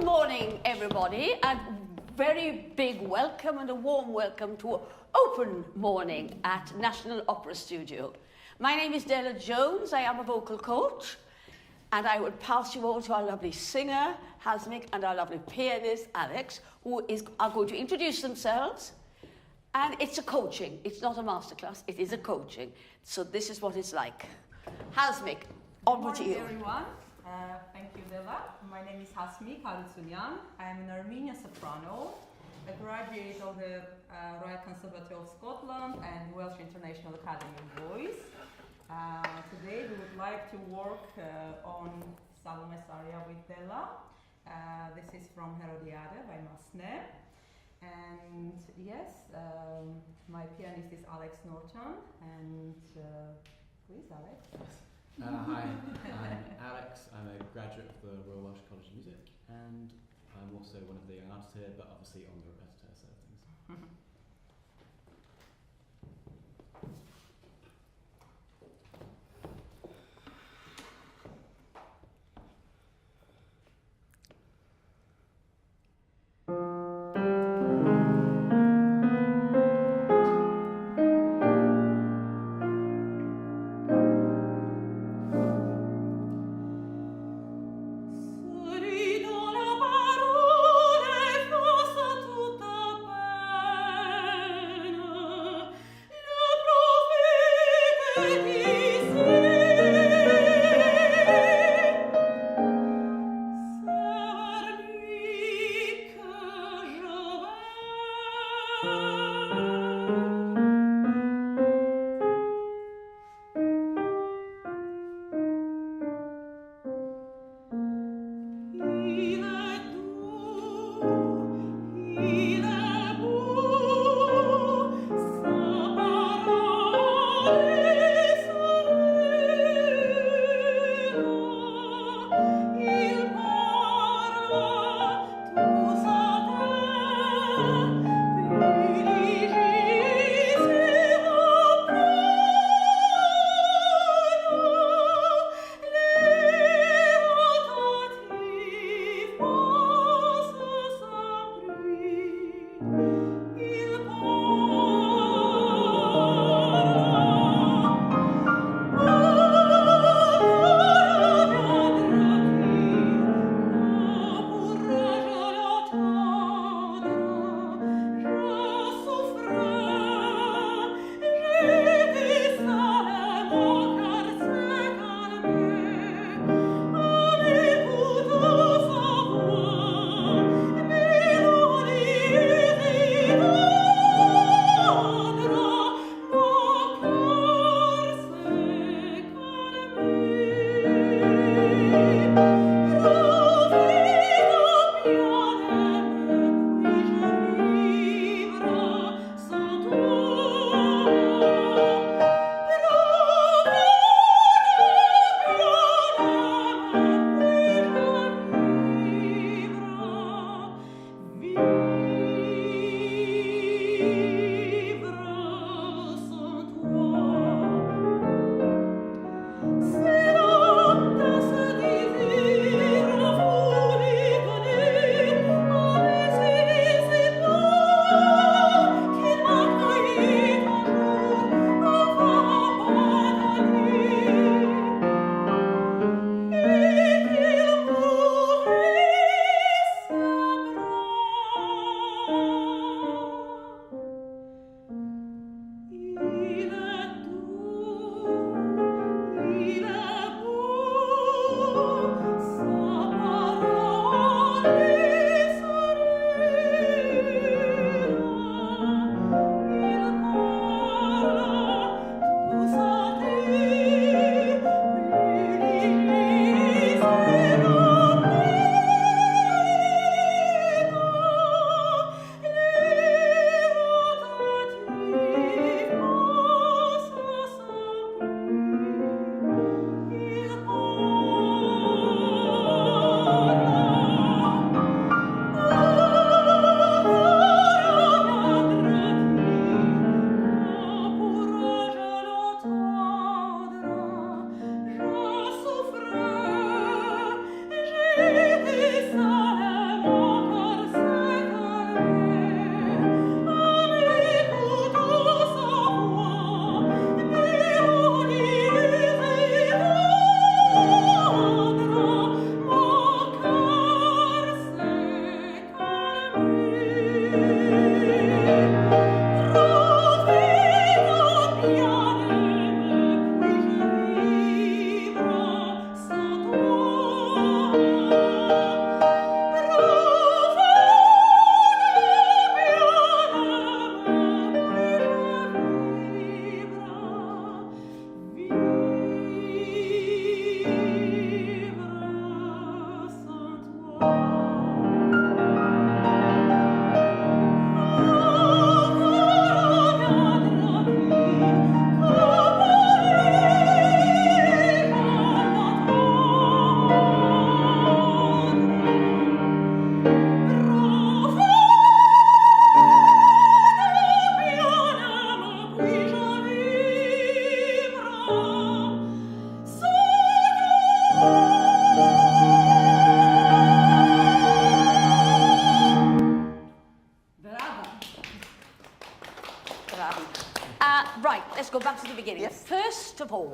morning, everybody, and very big welcome and a warm welcome to Open Morning at National Opera Studio. My name is Della Jones. I am a vocal coach, and I will pass you over to our lovely singer, Hasmik, and our lovely pianist, Alex, who are going to introduce themselves. And it's a coaching. It's not a masterclass. It is a coaching. So this is what it's like. Hasmik, over to you. Good morning, everyone. Thank you, Della. My name is Hasmik Harutyunyan. I am an Armenian soprano, a graduate of the Royal Conservatory of Scotland and Welsh International Academy of Voice. Today we would like to work on Salome's aria with Della. This is from Herodiade by Masne. And yes, my pianist is Alex Norton. And please, Alex. Hi, I'm Alex. I'm a graduate of the Royal Welsh College of Music, and I'm also one of the young artists here, but obviously on the repetiteur side of things. Sorrido la parole, fossa tutta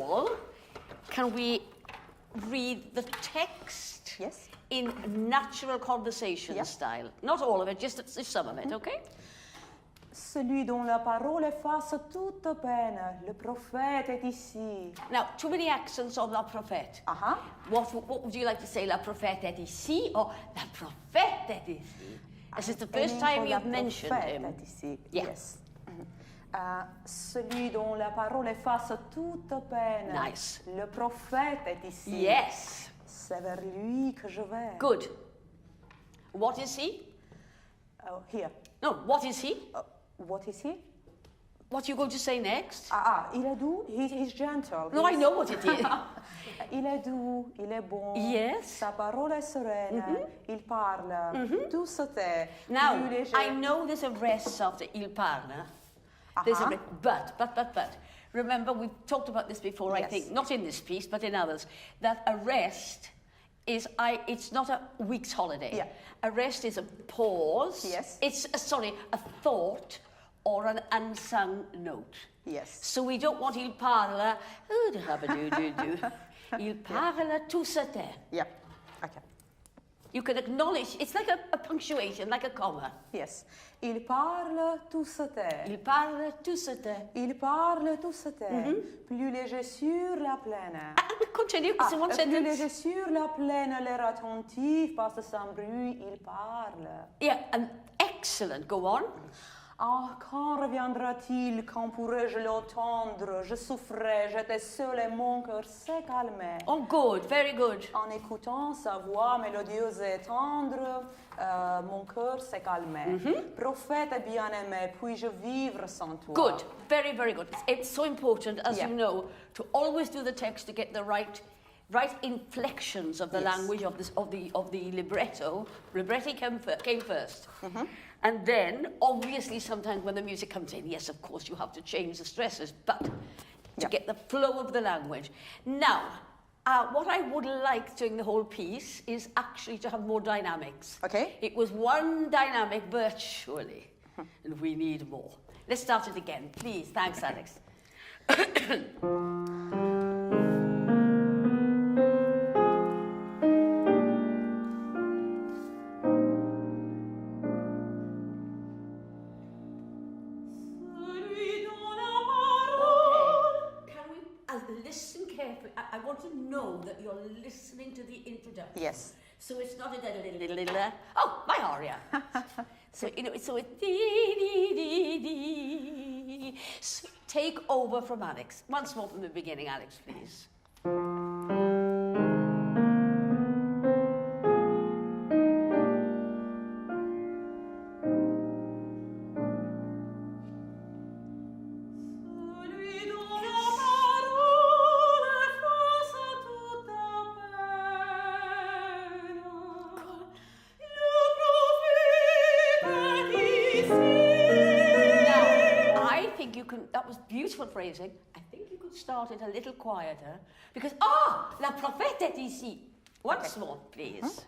all, can we read the text Yes. in natural conversation Yeah. style? Not all of it, just some of it, okay? Celui dont la parole efface toute peine, le prophète est ici. Now, too many accents on la prophète. Aha. What would you like to say, la prophète est ici or la prophète est ici? This is the first time you've mentioned him. Est ici. Yeah. Yes. Celui dont la parole efface toute peine. Nice. Le prophète est ici. Yes. C'est vers lui que je vais. Good. What is he? Oh, here. No, what is he? What is he? What are you going to say next? Il est doux. He's gentle. No, I know what it is. Il est doux, il est bon. Yes. Sa parole est sereine. Il parle. Tout se tait. Now, Plus léger. I know there's a rest after il parle. There's a rest, but. Remember, we've talked about this before, I Yes. think, not in this piece, but in others, that a rest is, it's not a week's holiday. Yeah. A rest is a pause. Yes. It's, a thought or an unsung note. Yes. So we don't want il parle, il parle tout se tait. Yeah. Okay. You can acknowledge, it's like a punctuation, like a comma. Yes. Il parle, tout se tait. Il parle tout se tait. Il parle, tout se tait. Plus léger sur la plaine. Continue, it's one Plus sentence. léger sur la plaine, l'air attentif, passe sans bruit, il parle. Yeah, excellent, go on. Quand reviendra-t-il, quand pourrai-je l'entendre? Je souffrais, j'étais seule et mon cœur s'est calmé. Oh, good, very good. En écoutant sa voix mélodieuse et tendre, mon cœur s'est calmé. Prophète bien-aimé, puis-je vivre sans toi? Good, very, very good. It's so important, as Yeah. you know, to always do the text to get the right inflections of the Yes. language of the libretto. Libretti came first. And then, obviously, sometimes when the music comes in, yes, of course, you have to change the stresses, but to Yeah. get the flow of the language. Now, what I would like during the whole piece is actually to have more dynamics. Okay. It was one dynamic virtually, and we need more. Let's start it again, please. Thanks, Alex. Listen carefully. I want to know that you're listening to the introduction. Yes. So it's not oh, my aria. So it's dee dee dee dee. So take over from Alex. Once more from the beginning, Alex, please. That was beautiful phrasing. I think you could start it a little quieter because, la prophète est ici. Once more, please.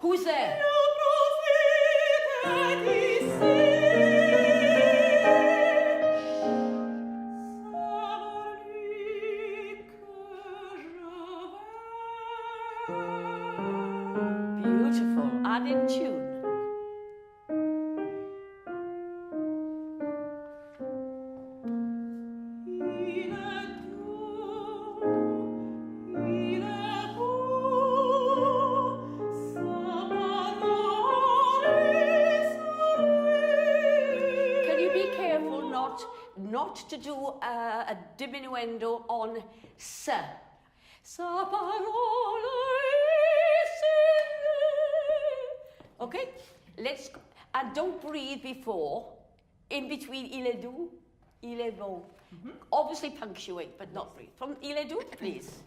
Who's there? Beautiful. And in tune. Not to do a diminuendo on sa. Sa parola okay, let's go. And don't breathe before. In between il est doux, il est beau. Obviously punctuate, but not breathe. From il est doux, please.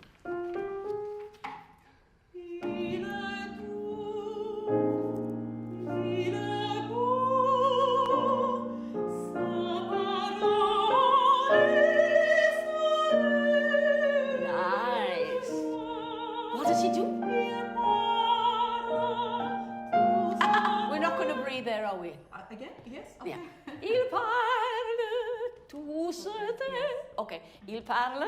Ok, il parla.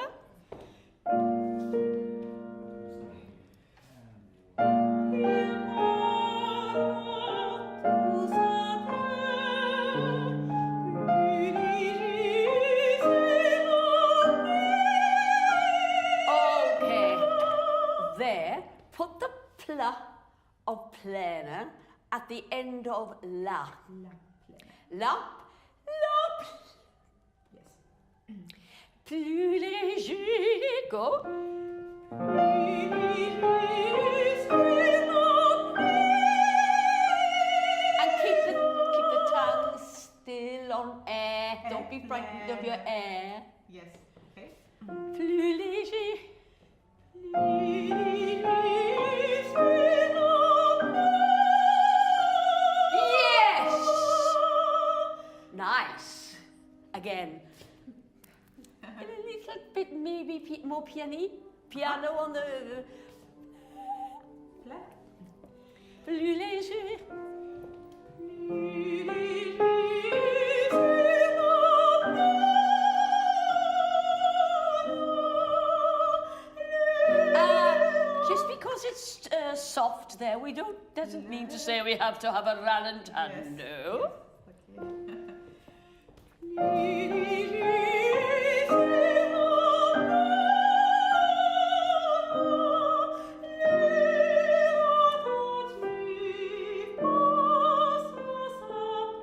There, put the pla of plena at the end of la. La. Yes. Plus léger, go. And keep the tongue still on air. Don't be frightened of your air. Yes. Okay. Plus léger. Yes! Nice. Again. A little bit, maybe more piano on the. Plus léger. Just because it's soft there, we doesn't mean to say we have to have a rallentando.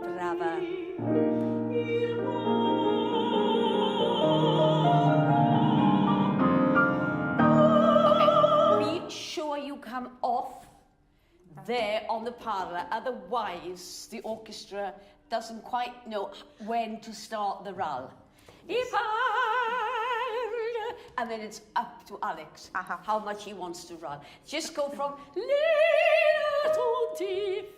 Brava. You come off there on the parlor, otherwise the orchestra doesn't quite know when to start the rall. And then it's up to Alex how much he wants to run. Just go from little deep.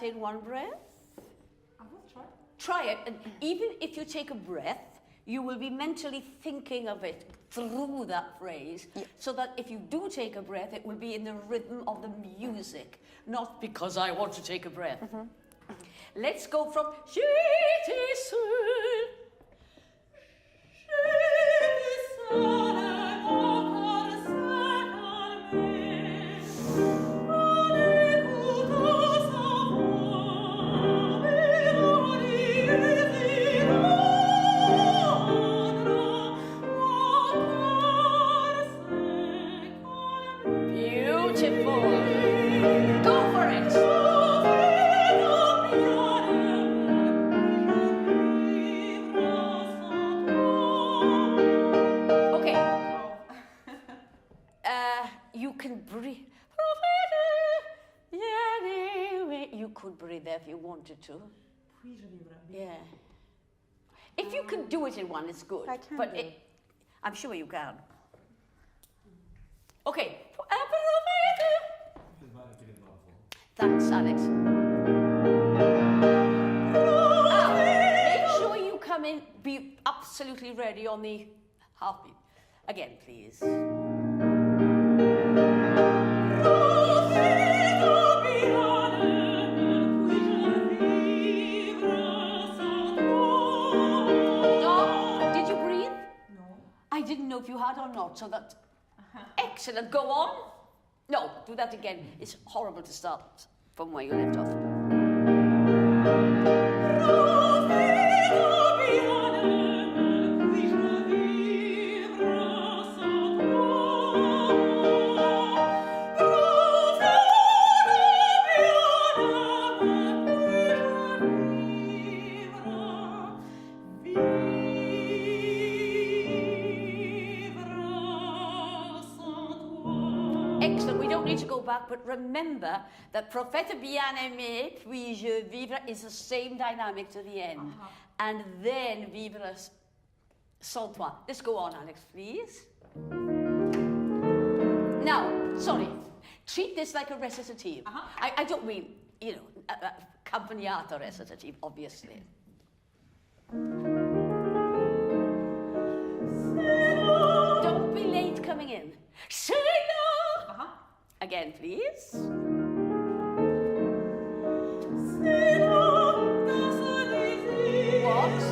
In one breath? I will try. Try it, and even if you take a breath, you will be mentally thinking of it through that phrase, so that if you do take a breath, it will be in the rhythm of the music, not because I want to take a breath. Let's go from if you wanted to. Yeah. If you can do it in one, it's good. I can but do. I'm sure you can. Okay. Thanks, Alex. Make sure you come in, be absolutely ready on the half beat. Again, please. I didn't know if you had or not, so that... Excellent, go on. No, do that again. It's horrible to start from where you left off. excellent. We don't need to go back, but remember that Profeta bien-aimé, puis-je vivre is the same dynamic to the end. And then vivre sans toi. Let's go on, Alex, please. Now, sorry, treat this like a recitative. I don't mean, you know, accompagnato recitative, obviously. Don't be late coming in. Say no! Again, please. What?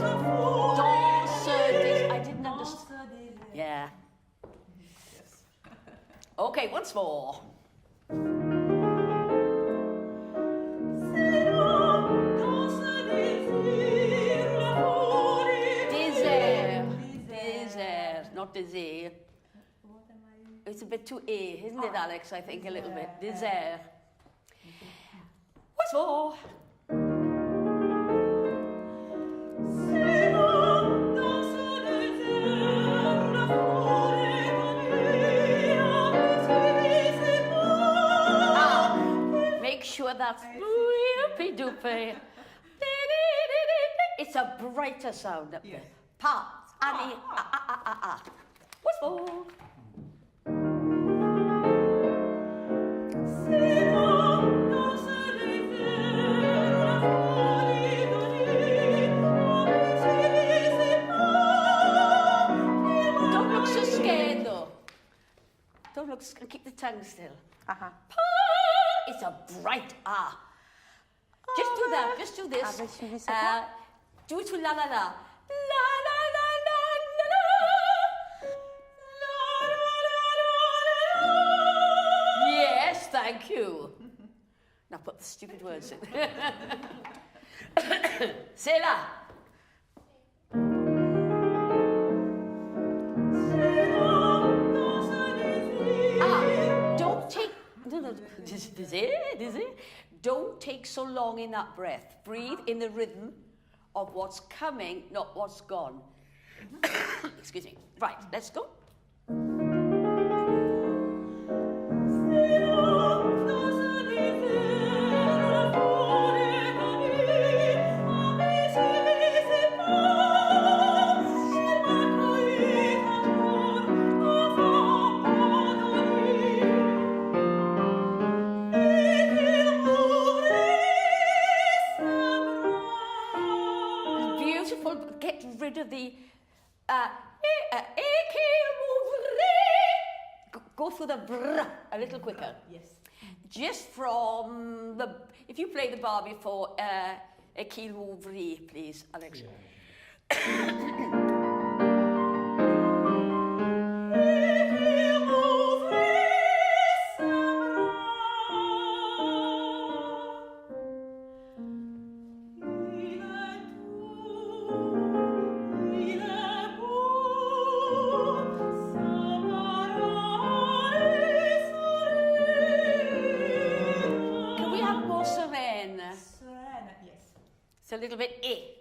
I didn't understand. Yeah. Yes. Okay, once more. Désert, not désir. What am I? It's a bit too A, isn't it, Alex? I think a little bit. Désert. Once more. Make sure that's doopy. It's a brighter sound up there. Pa, ani, ah. What's more? Don't look so scared though. Don't look, keep the tongue still. Pa, it's a bright ah. Just do that, just do this. Do it to la la la. La la la la la la. Yes, thank you. Now put the stupid words in. C'est là. Don't take. No. Don't take so long in that breath. Breathe in the rhythm of what's coming, not what's gone. Excuse me. Right, let's go. Get rid of the go through the brr a little quicker. Yes. Just from the, if you play the bar before qu'il ouvre, please, Alex. A little bit A.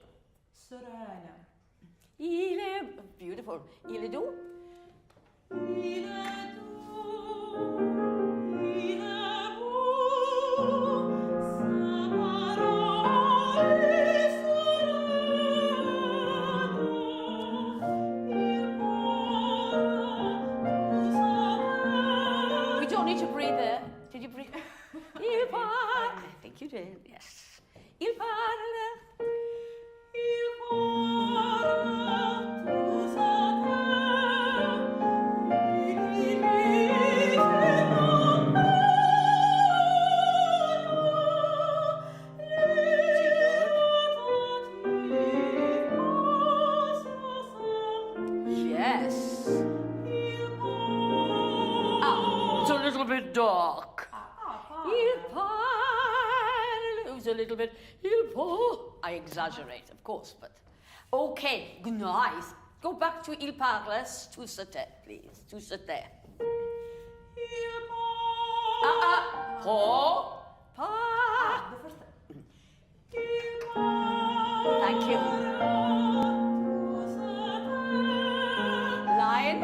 Serena. Il est beautiful. Il est doux. Il est doux, il est beau, sa parole est sereine. We don't need to breathe there. Did you breathe? Il parle. I think you did, yes. Il parle. Il parle tous à terre, il vit Yes. It's a little bit dark. Il parle. It was a little bit. Il parle. I exaggerate, of course, but okay. Nice. Go back to il parle. To se taire, please. To se taire. Il parle. Po. Pa. The first time. Thank you. Line.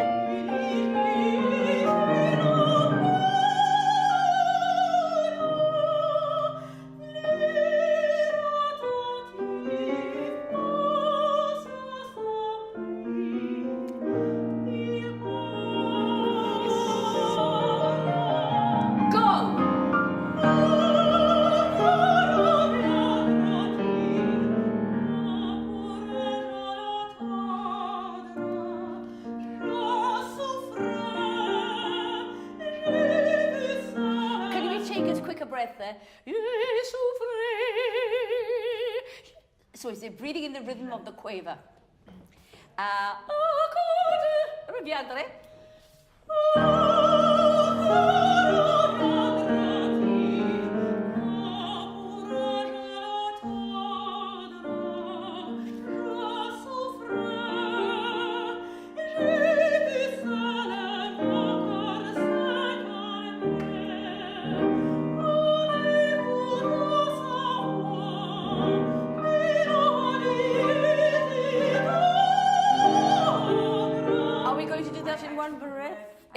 breath there. So is it breathing in the rhythm of the quaver? Riviadre.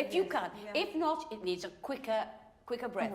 If you can. If not, it needs a quicker breath.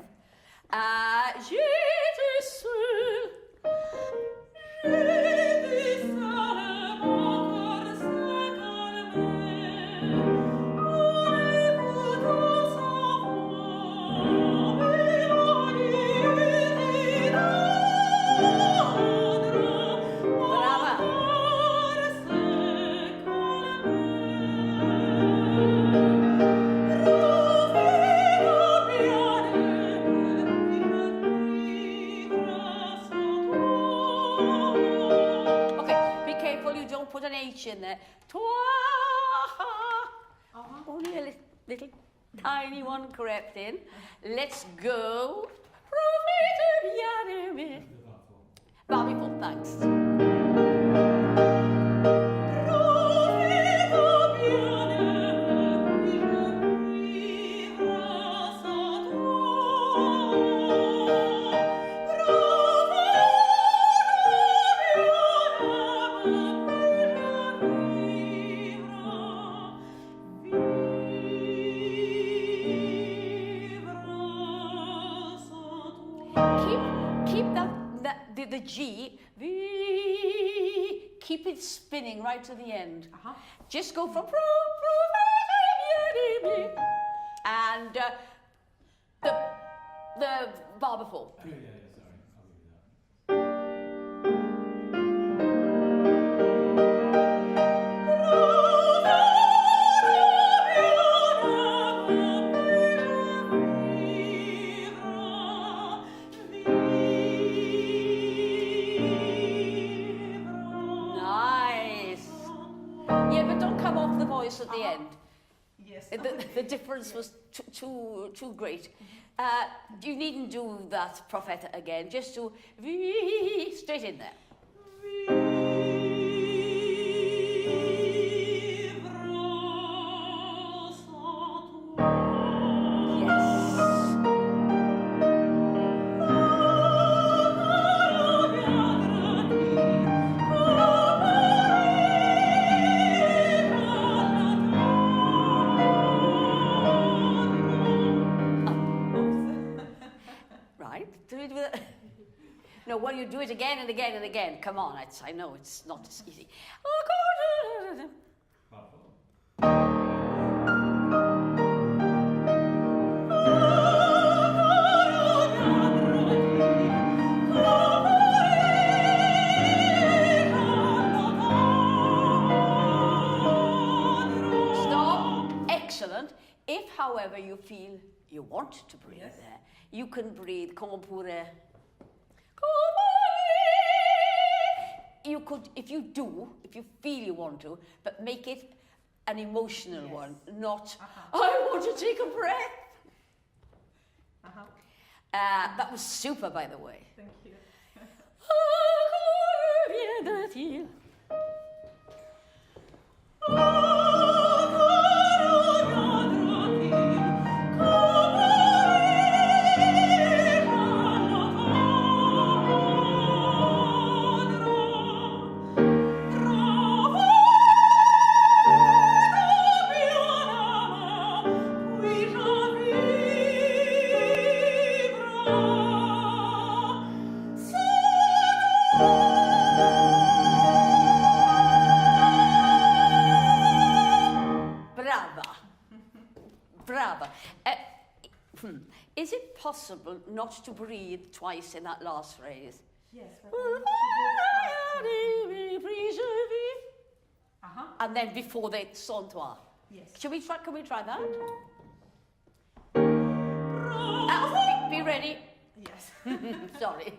Put an H in there. Only a little tiny one crept in. Let's go. Barbie, thanks. The G, keep it spinning right to the end. Just go from and the barberful. Oh, yeah, sorry. I'll give you that. At the end. Yes. The difference was too great. You needn't do that profeta again. Just do straight in there. No, well, you do it again and again and again. Come on, I know it's not as easy. Stop. Excellent. If, however, you feel you want to breathe there, you can breathe come pure. You could, if you feel you want to, but make it an emotional one, not, I want to take a breath. That was super, by the way. Thank you. Is it possible not to breathe twice in that last phrase? Yes. And then before the sans toi. Yes. Can we try that? Be ready. Yes. Sorry.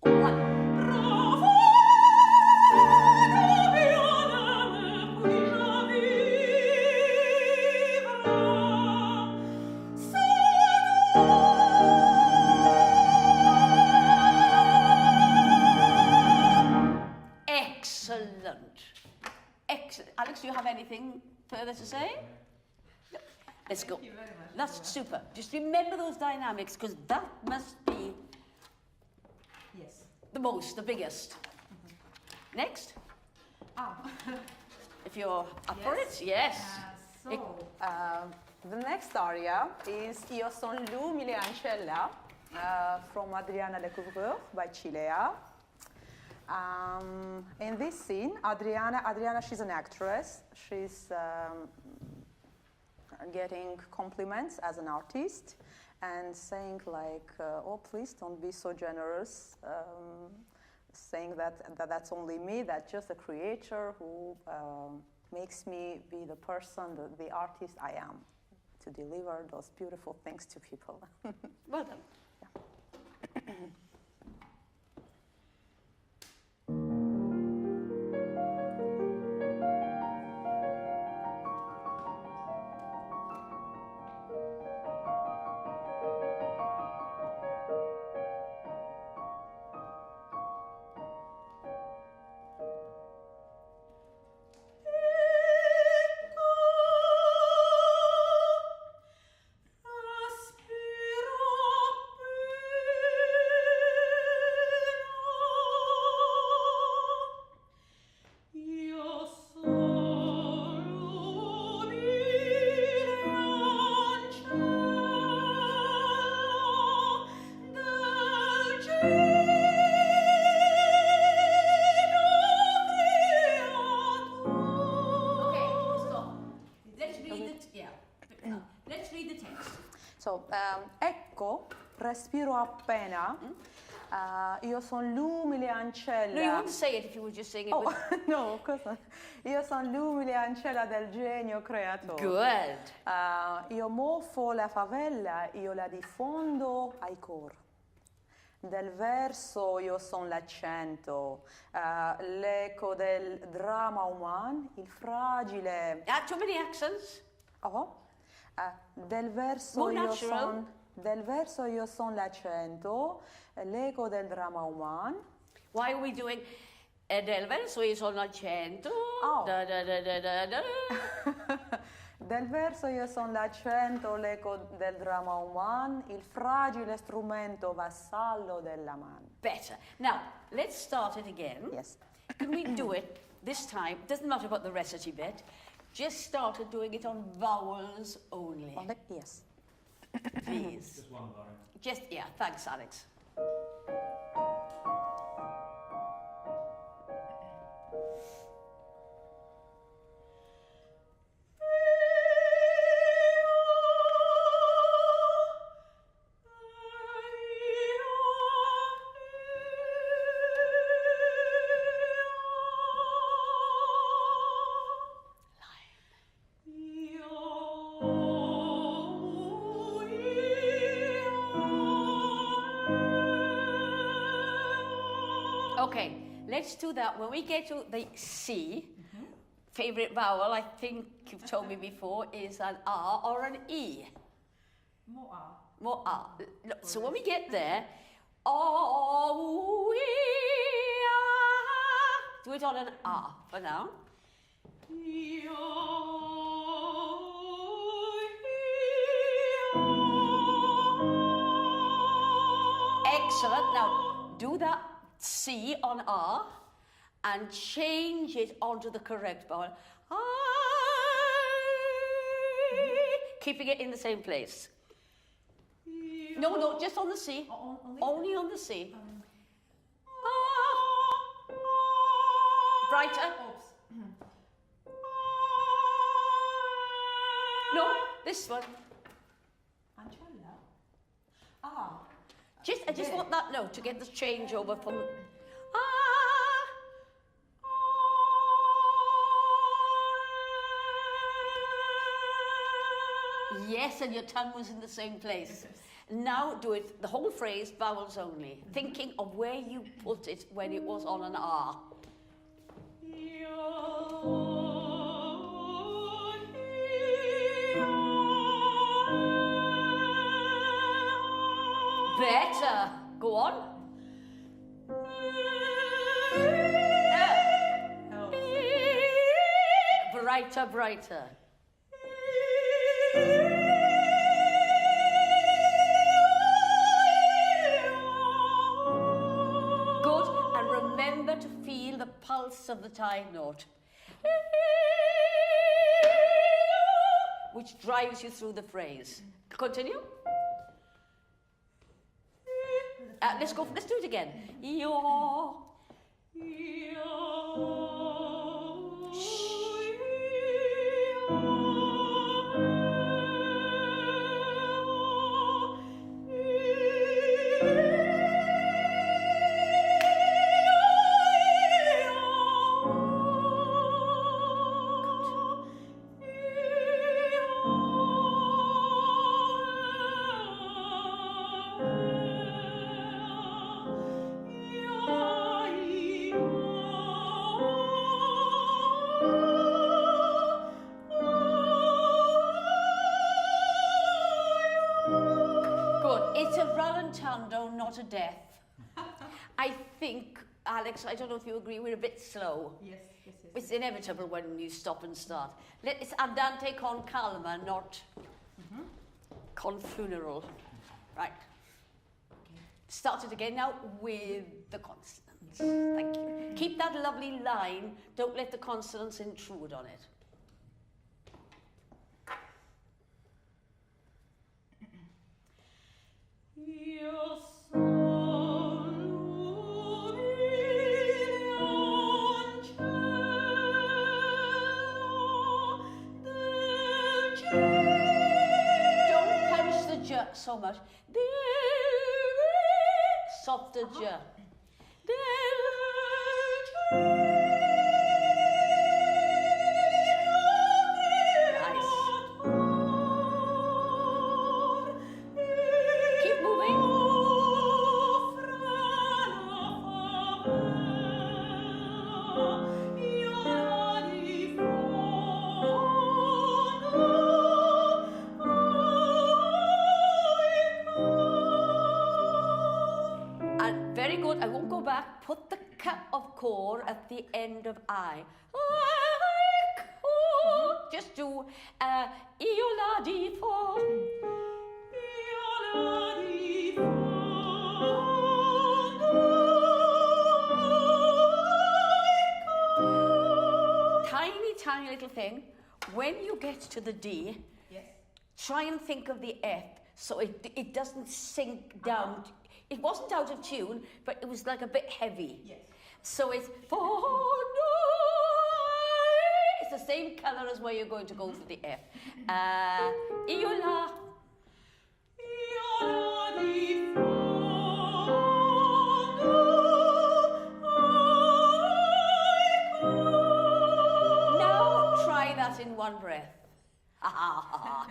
One. Excellent. Excellent. Alex, do you have anything further to say? No. Let's go. Thank you very much. That's super. Just remember those dynamics, because that must be Yes. the most, the biggest. Next, Ah. if you're up for it, Yes. yes. The next aria is Io son l'umile ancella from Adriana Lecouvreur by Cilea. In this scene, Adriana, she's an actress. She's getting compliments as an artist and saying like, oh, please don't be so generous, saying that's only me, that's just a creator who makes me be the person, the artist I am, to deliver those beautiful things to people. Well done. Ecco, respiro appena. Io son l'umile ancella. No, you wouldn't say it if you were just saying it. Oh, no, cosa? Io son l'umile ancella del genio creatore. Good. Io mofo la favela, io la diffondo ai cor. Del verso io son l'accento, l'eco del dramma umano, il fragile. Too many accents. Oh. Del verso io son l'accento, l'eco del dramma umano. Why are we doing del verso io sono l'accento? Oh. Da, da, da, da, da, da. Del verso io son l'accento, l'eco del dramma umano, il fragile strumento vassallo della mano. Better. Now, let's start it again. Yes. Can we do it this time? Doesn't matter about the recitative bit. Just started doing it on vowels only. Yes. Please. Just one bar. Just, yeah, thanks, Alex. Okay, let's do that. When we get to the C, favorite vowel, I think you've told me before, is an R or an E. More R. More R. Look, so when we get there, oh, we are. Do it on an R for now. Excellent. Now, do that C on R and change it onto the correct vowel. Keeping it in the same place. No, just on the C. Only on the C. Brighter. No, this one. Ancella? Ah. I just want that note to get the change over from. Yes, and your tongue was in the same place. Now do it, the whole phrase, vowels only, thinking of where you put it when it was on an R. Better. Go on. Brighter, brighter. Good. And remember to feel the pulse of the time note, which drives you through the phrase. Continue. Let's do it again. Not a death. I think, Alex, I don't know if you agree, we're a bit slow. Yes. It's inevitable when you stop and start. It's andante con calma, not con funeral. Right. Start it again now with the consonants. Thank you. Keep that lovely line. Don't let the consonants intrude on it. So much. Softer J. Nice. Keep moving. Very good. I won't go back. Put the cut of core at the end of I. Just do Iola di fo. Tiny little thing. When you get to the D, yes, try and think of the F so it doesn't sink down. It wasn't out of tune, but it was like a bit heavy. Yes. So it's it's the same color as where you're going to go for the F. Iola. Now try that in one breath. Ha ha ha.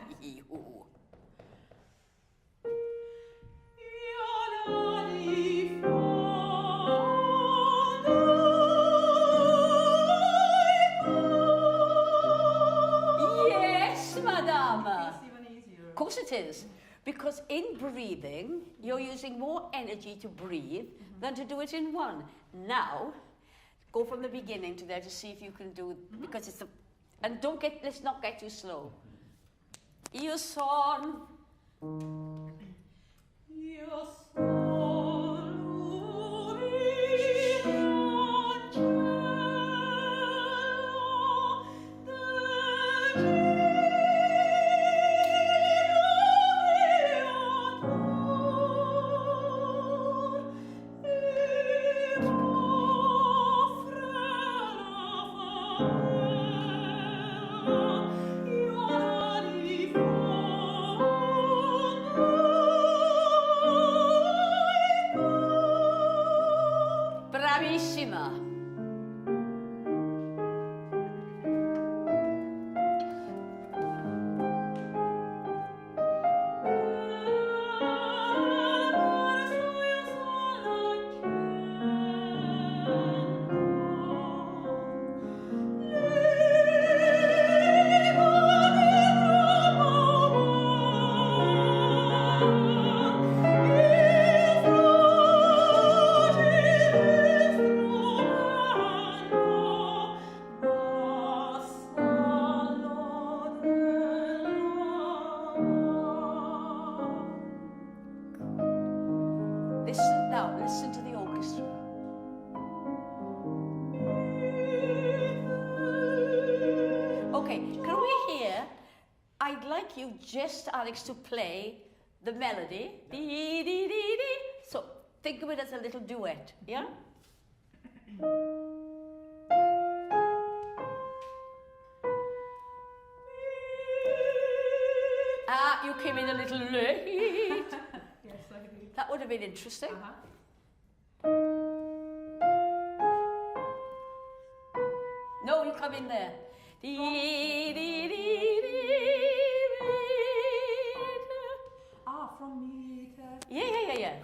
Yes, madame. It's even easier. Of course it is. Because in breathing, you're using more energy to breathe than to do it in one. Now, go from the beginning to there to see if you can do it, because it's and let's not get too slow. Io son. Io son. I'd like you just, Alex, to play the melody. Dee, dee, dee, dee. So think of it as a little duet, yeah? You came in a little late. Yes, I did. That would have been interesting. No, you come in there. Dee, dee, dee, dee, From meter. Yeah.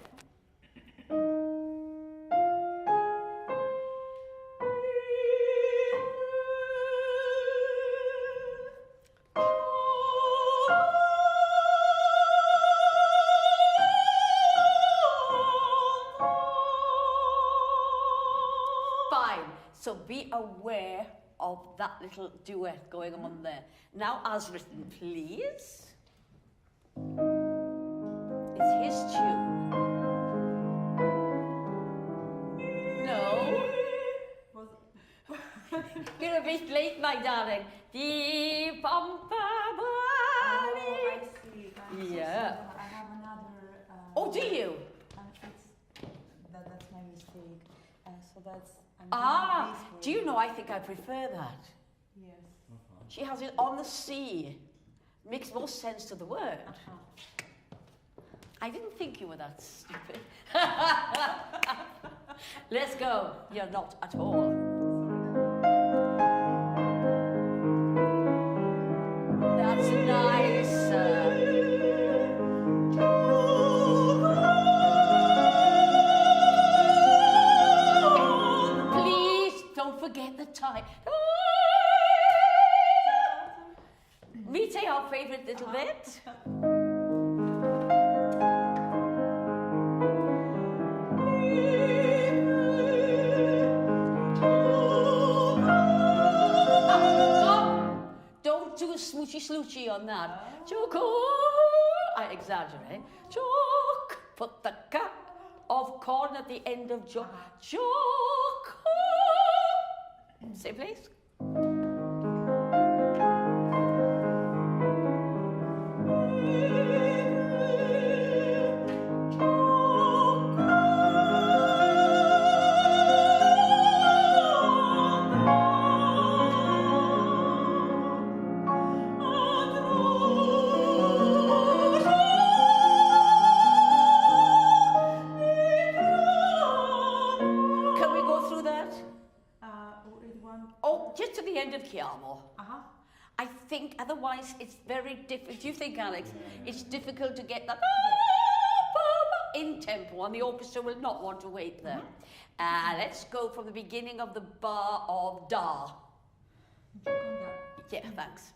Fine. So be aware of that little duet going on there. Now, as written, please. It's his tune. No. You're a bit late, my darling. Dee bum ba ba dee. I see. Yeah. I have another. Oh, do you? That's my mistake. So that's. Do you know? I think I prefer that. Yes. She has it on the C. Makes more sense to the word. I didn't think you were that stupid. Let's go. You're not at all. That's nice. Please don't forget the time. Meet our favorite little bit. Don't do a smoochy sloochy on that. Choco. I exaggerate. Choc. Put the ka of corn at the end of joke. Choco. Say please. Just to the end of Chiamo. I think otherwise it's very difficult. Do you think, Alex? Yeah. It's difficult to get that in tempo, and the orchestra will not want to wait there. Let's go from the beginning of the bar of Da. Yeah, thanks.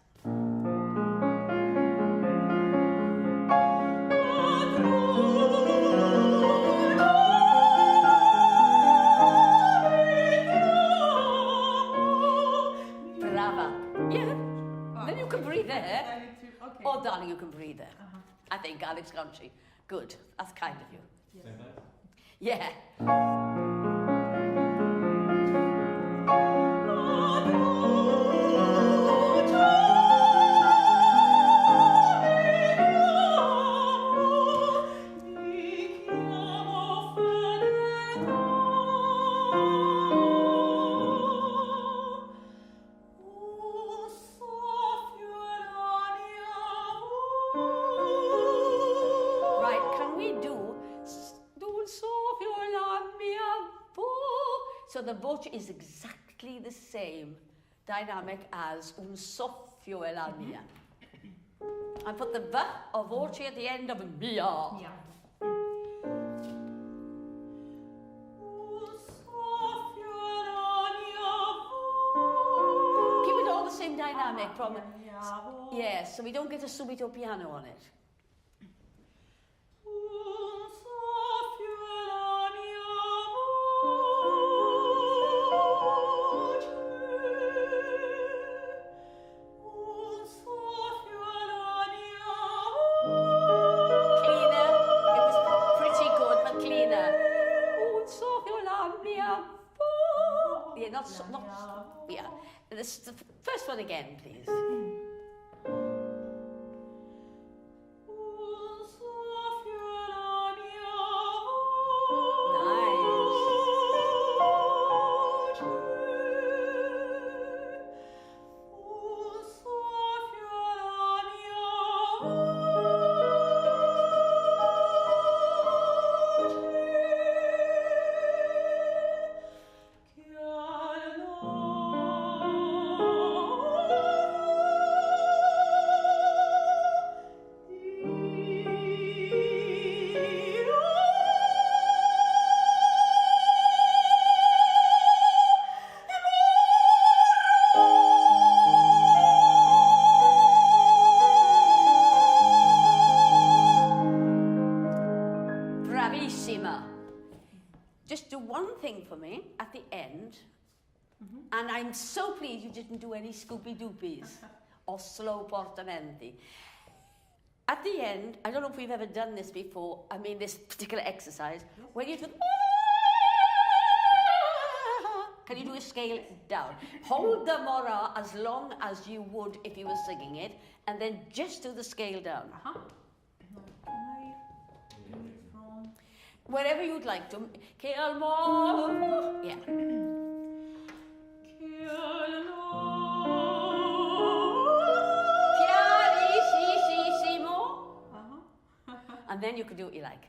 Then you can breathe there. Okay. Oh, darling, you can breathe there. I think, Alex, can't she? Good. That's kind of you. Yes. Yeah. So the voce is exactly the same dynamic as un soffio e la mia. I put the v of voce at the end of mia. Yeah. Keep it all the same dynamic from yes, so we don't get a subito piano on it. Yeah. The first one again, please. for me at the end, and I'm so pleased you didn't do any Scoopy-Doopies or slow portamenti. At the end, I don't know if we've ever done this before, I mean this particular exercise, when you do, can you do a scale down? Hold the mora as long as you would if you were singing it, and then just do the scale down. Can I do it from... Wherever you'd like to. Yeah. Pianissimo. And then you can do what you like.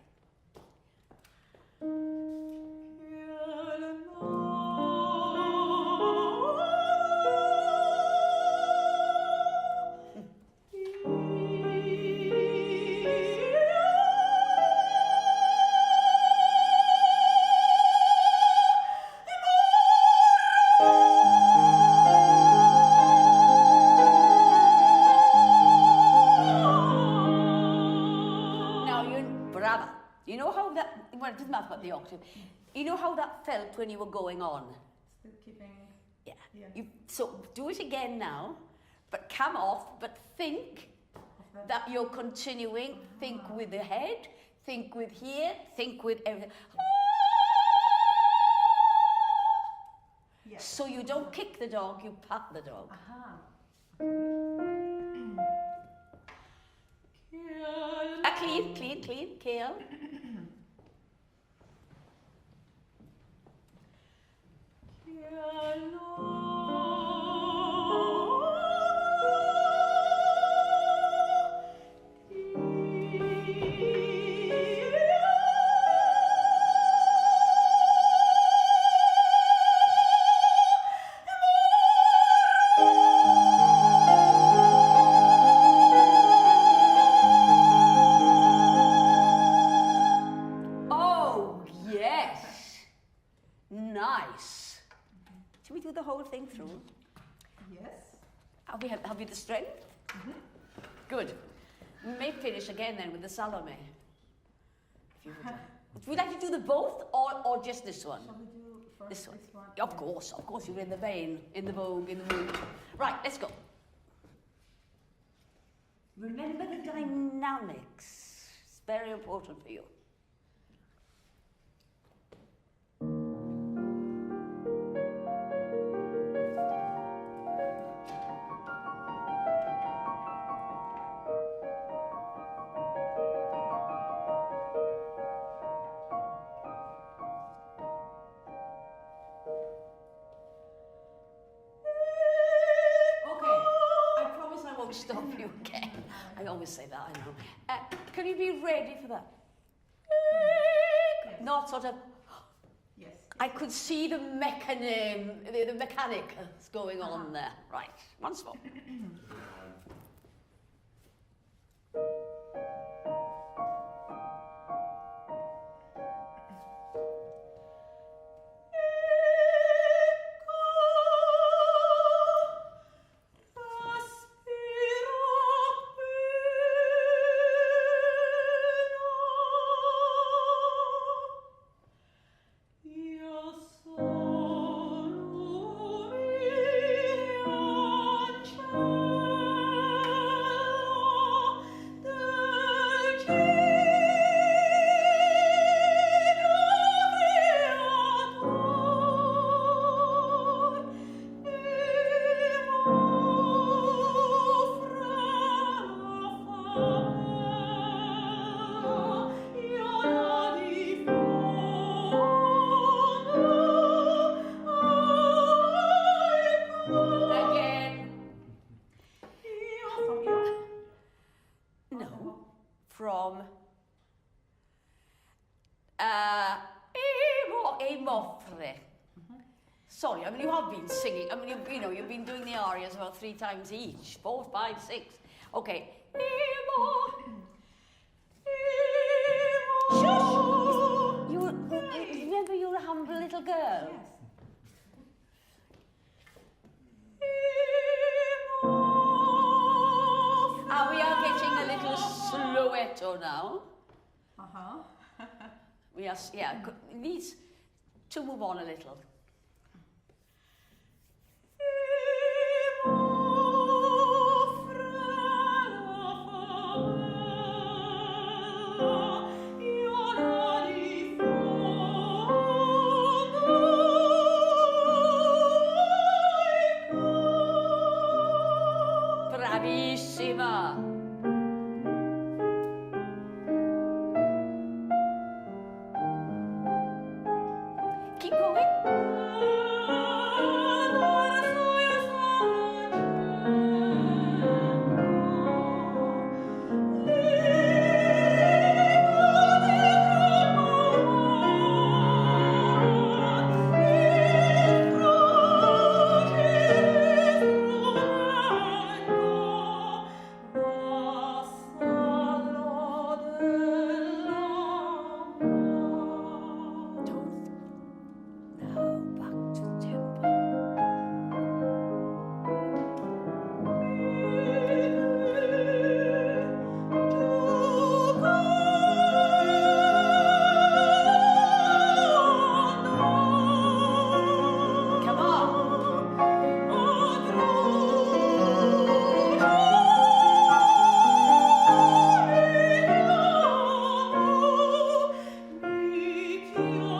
Well, it doesn't matter about the octave. You know how that felt when you were going on? Still keeping... Yeah. Yeah. So do it again now, but come off, but think that you're continuing. Think with the head, think with here, think with everything. Yes. So you don't kick the dog, you pat the dog. Clean, Kale. Thing through? Yes. Have you the strength? Good. We may finish again then with the Salome. If you would. Would you like to do the both or just this one? Shall we do first this one? Of course, you're in the vein, in the vogue, in the mood. Right, let's go. Remember the dynamics. It's very important for you. Stop you again. I always say that, I know. Can you be ready for that? Yes. Not sort of... Yes. I could see the the mechanics going on there. Right, once more. Sorry, I mean, you have been singing. I mean, you've been doing the arias about 3 times each. 4, 5, 6. Okay. Shush! Remember you're a humble little girl? Yes. And we are getting a little sloweto now. Uh-huh. We are, yeah, these... to move on a little. Bravissima! Keep going. Now back to tempo. Come on. Keep going.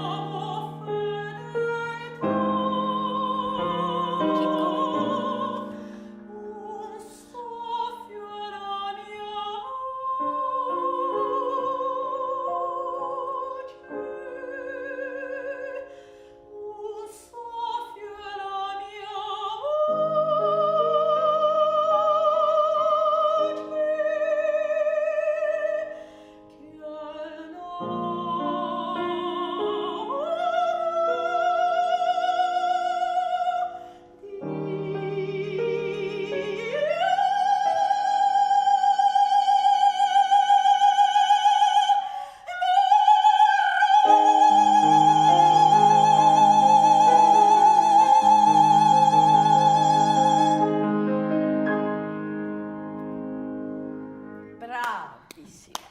Bravissima.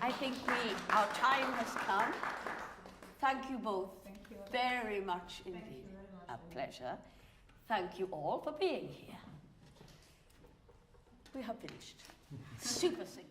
I think our time has come. Thank you both Thank you. very much indeed. Thank you very much. A pleasure. Thank you all for being here. We have finished. Super singing.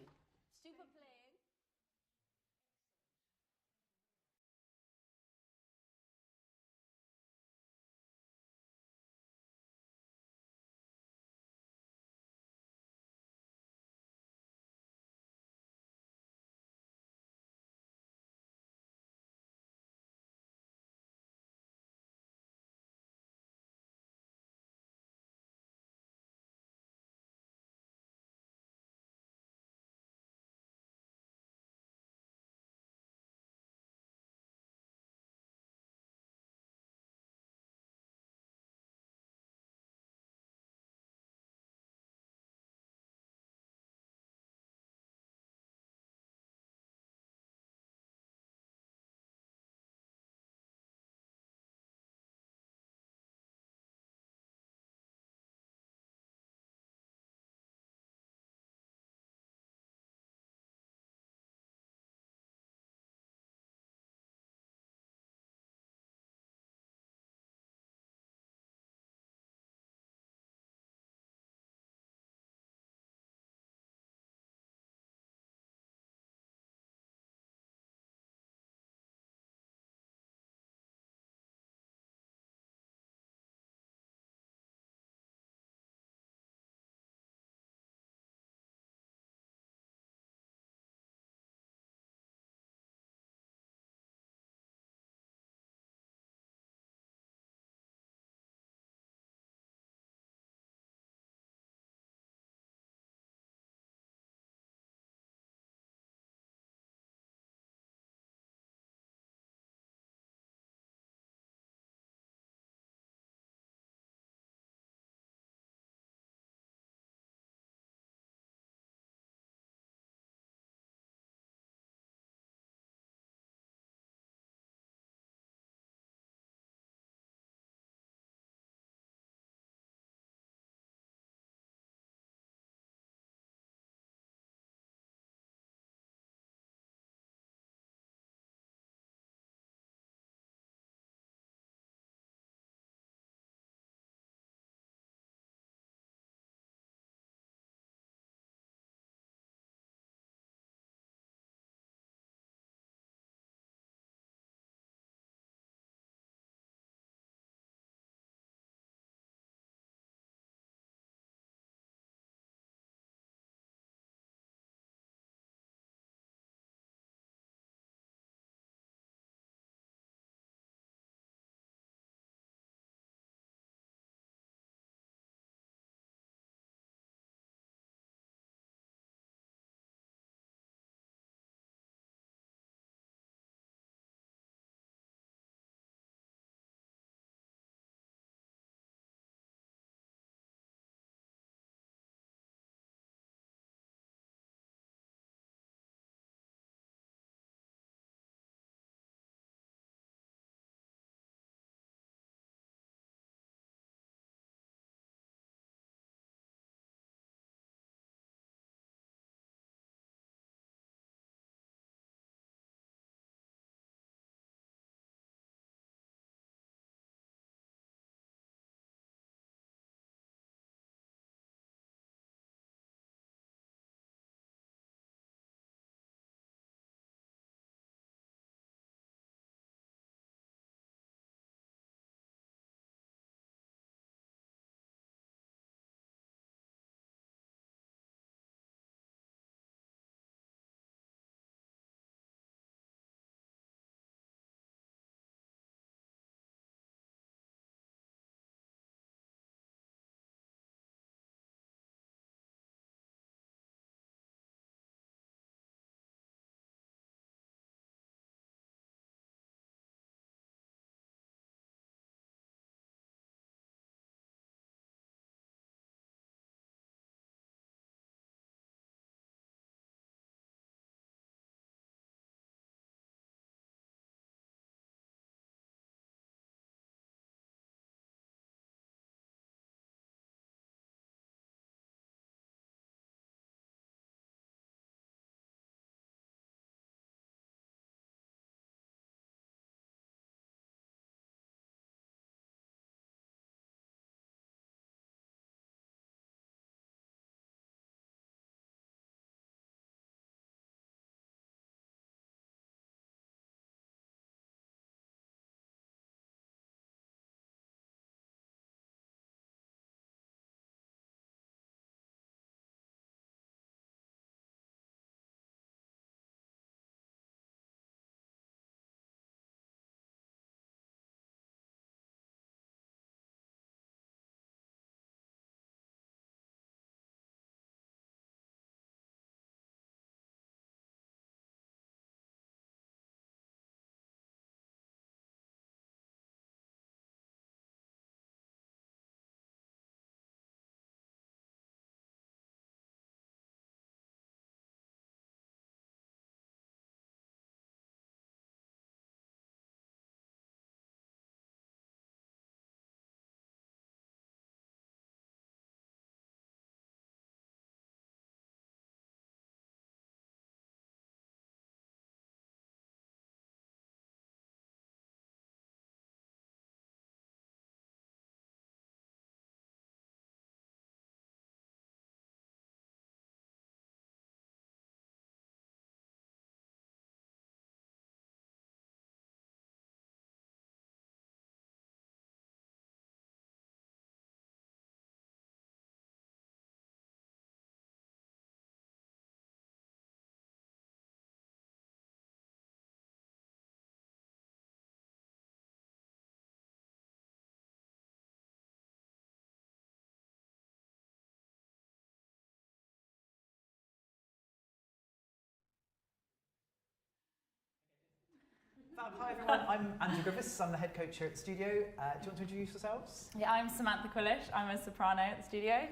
Hi everyone, I'm Andrew Griffiths, I'm the head coach here at the studio. Do you want to introduce yourselves? Yeah, I'm Samantha Quillish, I'm a soprano at the studio.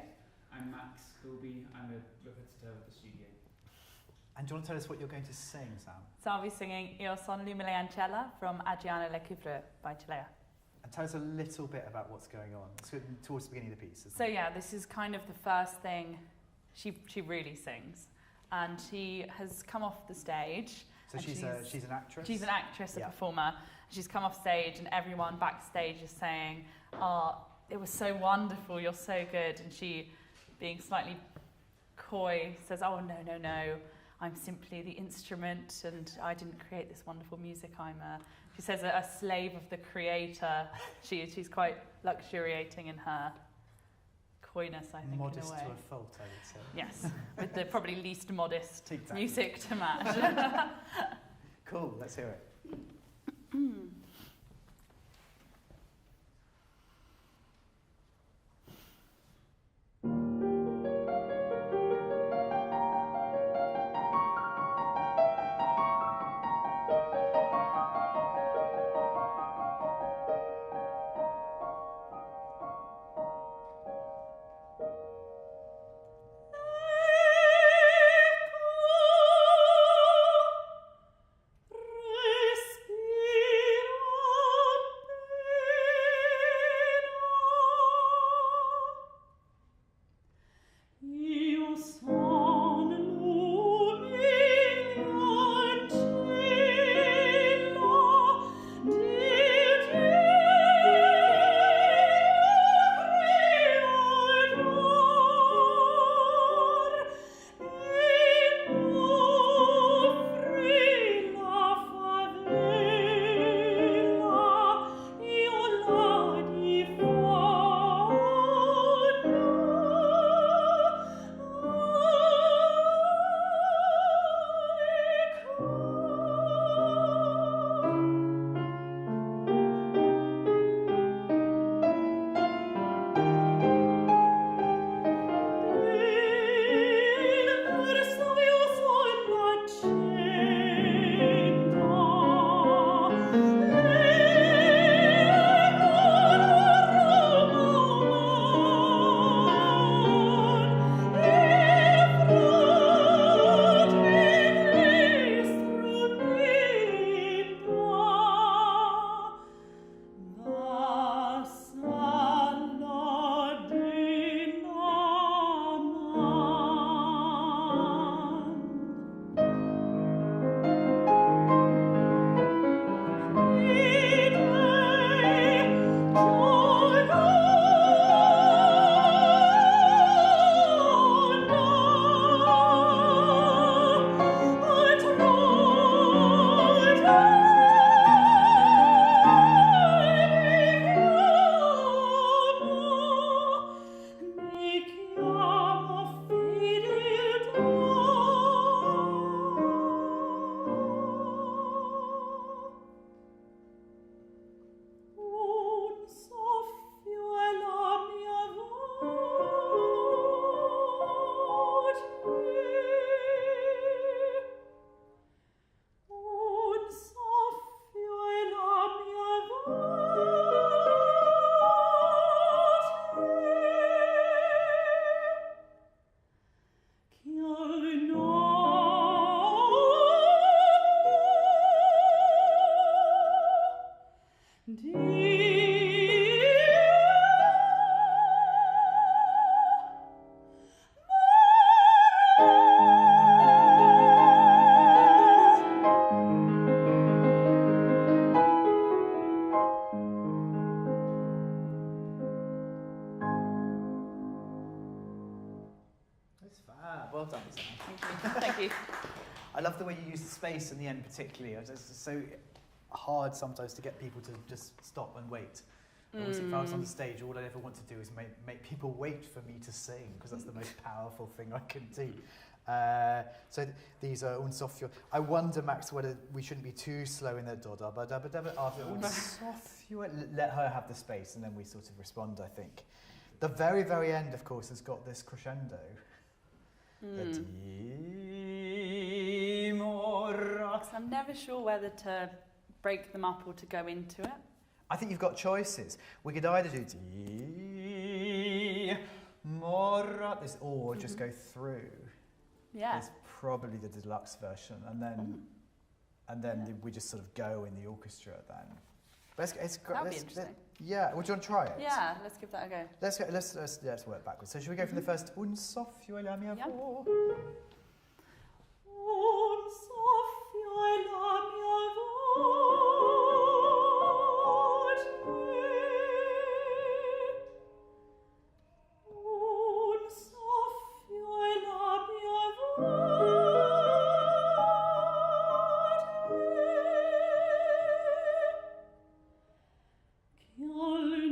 I'm Max Hilby, I'm a repetiteur at the studio. And do you want to tell us what you're going to sing, Sam? So I'll be singing Io son l'umile ancella from Adriana Lecouvreur by Della. And tell us a little bit about what's going on. It's towards the beginning of the piece, isn't So it? yeah, this is kind of the first thing she really sings. And she has come off the stage. So she's an actress? She's an actress, a performer. She's come off stage and everyone backstage is saying, "Oh, it was so wonderful, you're so good." And she, being slightly coy, says, "Oh, no, I'm simply the instrument and I didn't create this wonderful music. She says, a slave of the creator." She's quite luxuriating in her coyness, I think, Modest in a way. to a fault, I would say. Yes, with the probably least modest Exactly. music to match. Cool, let's hear it. Well done, Sam. Thank you. I love the way you use the space in the end particularly. It's so hard sometimes to get people to just stop and wait. Whereas if I was on the stage, all I ever want to do is make people wait for me to sing, because that's the most powerful thing I can do. So these are un soffio. I wonder, Max, whether we shouldn't be too slow in the da ba da ba da ba after un soffio. Let her have the space, and then we sort of respond, I think. The very, very end, of course, has got this crescendo. Because I'm never sure whether to break them up or to go into it? I think you've got choices. We could either do D, Mora, this, or just go through. Yeah. It's probably the deluxe version, and then we just sort of go in the orchestra then. But That'd be interesting. Yeah, would you want to try it? Yeah, let's give that a go. Let's work backwards. So should we go from the first Un soffio e la mia Yeah. voce? Un soffio e la mia voce. Un soffio e la mia voce. Che alle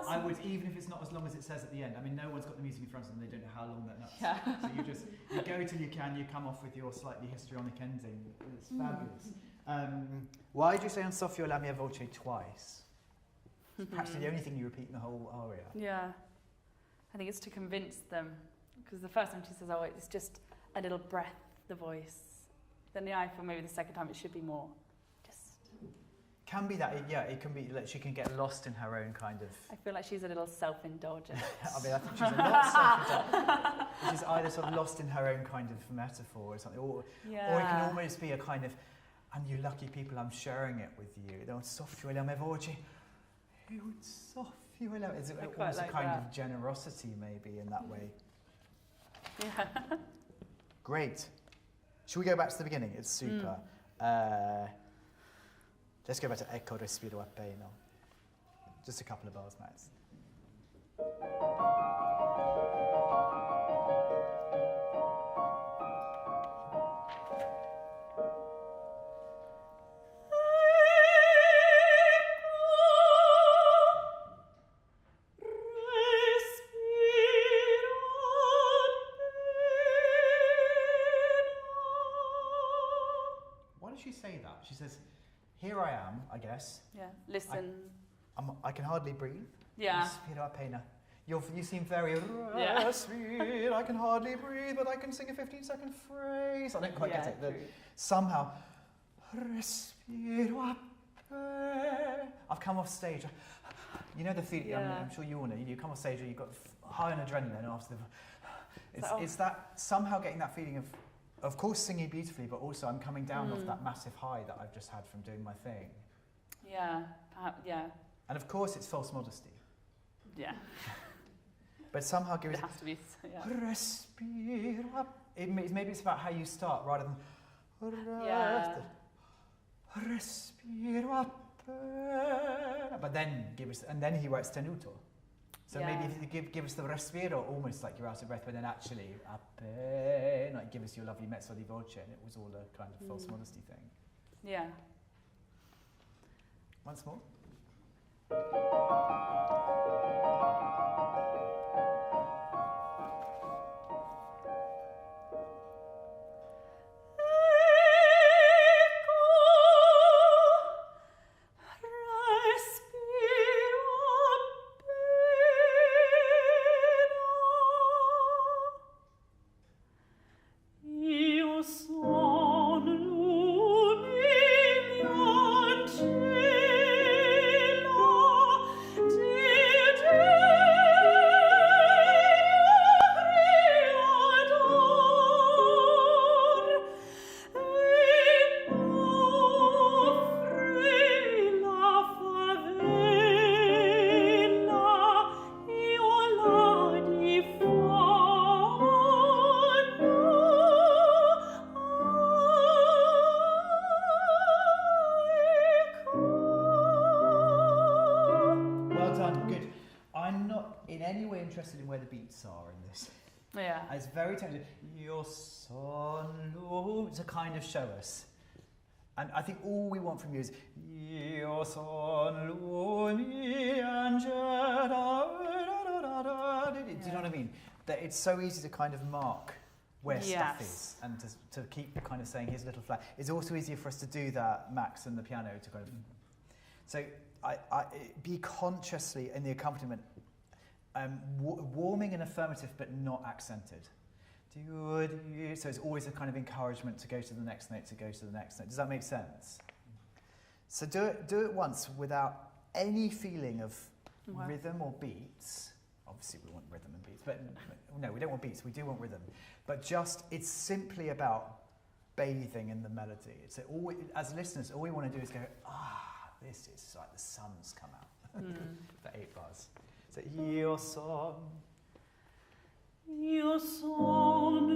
I would, even if it's not as long as it says at the end. I mean, no one's got the music in front of them, they don't know how long that nut's. Yeah. So you go till you can, you come off with your slightly histrionic ending. It's fabulous. Why do you say Un soffio e la mia voce twice? It's practically the only thing you repeat in the whole aria. Yeah, I think it's to convince them, because the first time she says, oh, it's just a little breath, the voice. Then I feel maybe the second time it should be more just... Can be that, yeah, it can be that she can get lost in her own kind of... I feel like she's a little self-indulgent. I mean, I think she's a lot self-indulgent. She's either sort of lost in her own kind of metaphor or something, or it can almost be a kind of, and you lucky people, I'm sharing it with you. Un soffio e la mia voce. Un soffio e la... It's almost like a kind that. of generosity, maybe, in that way. Yeah. Great. Should we go back to the beginning? It's super. Let's go back to Ecco respiro appena. Just a couple of bars, Max. Why does she say that? She says, here I am, I guess. Yeah, listen. I can hardly breathe. Yeah. Respiro appena. You seem very... Yeah. Respiro, I can hardly breathe, but I can sing a 15-second phrase. I don't quite get it. True. Somehow... Respiro appena. I've come off stage. You know the feeling, Yeah. I'm sure you all know. You come off stage and you've got high on adrenaline after the... It's that somehow getting that feeling of course singing beautifully, but also I'm coming down off that massive high that I've just had from doing my thing. Yeah, yeah. And of course it's false modesty. Yeah. But somehow It gives has to be, yeah. Respiro. Maybe it's about how you start rather than Yeah. Respiro. But then then he writes tenuto. So maybe if you give us the respiro, almost like you're out of breath, but then actually appena, give us your lovely mezzo di voce, and it was all a kind of false modesty thing. Yeah. Once more. Interested in where the beats are in this. Yeah. It's very tempting. Your son to kind of show us. And I think all we want from you is Io son l'uni angela. Do you know what I mean? That it's so easy to kind of mark where stuff Yes. is, and to keep kind of saying here's a little flat. It's also easier for us to do that, Max and the piano, to kind of. So I be consciously in the accompaniment, warming and affirmative, but not accented. So it's always a kind of encouragement to go to the next note, to go to the next note. Does that make sense? So do it once without any feeling of rhythm or beats. Obviously we want rhythm and beats, but no, we don't want beats, we do want rhythm. But it's simply about bathing in the melody. It's always, as listeners, all we want to do is go, this is like the sun's come out for 8 bars. So your song. Your son,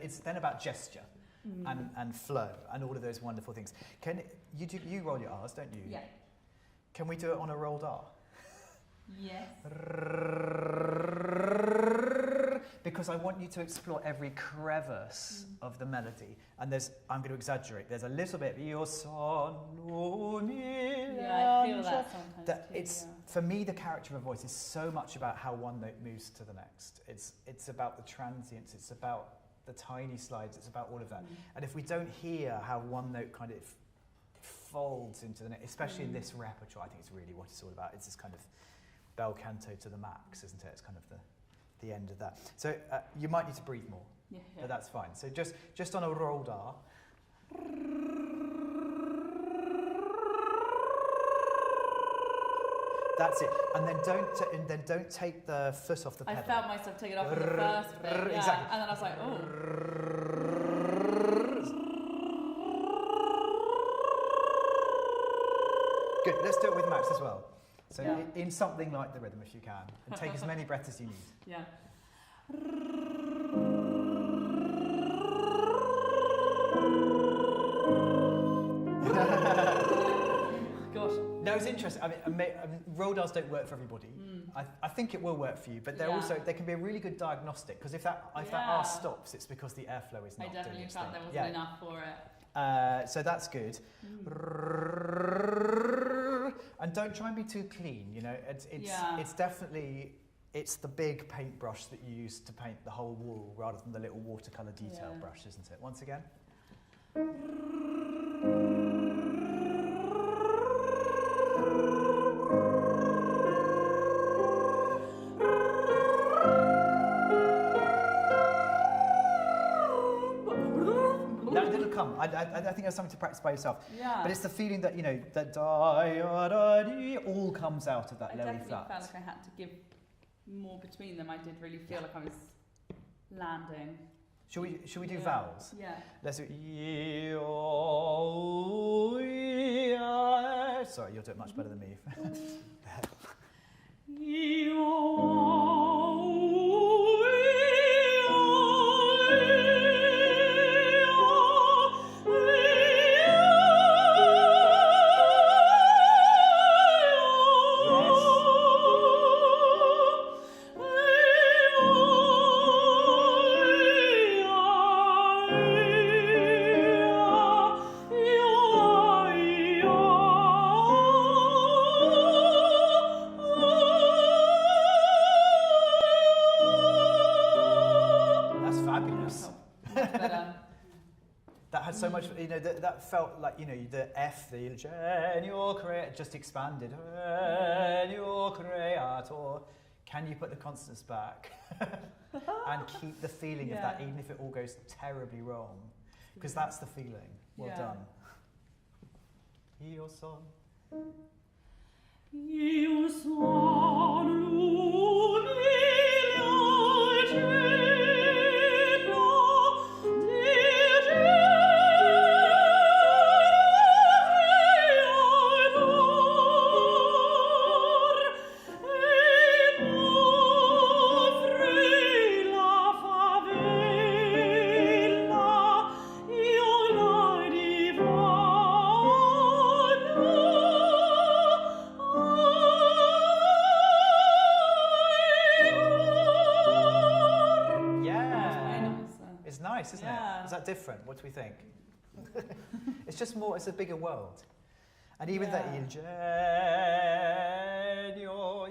It's then about gesture and flow and all of those wonderful things. You roll your R's, don't you? Yeah. Can we do it on a rolled R? Yes. Because I want you to explore every crevice of the melody. And I'm going to exaggerate. There's a little bit. Your son, I feel that sometimes too, for me, the character of a voice is so much about how one note moves to the next. It's about the transients. It's about the tiny slides. It's about all of that. And if we don't hear how one note kind of folds into the next, especially in this repertoire, I think it's really what it's all about. It's this kind of bel canto to the max, isn't it? It's kind of the end of that. So you might need to breathe more, but that's fine. So just on a rolled R. That's it. And then don't take the foot off the pedal. I felt myself take it off in the first bit. Yeah. Exactly. And then I was like, oh. Good. Let's do it with Max as well. So in something like the rhythm, if you can, and take as many breaths as you need. Yeah. Gosh. No, it's interesting. I mean, roll R's don't work for everybody. I think it will work for you, but they can be a really good diagnostic, because if that R stops, it's because the airflow is not doing its thing. I definitely felt there wasn't enough for it. So that's good. And don't try and be too clean. You know, it's definitely the big paintbrush that you use to paint the whole wall rather than the little watercolor detail brush, isn't it? Once again. It'll come. I think there's something to practice by yourself. Yeah. But it's the feeling that, you know, that da-da-dee all comes out of that lowy flat. I definitely felt like I had to give more between them. I did really feel like I was landing. Should we do vowels? Yeah. Let's do sorry, you'll do it much better than me. So much, you know, that felt like, you know, the F, the genio creator, just expanded. Genio creator. Can you put the consonants back and keep the feeling of that, even if it all goes terribly wrong? Because that's the feeling. Well done. Io son. Io son that different? What do we think? It's just more, it's a bigger world. And even that il genio,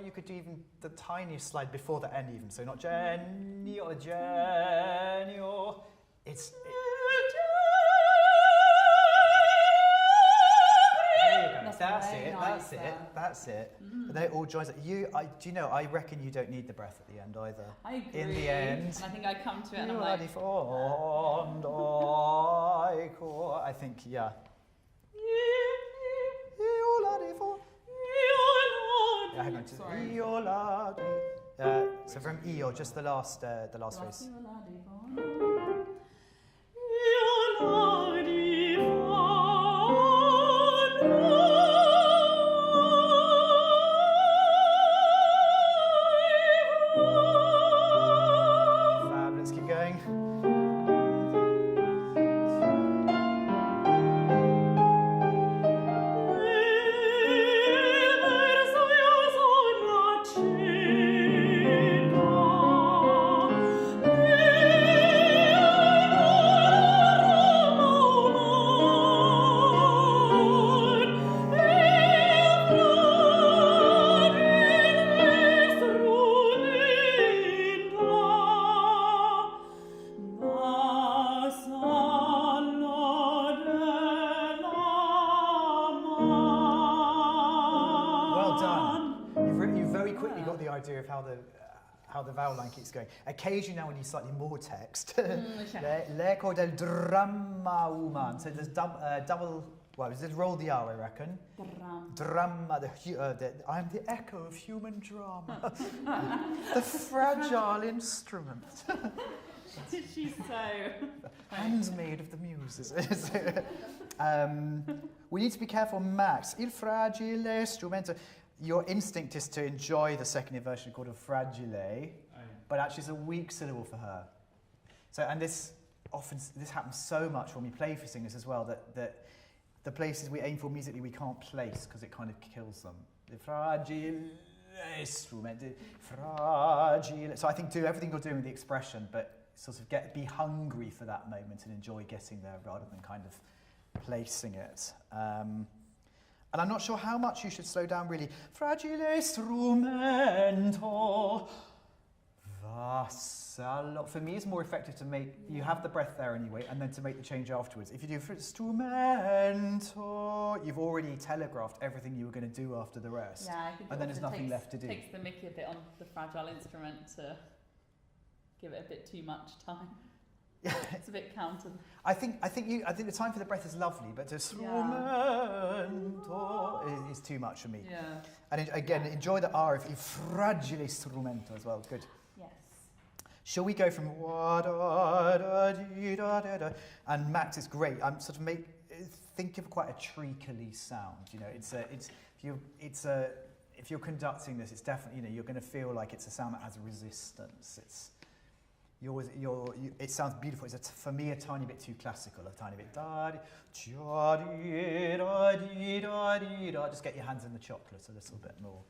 you could do even the tiniest slide before the N even. So not genio, genio. It's... That's it. But then it all joins. Do you know, I reckon you don't need the breath at the end either. I agree. In the end. And I think I come to it and I'm like... I think, yeah. Yeah, hang on. So from Io, just the last phrase. Fab, let's keep going. How the vowel line keeps going. Occasionally now when you slightly more text. L'eco del dramma uman. So there's double, well, just roll the R, I reckon. Drama. I'm the echo of human drama. The fragile instrument. She's so... Hands made of the muses. We need to be careful, Max. Il fragile strumento. Your instinct is to enjoy the second inversion called a fragile, but actually it's a weak syllable for her. So, and this happens so much when we play for singers as well, that the places we aim for musically we can't place because it kind of kills them. The fragile strumento, fragile. So I think do everything you're doing with the expression, but sort of be hungry for that moment and enjoy getting there rather than kind of placing it. And I'm not sure how much you should slow down, really. Fragile strumento, vassallo. For me, it's more effective to make, you have the breath there anyway, and then to make the change afterwards. If you do strumento, you've already telegraphed everything you were going to do after the rest. Yeah, I think and then there's nothing left to do. Takes the mickey a bit on the fragile instrument to give it a bit too much time. It's a bit counted. I think the time for the breath is lovely, but the strumento is too much for me. Yeah. And again, enjoy the R if you fragile strumento as well. Good. Yes. Shall we go from and Max is great. I'm sort of think of quite a treacly sound. You know, if you're conducting this, it's definitely, you know, you're going to feel like it's a sound that has resistance. It sounds beautiful. It's for me a tiny bit too classical, a tiny bit. Just get your hands in the chocolate a little bit more.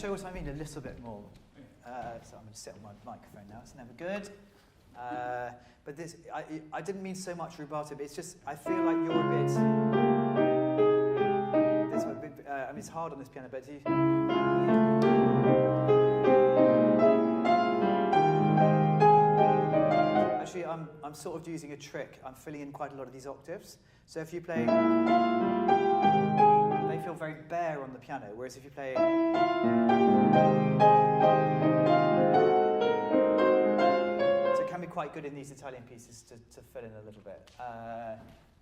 What I mean a little bit more. So I'm going to sit on my microphone now. It's never good. But this, I didn't mean so much rubato, but it's just I feel like you're a bit. This one, I mean, it's hard on this piano, but actually, I'm sort of using a trick. I'm filling in quite a lot of these octaves. So if you play. They feel very bare on the piano, whereas if you play... So it can be quite good in these Italian pieces to fill in a little bit.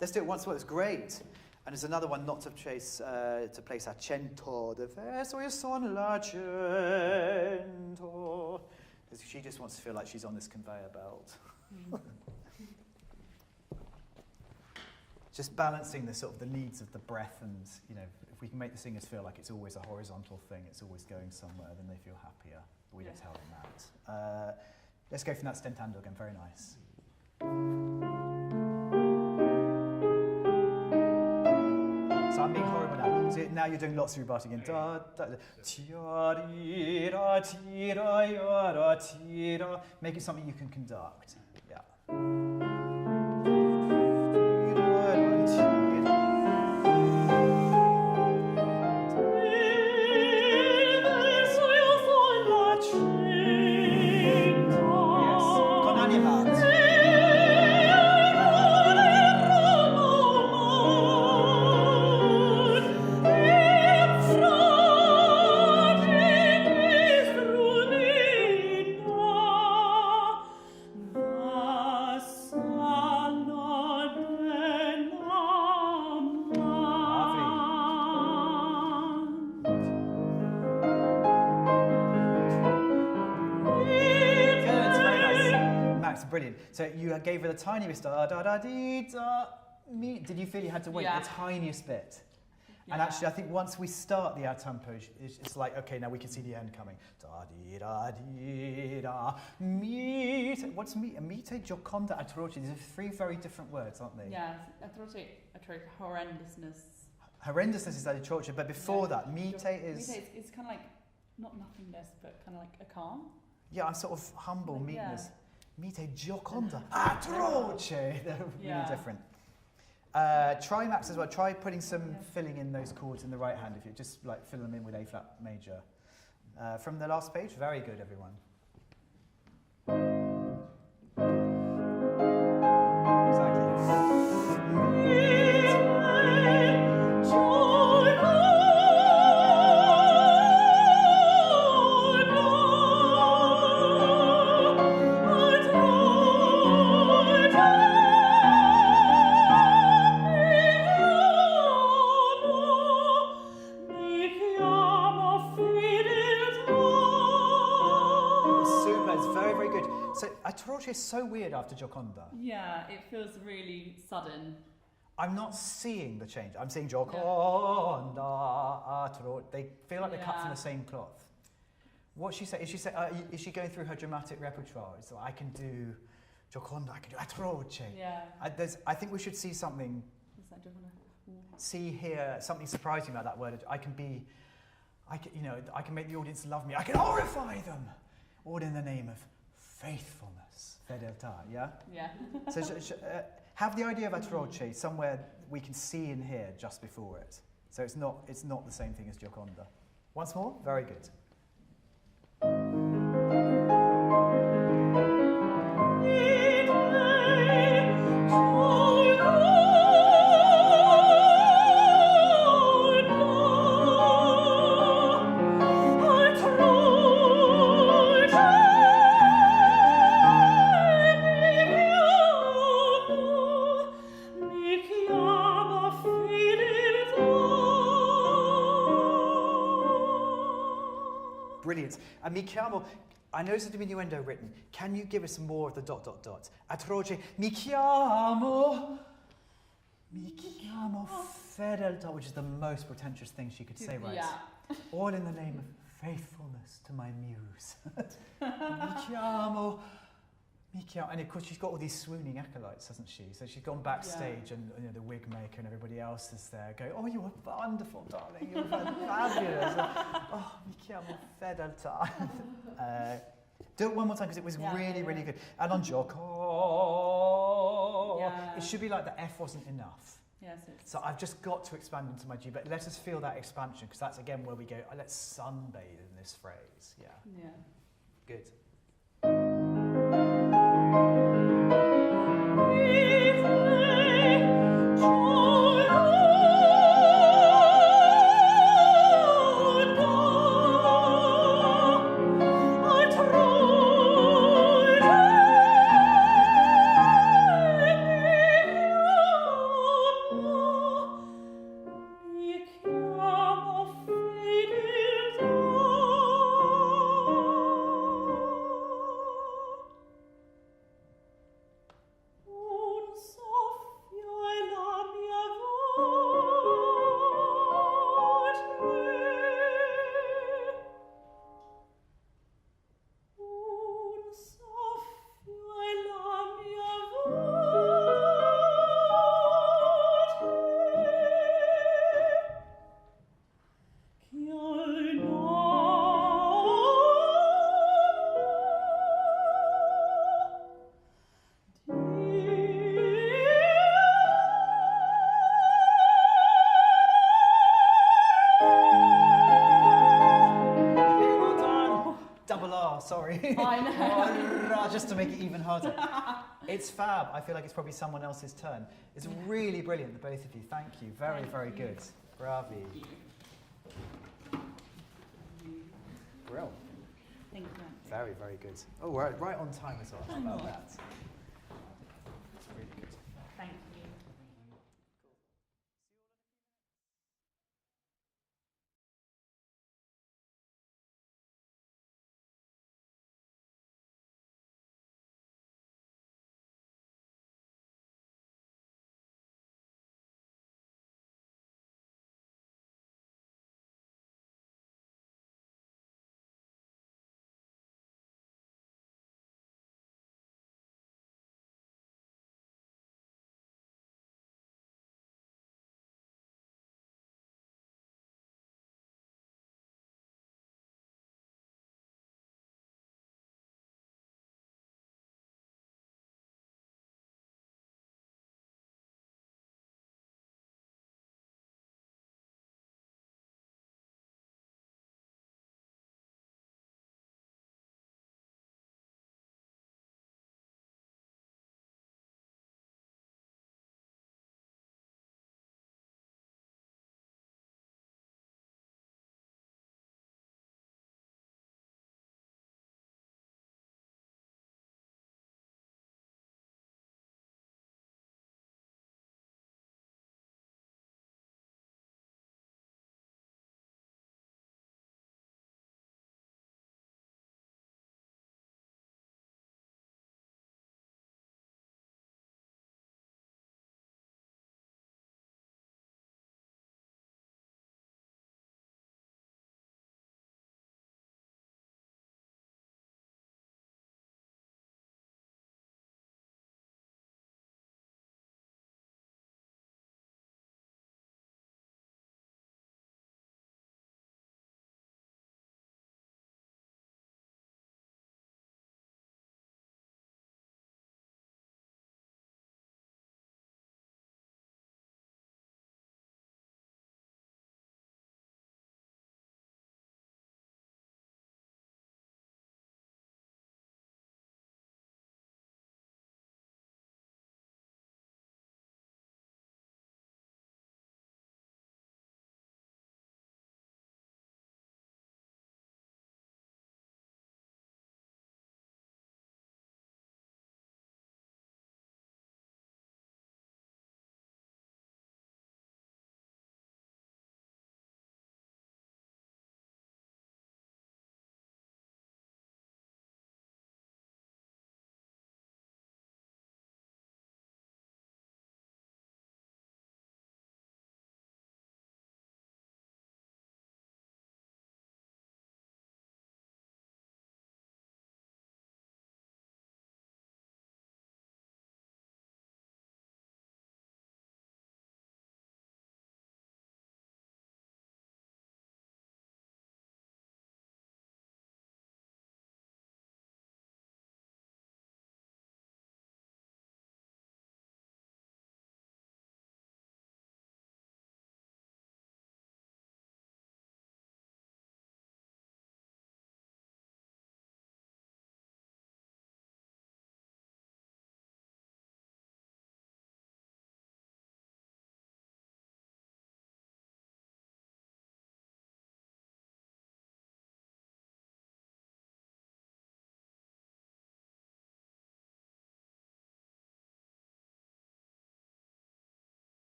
Let's do it once more. It's great. And there's another one, not to place accento. The verso è son l'accento. She just wants to feel like she's on this conveyor belt. Just balancing the sort of the needs of the breath, and if we can make the singers feel like it's always a horizontal thing, it's always going somewhere, then they feel happier. We don't tell them that. Let's go from that stentando again. Very nice. So I'm being horrible now. So now you're doing lots of rubato again. Da, da, da. Tira, tira, yara, tira. Make it something you can conduct. Yeah. Brilliant. So you gave her the tiniest da da da dee da me. Did you feel you had to wait the tiniest bit? Yeah. And actually, I think once we start the ad tempo, it's like, okay, now we can see the end coming. Da dee da dee da mite. What's mite? Mite, gioconda, atroce. These are three very different words, aren't they? Yeah, atroce, horrendousness. Horrendousness is atroce, but before that, mite is. Mite is kind of like not nothingness, but kind of like a calm. Yeah, I'm sort of humble, meekness. Yeah. Mite gioconda, atroce. They're really different. Try Max as well. Try putting some filling in those chords in the right hand. If you just like fill them in with A flat major. From the last page, very good, everyone. Atroce is so weird after Gioconda. Yeah, it feels really sudden. I'm not seeing the change. I'm seeing Gioconda, Atroce. They feel like they're cut from the same cloth. What's she saying? Is she going through her dramatic repertoire? So I can do Gioconda, I can do Atroce. Yeah. I think we should see something. See here something surprising about that word. I can make the audience love me. I can horrify them, all in the name of faithfulness, fedeltà, yeah? Yeah. So have the idea of atroce somewhere we can see and hear just before it. So it's not the same thing as Gioconda. Once more, very good. Brilliant. And mi chiamo, I know there's a diminuendo written. Can you give us more of the ... Atroce, mi chiamo fedeltà, which is the most pretentious thing she could say, right? Yeah. All in the name of faithfulness to my muse. Mi chiamo, and of course she's got all these swooning acolytes, hasn't she? So she's gone backstage, and the wig maker and everybody else is there going, "Oh, you were wonderful, darling. You were fabulous." Mi chiamo fedeltà. Do it one more time because it was really, really good. And on Gioco, it should be like the F wasn't enough. Yes. So I've just got to expand into my G, but let us feel that expansion because that's again where we go. Let's sunbathe in this phrase. Yeah. Yeah. Good. know. Just to make it even harder. It's fab. I feel like it's probably someone else's turn. It's really brilliant, the both of you. Thank you. Very, very good. Bravi. Brill. Thank you. Very, very good. Oh, we're right on time as well. How about that? It's really good. Thank you.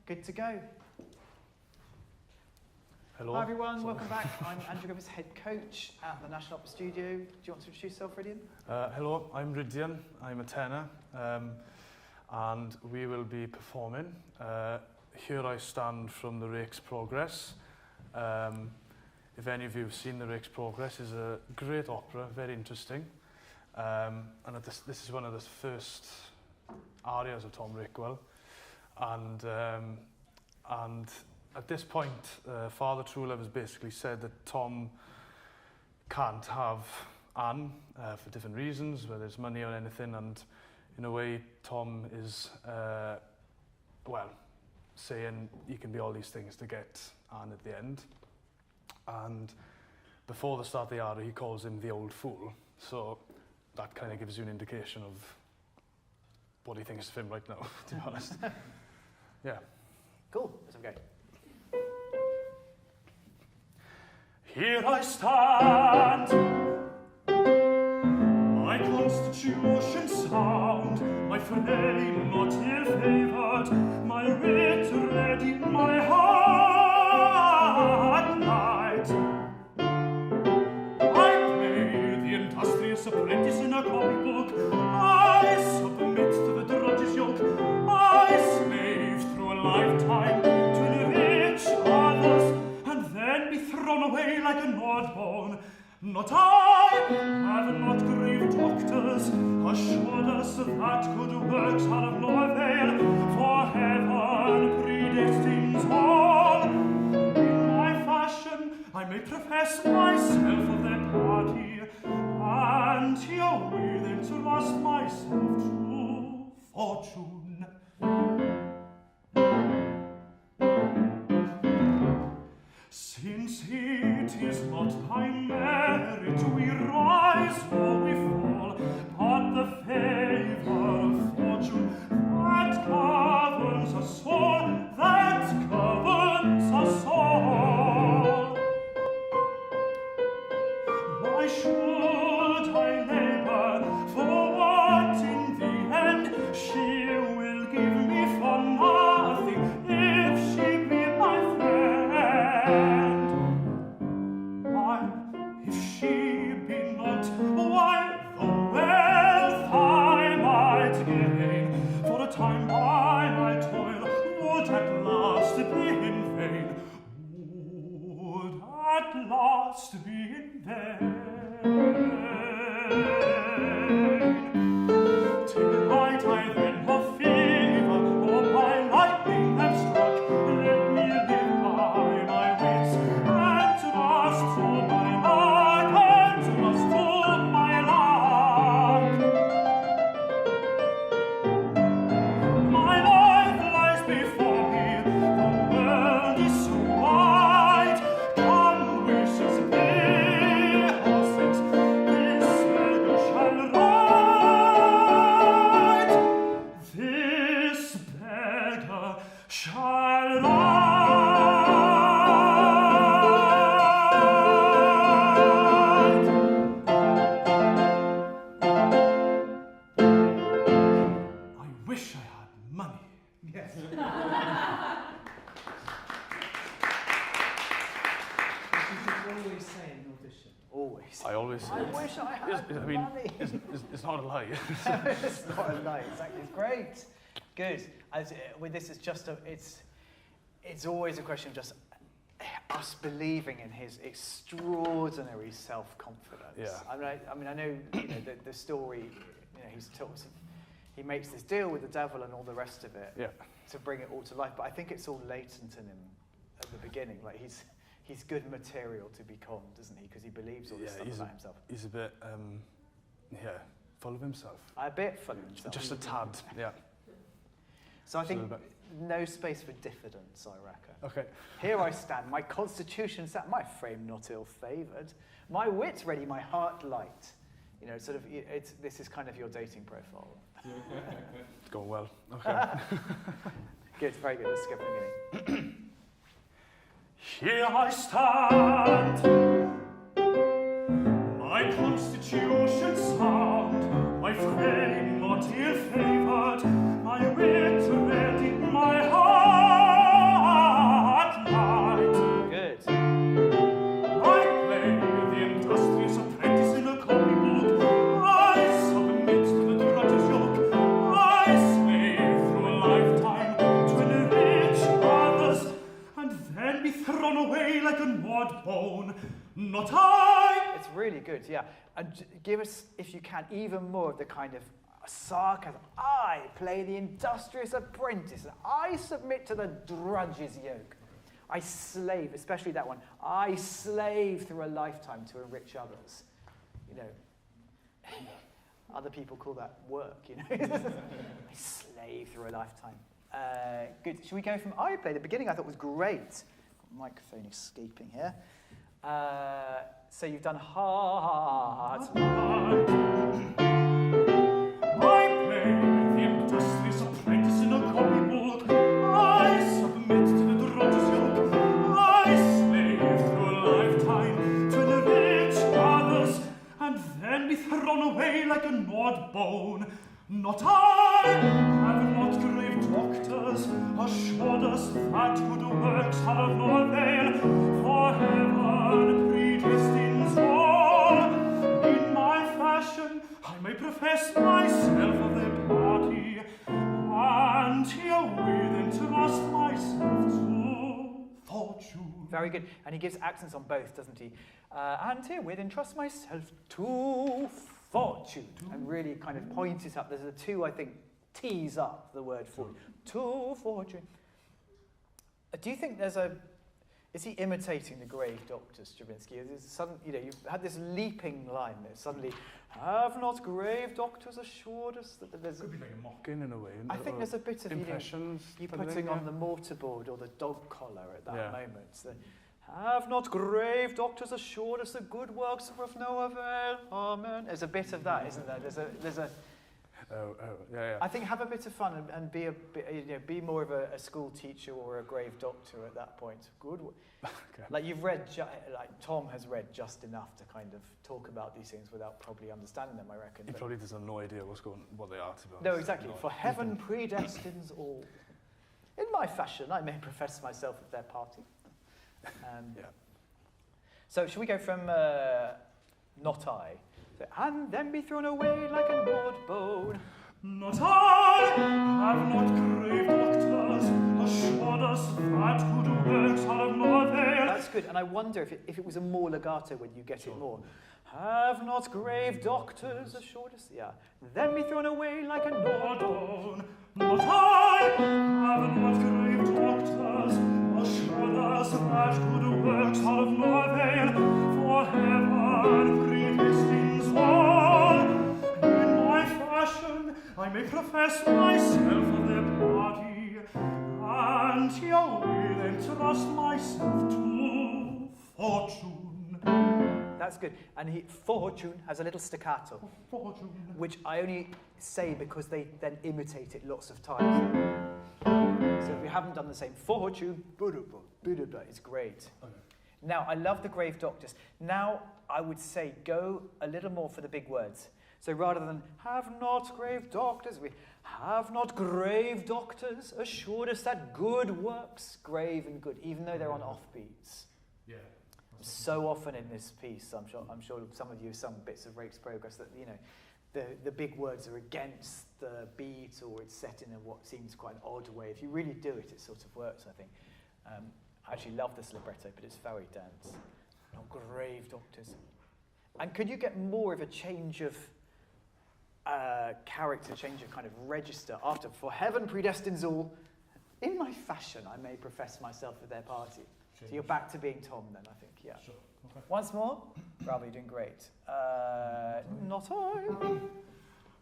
good to go. Hello. Hi everyone, welcome back. I'm Andrew Griffiths, head coach at the National Opera Studio. Do you want to introduce yourself, Rydian? Hello, I'm Rydian. I'm a tenor, and we will be performing Here I Stand from the Rake's Progress. If any of you have seen the Rake's Progress, it's a great opera, very interesting. And this is one of the first arias of Tom Rakewell. And at this point, Father Truelove has basically said that Tom can't have Anne for different reasons, whether it's money or anything, and in a way, Tom is, saying he can be all these things to get Anne at the end. And before the start of the aria, he calls him the old fool, so that kind of gives you an indication of what he thinks of him right now, to be honest. Yeah. Cool, let's have a go. Here I stand, my constitution sound, my frame not ill-favoured, my wit ready, my heart light. I play the industrious apprentice in a copybook, I submit to the drudge's yoke, I slave through a lifetime to enrich others, and then be thrown away like an odd bone. Not I, have not grave doctors assured us that good works are of no avail, for heaven predestines all. In my fashion, I may profess myself of their party, and herewith entrust myself to fortune. Since it is not by merit we rise or we fall, but the favour of fortune that governs us all, that governs us all. Why should I labour for what in the end she will give me for nothing if she be my friend? Why, if she be not, why the wealth I might gain for a time by my toil would at last be in vain, would at last be in vain. Till I die then of fever, or by lightning am struck, let me live by my wits, and trust to my luck, and trust to my luck. My life lies before me, the world is so wide, come wishes be, horses, this beggar shall ride, this beggar shall ride. I wish I had money. Yes. You should always say in audition. Always. I always say I it. wish I had I mean, money. it's not a lie. It's not a lie, exactly. It's great. Good. With this, it's always a question of just us believing in his extraordinary self-confidence. Yeah. I mean, I know the story. He makes this deal with the devil and all the rest of it to bring it all to life. But I think it's all latent in him at the beginning. Like he's good material to be conned, isn't he? Because he believes all this stuff about himself. He's a bit, full of himself. A bit full of himself. Just a tad, yeah. So I think no space for diffidence, I reckon. Okay. Here I stand, my constitution set, my frame not ill-favoured, my wit ready, my heart light. You know, sort of, this is kind of your dating profile. It's going well. Okay. Good, very good. Let's go from the beginning. Here I stand, my constitution sound, my frame not ill-favoured, my wit ready, my heart gnawed bone. Not I! It's really good, yeah. And give us, if you can, even more of the kind of sarcasm. I play the industrious apprentice, and I submit to the drudge's yoke. I slave, especially that one. I slave through a lifetime to enrich others. You know, other people call that work, you know. I slave through a lifetime. Good. Should we go from I play? The beginning I thought was great. Got microphone escaping here. So you've done hard. I play the industrious apprentice in a copybook. I submit to the drudge's yoke. I slave through a lifetime to enrich others, and then be thrown away like a gnawed bone. Not I! Have not grave doctors assured us that good works are of no avail? For heaven predestines all. In my fashion I may profess myself of their party, and herewith entrust myself to fortune. Very good. And he gives accents on both, doesn't he? And herewith entrust myself to fortune. And really kind of points it up. There's a two, I think, tease up the word fortune. To fortune. Do you think there's a... Is he imitating the grave doctor, Stravinsky? You know, you've had this leaping line there. Suddenly, have not grave doctors assured us that there's... Could be like a mocking in a way. I think there's a bit of impressions. You putting on the mortarboard or the dog collar at that moment. So, have not grave doctors assured us that good works are of no avail? Amen. There's a bit of that, isn't there? There's a. Yeah. I think have a bit of fun and be a bit, you know, be more of a school teacher or a grave doctor at that point. Good. Okay. Like you've read, like Tom has read just enough to kind of talk about these things without probably understanding them, I reckon. He probably doesn't have no idea what they are, to be honest. No, exactly. For heaven predestines all. In my fashion, I may profess myself at their party. Yeah. So should we go from not I? So, and then be thrown away like a gnawed bone. Not I! Have not grave doctors assured us that good works are of no avail? That's good, and I wonder if it was a more legato when you get it more. Have not grave doctors assured us? Yeah. Then be thrown away like a gnawed bone. Not I! Have not grave doctors assured us that good works are of no avail? For heaven predestines all. In my fashion I may profess myself of their party, and herewith entrust myself to fortune. That's good. And fortune has a little staccato, Fortune. which I only say because they then imitate it lots of times. So if we haven't done the same, fortune, it's great. Okay. Now, I love the grave doctors. Now, I would say go a little more for the big words. So rather than have not grave doctors, we have not grave doctors assured us that good works, grave and good, even though they're on offbeats. Yeah. So often in this piece, I'm sure some of you have sung bits of Rake's Progress that, you know, the big words are against the beat or it's set in what seems quite an odd way. If you really do it, it sort of works, I think. I actually love this libretto, but it's very dense. Not grave doctors. And could you get more of a change of character, change of kind of register after, for heaven predestines all, in my fashion I may profess myself at their party. So you're back to being Tom then, I think, yeah. Sure. Okay. Once more. Bravo, you're doing great. Not I.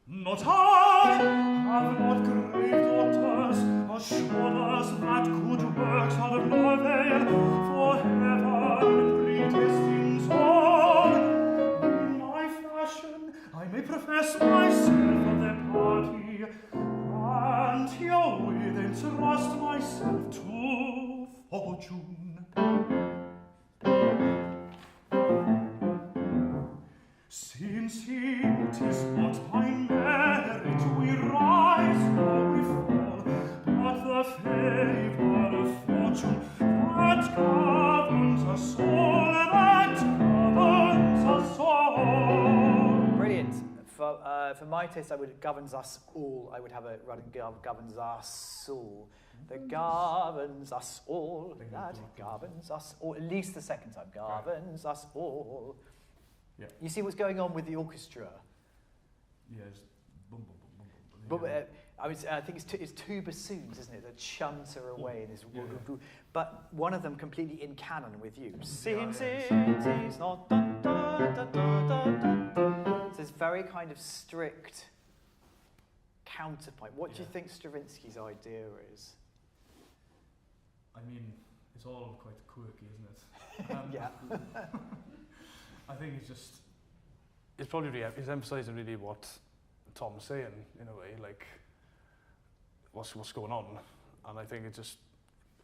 Not I! Have not grave doctors assured us that good works are of no avail? For heaven predestines all. In my fashion I may profess myself of their party, and herewith entrust myself to fortune. Since it is not by merit we rise nor we fall, but the favour of fortune that governs for my taste, I would governs us all. I would have a running governs us all. That governs us all. That governs us all. At least the second time. Governs us all. Yeah. You see what's going on with the orchestra? Yeah, it's boom, boom, boom, boom, boom. I think it's two bassoons, isn't it, that chunter away in this. But one of them completely in canon with you. Since it is not dun, dun, dun, dun, dun, dun. So it's very kind of strict counterpoint. What do you think Stravinsky's idea is? I mean, it's all quite quirky, isn't it? Yeah. I think it's probably he's emphasising really what Tom's saying in a way, like what's going on, and I think it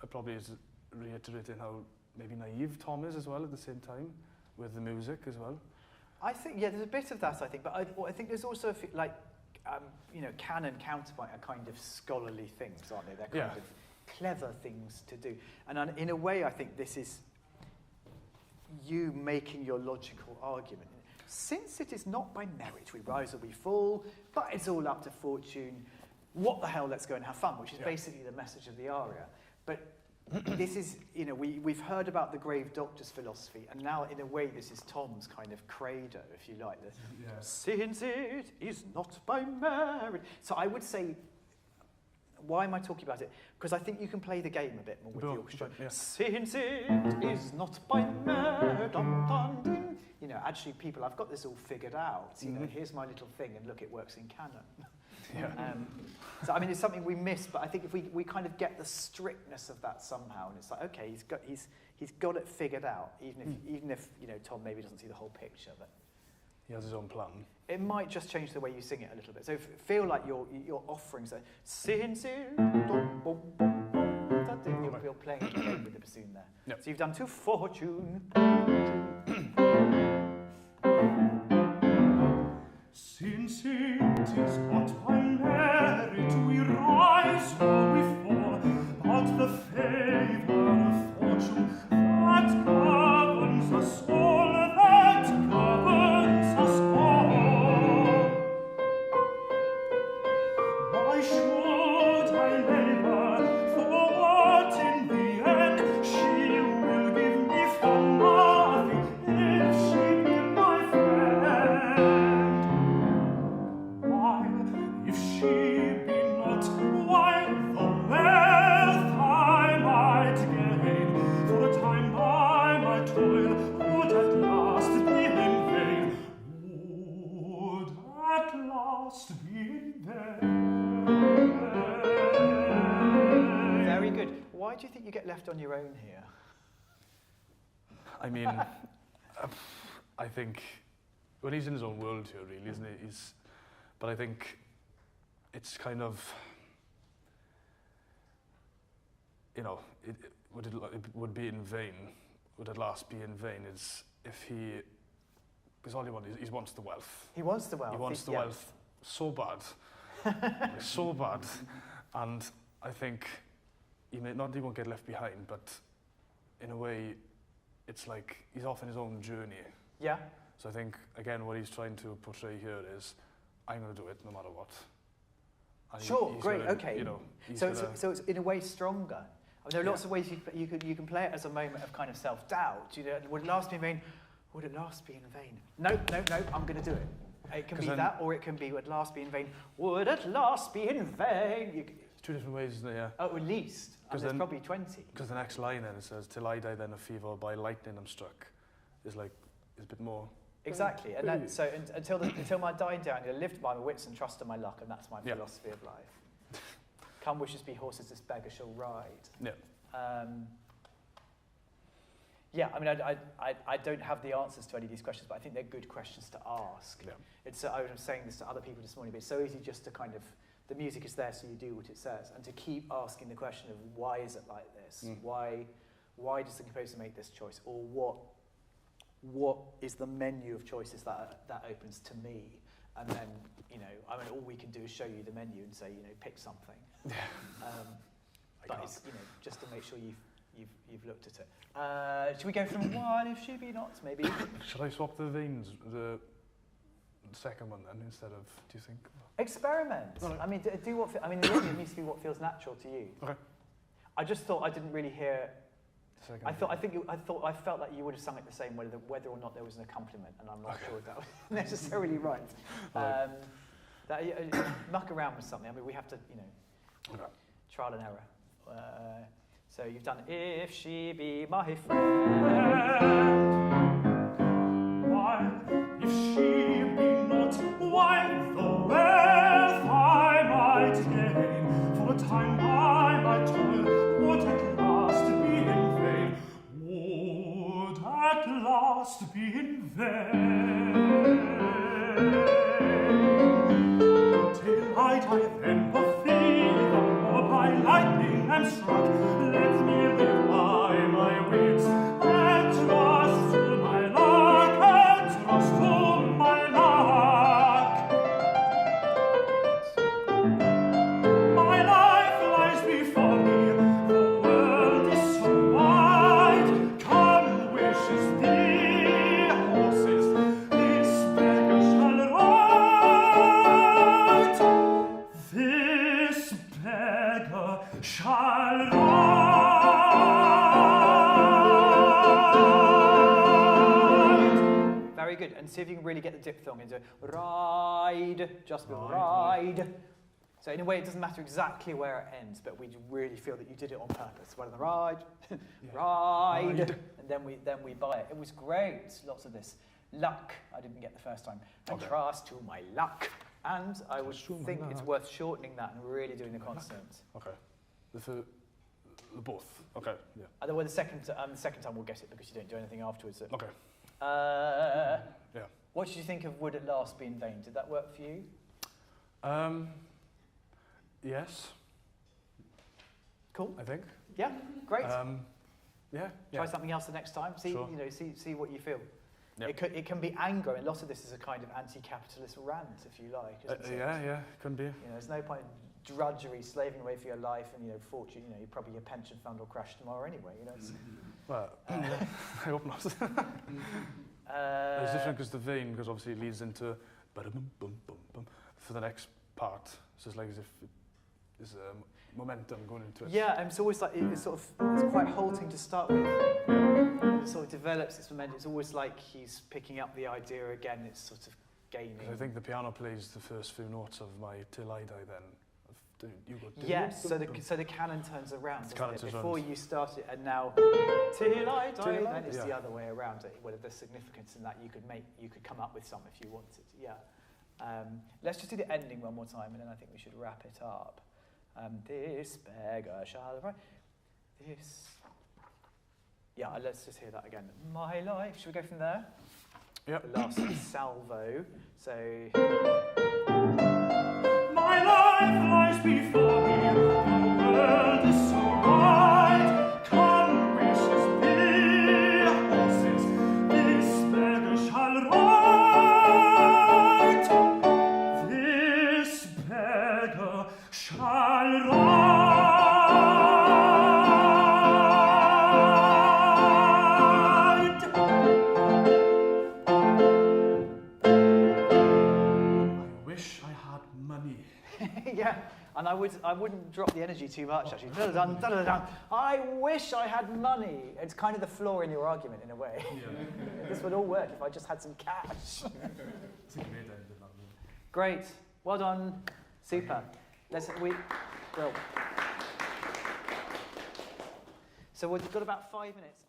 probably is reiterating how maybe naive Tom is as well at the same time with the music as well. I think there's a bit of that. I think, but I think there's also canon counterpoint are kind of scholarly things, aren't they? They're kind of clever things to do, and in a way, I think this is you making your logical argument. Since it is not by merit we rise or we fall, but it's all up to fortune, what the hell, let's go and have fun, which is basically the message of the aria. But this is, we've heard about the grave doctor's philosophy, and now in a way this is Tom's kind of credo, if you like. Since it is not by merit. So I would say, why am I talking about it? Because I think you can play the game a bit more with the orchestra. Since it is not by merit, dun, dun, dun. Actually, people, I've got this all figured out. Here's my little thing, and look, it works in canon. So I mean, it's something we miss, but I think if we kind of get the strictness of that somehow, and it's like, okay, he's got it figured out, even if Tom maybe doesn't see the whole picture, but he has his own plan. It might just change the way you sing it a little bit. So feel like your offerings are since it, you're playing it again with the bassoon there. Yep. So you've done to fortune. Since it is not by merit we rise or we fall, but the favour of fortune that governs us all, that governs us all. Why should I labour for what in the end she will give me for nothing if she be my friend? If she be not, why the wealth I might gain, for a time by my toil would at last be in vain, would at last be in vain. Very good. Why do you think you get left on your own here? I mean, I think, well, he's in his own world here, really, isn't he? But I think it's kind of, it would be in vain, would at last be in vain, is if because all he wants the wealth. He wants the wealth. He wants the wealth so bad, so bad, and I think he won't get left behind, but in a way, it's like he's off on his own journey. Yeah. So I think, again, what he's trying to portray here is, I'm going to do it no matter what. And sure, great, okay. So it's in a way stronger. I mean, there are lots of ways you can play it as a moment of kind of self-doubt. Would it last be in vain? Would it last be in vain? No, I'm going to do it. It can be that, or it can be, would last be in vain? Would it last be in vain? It's two different ways, isn't it? Yeah. Oh, at least. And there's probably 20. Because the next line then, it says, till I die then of fever, by lightning I'm struck, is a bit more... Exactly, and then, so until my dying down, I lived by my wits and trust in my luck, and that's my philosophy of life. Come wishes be horses, this beggar shall ride. Yeah. I mean, I don't have the answers to any of these questions, but I think they're good questions to ask. Yeah. I was saying this to other people this morning, but it's so easy just to kind of, the music is there, so you do what it says, and to keep asking the question of why is it like this? Why does the composer make this choice? Or what is the menu of choices that opens to me? And then, all we can do is show you the menu and say, pick something. But it's, just to make sure you've looked at it. Should we go from while if she be not, maybe? Should I swap the veins, the the second one then instead of, do you think? Experiment. Alright. I mean, do what. I mean, in the end, it needs to be what feels natural to you. Okay. I just thought I didn't really hear. Second I felt like you would have sung it the same whether or not there was an accompaniment, and I'm not sure that was necessarily right. Muck around with something. I mean, we have to, trial and error. So you've done "If She Be My Friend." Why, if she be not, why the wealth I might gain, for a time I might toil, would at last be in vain, would at last be in vain. Till I die then of fever, or by lightning am struck, let me live by my wits, and trust to my luck, and trust to my luck. My life lies before me, the world is so wide. Come, wishes, dear horses, this beggar shall ride. This beggar shall ride. Very good. And see if you can really get the diphthong into ride, just with ride. So in a way, it doesn't matter exactly where it ends, but we really feel that you did it on purpose. Well, the ride, ride, and then we buy it. It was great. Lots of this. Luck, I didn't get the first time. And trust to my luck. And I would think it's worth shortening that and really doing the consonants. Okay. The both. Okay. Yeah. Otherwise, the second time we'll get it because you don't do anything afterwards. So. Okay. Yeah. What did you think of "Would at Last Be in Vain"? Did that work for you? Yes. Cool. I think. Yeah. Great. Yeah. Try something else the next time. See, Sure. see what you feel. Yep. It can be anger, and lots of this is a kind of anti-capitalist rant, if you like. Isn't it? Yeah. Can be. There's no point in drudgery, slaving away for your life, and fortune. Probably your pension fund will crash tomorrow anyway. Well, I hope not. It's different because the vein, because obviously it leads into ba-da-bum-bum-bum-bum for the next part. So it's like as if there's momentum going into it. Yeah, and it's always like it's quite halting to start with. It sort of develops its momentum. It's always like he's picking up the idea again. It's sort of gaining. I think the piano plays the first few notes of my "Till I Die." Then you got yes. So the canon turns around. Before you start it, and now "Till I Die." Then it's the other way around. Whether there's significance in that, you could come up with some if you wanted. Yeah. Let's just do the ending one more time, and then I think we should wrap it up. This beggar shall ride. This. Yeah, let's just hear that again. My life. Should we go from there? Yep. The last salvo. So. My life lies before me, the world is so wide. Come, wishes, dear horses, this beggar shall ride. This beggar shall ride. Yeah, and I wouldn't drop the energy too much, actually. Da-da-dun, da-da-dun. I wish I had money. It's kind of the flaw in your argument, in a way. Yeah. This would all work if I just had some cash. Great. Well done. Super. Well. So we've got about 5 minutes.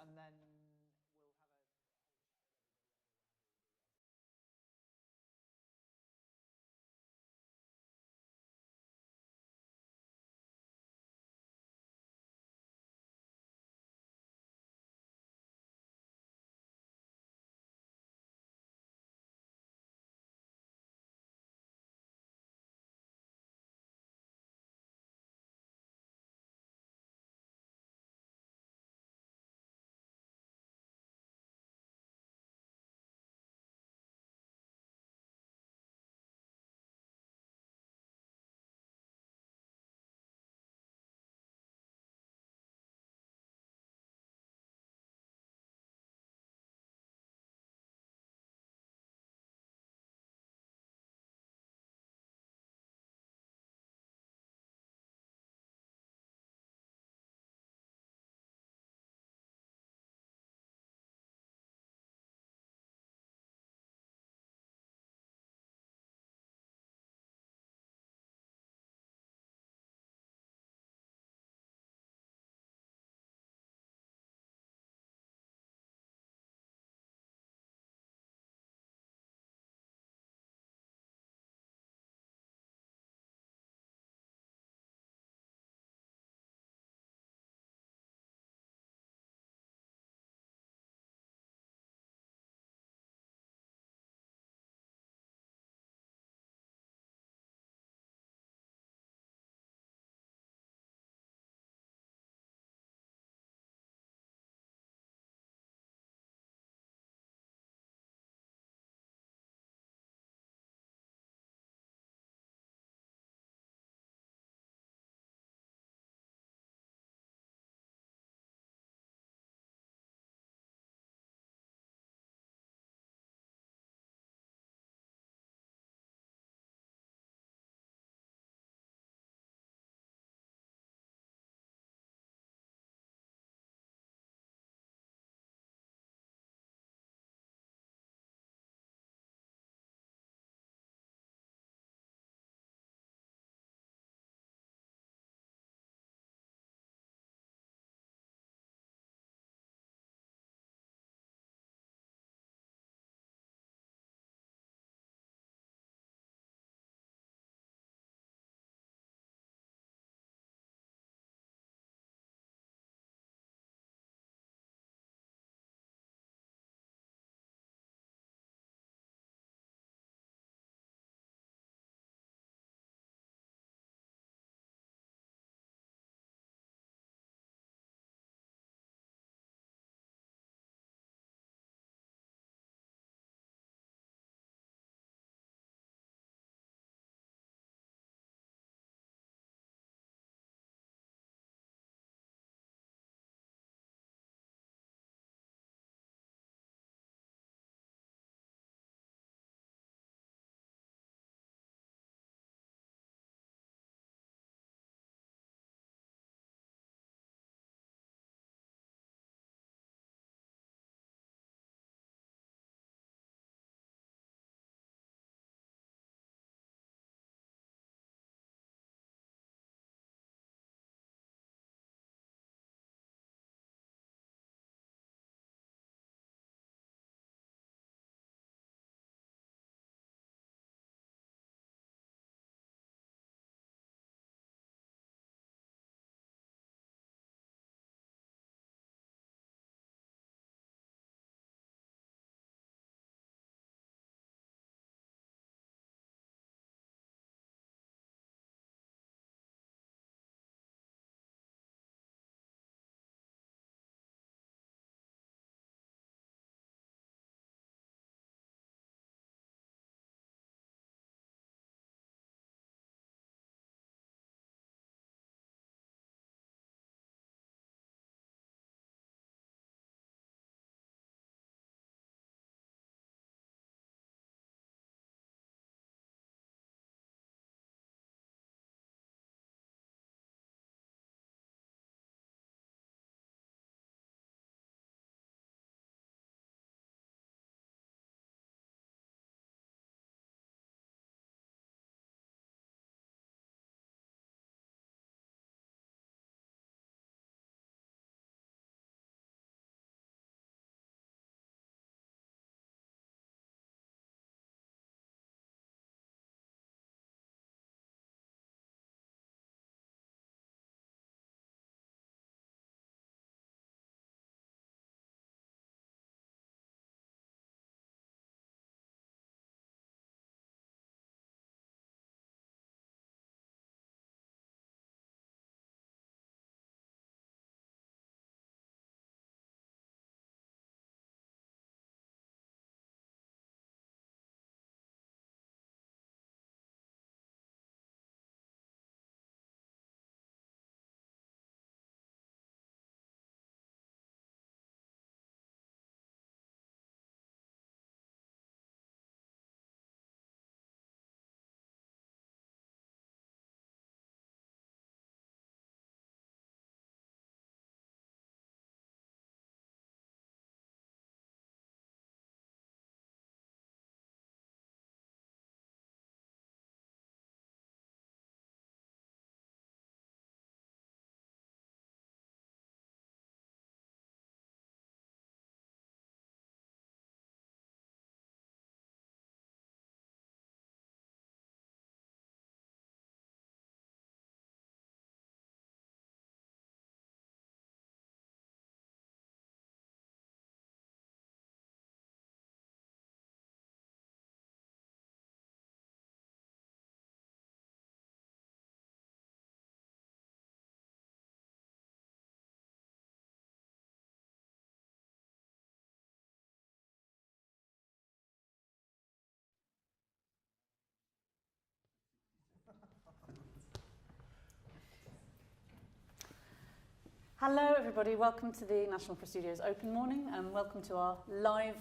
Hello everybody, welcome to the National Opera Studio's open morning and welcome to our live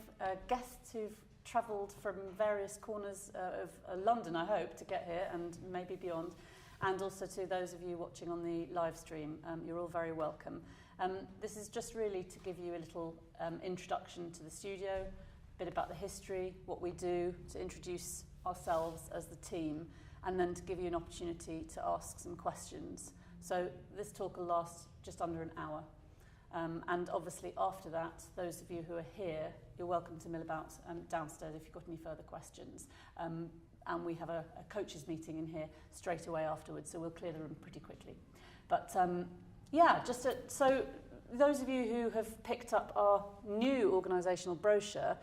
guests who've travelled from various corners of London, I hope, to get here and maybe beyond, and also to those of you watching on the live stream. You're all very welcome. This is just really to give you a little introduction to the studio, a bit about the history, what we do, to introduce ourselves as the team, and then to give you an opportunity to ask some questions. So this talk will last just under an hour. And obviously after that, those of you who are here, you're welcome to mill about downstairs if you've got any further questions. And we have a coaches meeting in here straight away afterwards, so we'll clear the room pretty quickly. But yeah, so those of you who have picked up our new organisational brochure,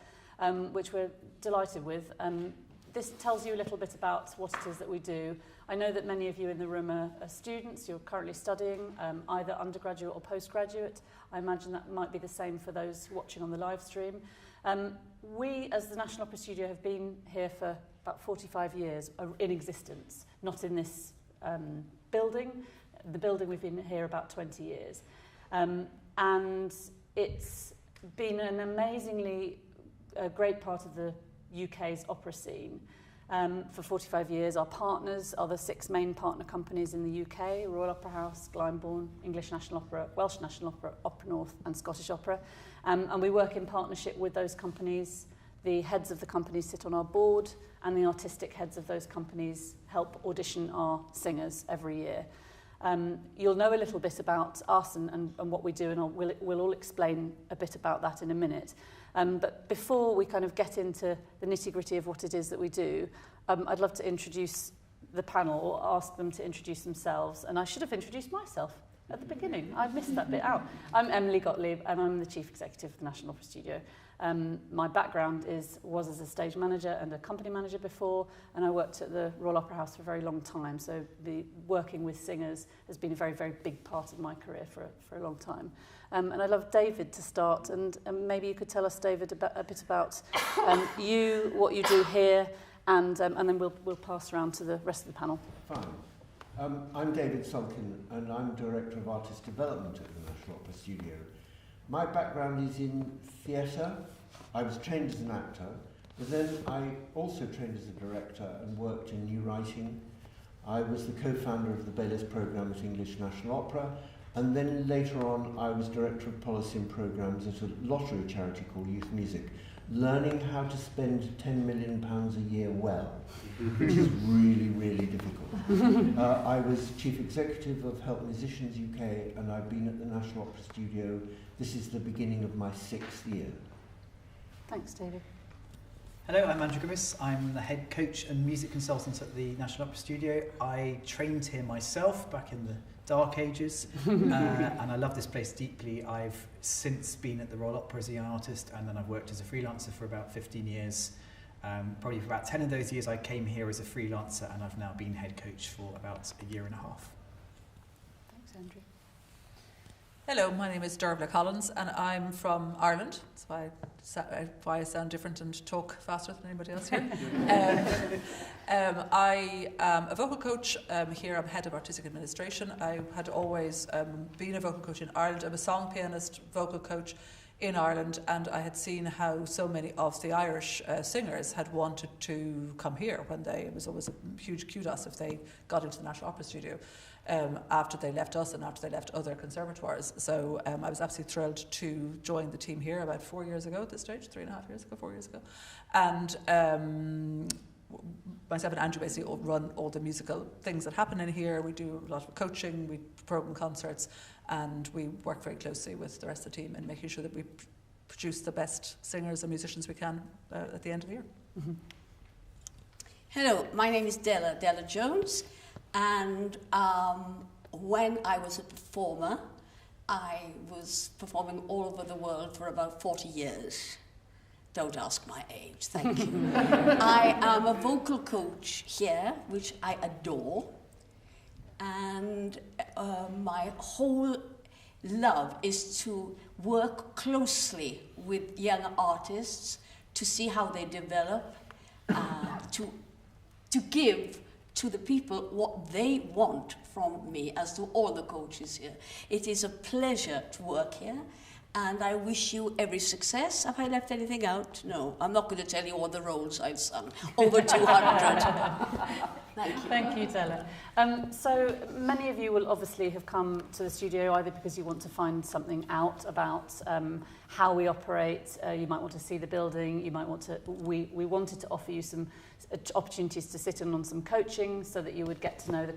which we're delighted with, this tells you a little bit about what it is that we do. I know that many of you in the room are students, you're currently studying, either undergraduate or postgraduate. I imagine that might be the same for those watching on the live stream. We, as the National Opera Studio, have been here for about 45 years in existence, not in this building. The building we've been here about 20 years. And it's been an amazingly great part of the UK's opera scene. For 45 years, our partners are the 6 main partner companies in the UK: Royal Opera House, Glyndebourne, English National Opera, Welsh National Opera, Opera North and Scottish Opera. And we work in partnership with those companies. The heads of the companies sit on our board, and the artistic heads of those companies help audition our singers every year. You'll know a little bit about us and what we do, and we'll all explain a bit about that in a minute. But before we kind of get into the nitty-gritty of what it is that we do, I'd love to introduce the panel, or ask them to introduce themselves. And I should have introduced myself at the beginning. I missed that bit out. I'm Emily Gottlieb, and I'm the Chief Executive of the National Opera Studio. My background was as a stage manager and a company manager before, and I worked at the Royal Opera House for a very long time, so working with singers has been a very, very big part of my career for a long time. And I'd love David to start, and maybe you could tell us, David, a bit about you, what you do here, and then we'll pass around to the rest of the panel. Fine. I'm David Sulkin, and I'm Director of Artist Development at the National Opera Studio. My background is in theatre. I was trained as an actor, but then I also trained as a director and worked in new writing. I was the co-founder of the Baylis programme at English National Opera, and then later on I was Director of Policy and Programmes at a lottery charity called Youth Music, learning how to spend £10 million a year well, which is really, really difficult. I was Chief Executive of Help Musicians UK, and I've been at the National Opera Studio. This is the beginning of my 6th year. Thanks, David. Hello, I'm Andrew Griffiths. I'm the head coach and music consultant at the National Opera Studio. I trained here myself back in the dark ages, and I love this place deeply. I've since been at the Royal Opera as a young artist, and then I've worked as a freelancer for about 15 years. Probably for about 10 of those years I came here as a freelancer, and I've now been head coach for about a year and a half. Thanks, Andrew. Hello, my name is Dearbhla Collins, and I'm from Ireland. That's why I sound different and talk faster than anybody else here. I am a vocal coach here. I'm head of artistic administration. I had always been a vocal coach in Ireland. I'm a song pianist, vocal coach in Ireland, and I had seen how so many of the Irish singers had wanted to come here when it was always a huge kudos if they got into the National Opera Studio. After they left us and after they left other conservatoires. So I was absolutely thrilled to join the team here about 4 years ago at this stage, 3.5 years ago, 4 years ago. And myself and Andrew basically run all the musical things that happen in here. We do a lot of coaching, we program concerts, and we work very closely with the rest of the team in making sure that we produce the best singers and musicians we can at the end of the year. Mm-hmm. Hello, my name is Della Jones. And when I was a performer, I was performing all over the world for about 40 years. Don't ask my age, thank you. I am a vocal coach here, which I adore. And my whole love is to work closely with young artists to see how they develop, to give to the people what they want from me, as do all the coaches here. It is a pleasure to work here, and I wish you every success. Have I left anything out? No, I'm not going to tell you all the roles I've sung. Over 200. Thank you. Thank you, Della. So many of you will obviously have come to the studio either because you want to find something out about how we operate, you might want to see the building, you might want to, we wanted to offer you some opportunities to sit in on some coaching so that you would get to know the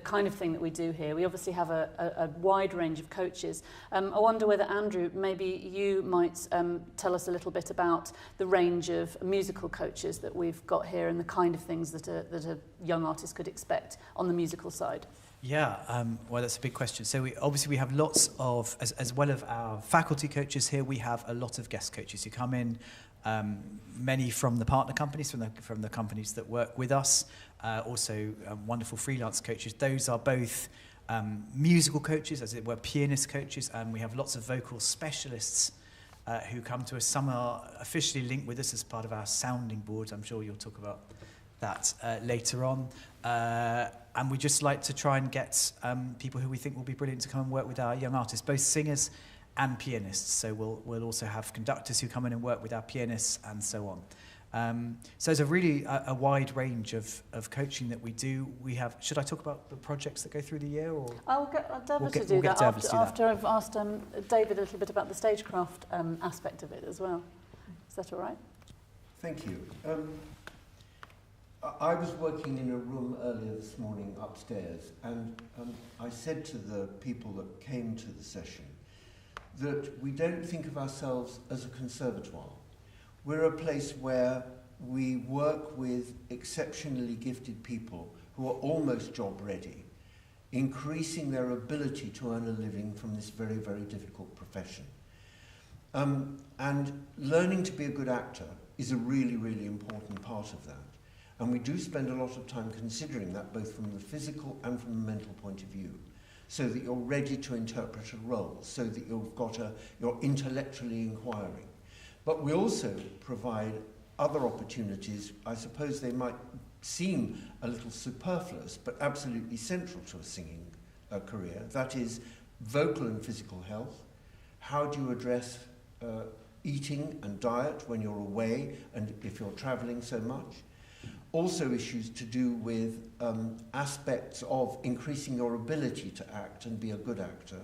kind of thing that we do here. We obviously have a wide range of coaches. I wonder whether, Andrew, maybe you might tell us a little bit about the range of musical coaches that we've got here and the kind of things that a young artist could expect on the musical side. Yeah, well, that's a big question. So we have lots of, as well as our faculty coaches here, we have a lot of guest coaches who come in, many from the partner companies, from the companies that work with us, also wonderful freelance coaches. Those are both musical coaches, as it were, pianist coaches, and we have lots of vocal specialists who come to us. Some are officially linked with us as part of our sounding board. I'm sure you'll talk about that later on. And we just like to try and get people who we think will be brilliant to come and work with our young artists, both singers and pianists. So we'll also have conductors who come in and work with our pianists and so on. So there's a really a wide range of coaching that we do. We have. Should I talk about the projects that go through the year, or I'll get Dearbhla to do that after I've asked David a little bit about the stagecraft aspect of it as well. Is that all right? Thank you. I was working in a room earlier this morning upstairs, and I said to the people that came to the session that we don't think of ourselves as a conservatoire. We're a place where we work with exceptionally gifted people who are almost job ready, increasing their ability to earn a living from this very, very difficult profession. And learning to be a good actor is a really, really important part of that. And we do spend a lot of time considering that, both from the physical and from the mental point of view, so that you're ready to interpret a role, so that you're intellectually inquiring. But we also provide other opportunities. I suppose they might seem a little superfluous, but absolutely central to a singing career. That is vocal and physical health. How do you address eating and diet when you're away and if you're traveling so much? Also issues to do with aspects of increasing your ability to act and be a good actor.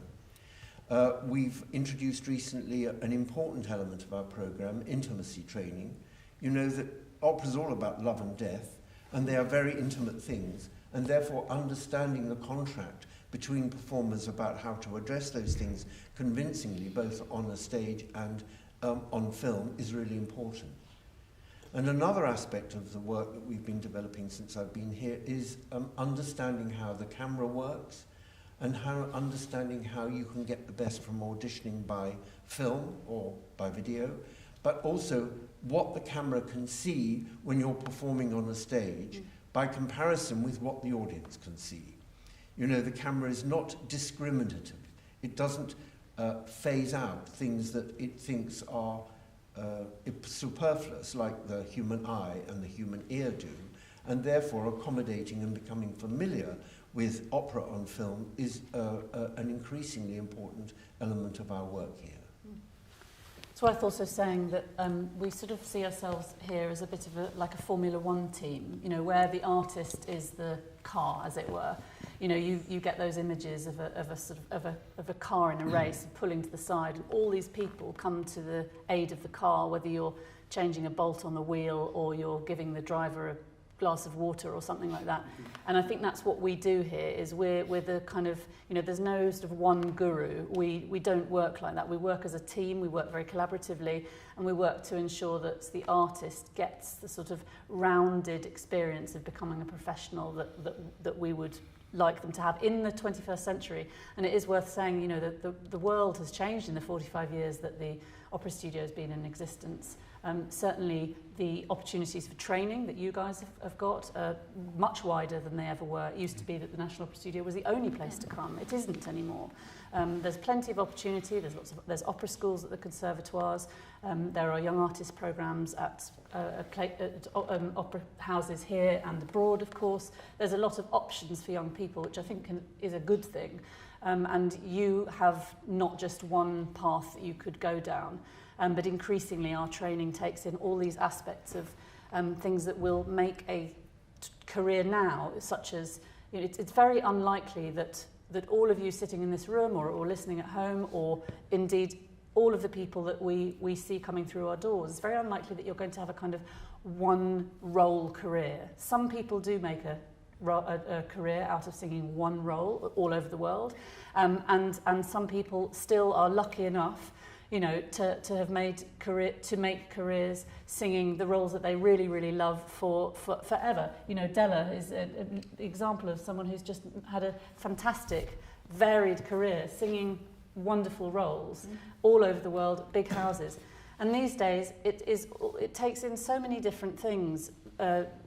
We've introduced recently an important element of our programme, intimacy training. You know that opera's all about love and death, and they are very intimate things, and therefore understanding the contract between performers about how to address those things convincingly, both on a stage and on film, is really important. And another aspect of the work that we've been developing since I've been here is understanding how the camera works and understanding how you can get the best from auditioning by film or by video, but also what the camera can see when you're performing on a stage by comparison with what the audience can see. You know, the camera is not discriminative. It doesn't phase out things that it thinks are superfluous, like the human eye and the human ear do, and therefore accommodating and becoming familiar with opera on film is an increasingly important element of our work here. It's worth also saying that we sort of see ourselves here as a bit of like a Formula One team, you know, where the artist is the car, as it were. You know, you get those images of a car in a race pulling to the side, and all these people come to the aid of the car, whether you're changing a bolt on the wheel or you're giving the driver a glass of water or something like that. And I think that's what we do here, is we're the kind of, you know, there's no sort of one guru. We don't work like that. We work as a team, we work very collaboratively, and we work to ensure that the artist gets the sort of rounded experience of becoming a professional that we would like them to have in the 21st century. And it is worth saying, you know, that the world has changed in the 45 years that the Opera Studio has been in existence. Certainly the opportunities for training that you guys have got are much wider than they ever were. It used to be that the National Opera Studio was the only place to come. It isn't anymore. There's plenty of opportunity. There's opera schools at the conservatoires. There are young artist programs at opera houses here and abroad, of course. There's a lot of options for young people, which I think is a good thing. And you have not just one path that you could go down, but increasingly our training takes in all these aspects of things that will make a career now, such as, you know, it's very unlikely that all of you sitting in this room or listening at home, or indeed all of the people that we see coming through our doors, it's very unlikely that you're going to have a kind of one role career. Some people do make a career out of singing one role all over the world, and some people still are lucky enough, you know, to have make careers singing the roles that they really, really love for forever. You know, Della is an example of someone who's just had a fantastic, varied career, singing wonderful roles all over the world, big houses. And these days, it takes in so many different things,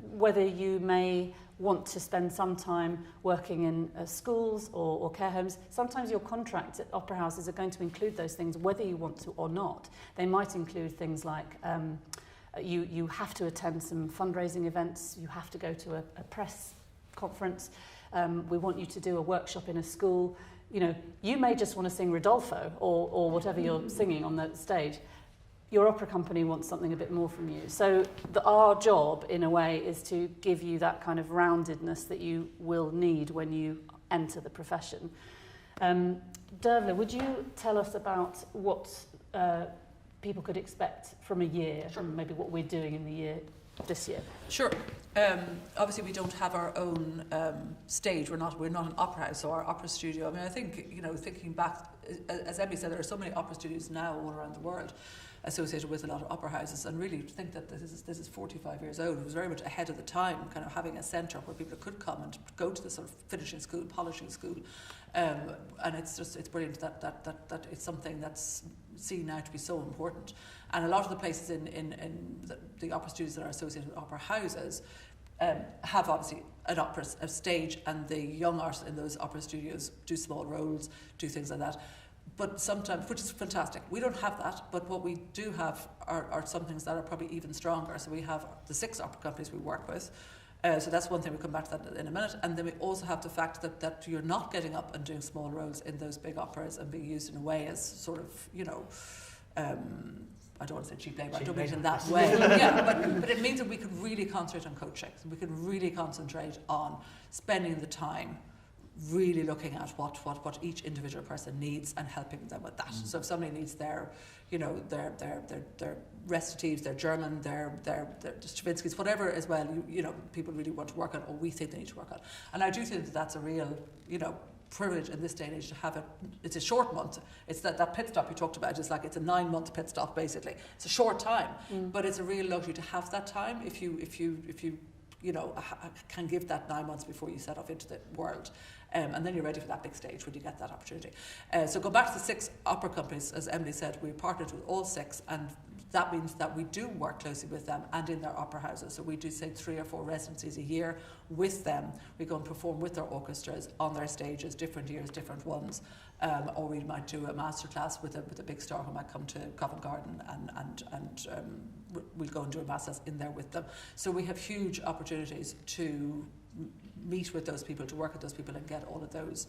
whether you may want to spend some time working in schools or care homes. Sometimes your contracts at opera houses are going to include those things, whether you want to or not. They might include things like you have to attend some fundraising events, you have to go to a press conference, we want you to do a workshop in a school. You know, you may just want to sing Rodolfo or whatever you're singing on the stage. Your opera company wants something a bit more from you. So our job, in a way, is to give you that kind of roundedness that you will need when you enter the profession. Dearbhla, would you tell us about what people could expect from a year, Sure. and maybe what we're doing in the year this year? Sure. Obviously, we don't have our own stage. We're not an opera house, so our opera studio. I mean, I think, you know, thinking back, as Emily said, there are so many opera studios now all around the world associated with a lot of opera houses, and really to think that this is 45 years old. It was very much ahead of the time, kind of having a centre where people could come and go to the sort of finishing school, polishing school, and it's brilliant that it's something that's seen now to be so important. And a lot of the places in the opera studios that are associated with opera houses have obviously a stage, and the young artists in those opera studios do small roles, do things like that. But sometimes, which is fantastic, we don't have that, but what we do have are some things that are probably even stronger. So we have the 6 opera companies we work with. So that's one thing, we'll come back to that in a minute. And then we also have the fact that you're not getting up and doing small roles in those big operas and being used in a way as sort of, you know, I don't want to say cheap labour, I don't mean it in that way. Yeah, but it means that we can really concentrate on coaching. We can really concentrate on spending the time really looking at what each individual person needs and helping them with that. So if somebody needs their recitatives, their German, their Stravinsky's, whatever as well, you know, people really want to work on, or we think they need to work on. And I do think that that's a real, you know, privilege in this day and age to have it. It's a short month. It's that pit stop you talked about. It's like it's a 9-month pit stop basically. It's a short time, but it's a real luxury to have that time if you know, can give that 9 months before you set off into the world. And then you're ready for that big stage when you get that opportunity. So go back to the 6 opera companies, as Emily said, we're partnered with all 6, and that means that we do work closely with them and in their opera houses. So we do, say, 3 or 4 residencies a year with them. We go and perform with their orchestras on their stages, different years, different ones. Or we might do a masterclass with a big star who might come to Covent Garden, and we'll go and do a masterclass in there with them. So we have huge opportunities to meet with those people, to work with those people, and get all of those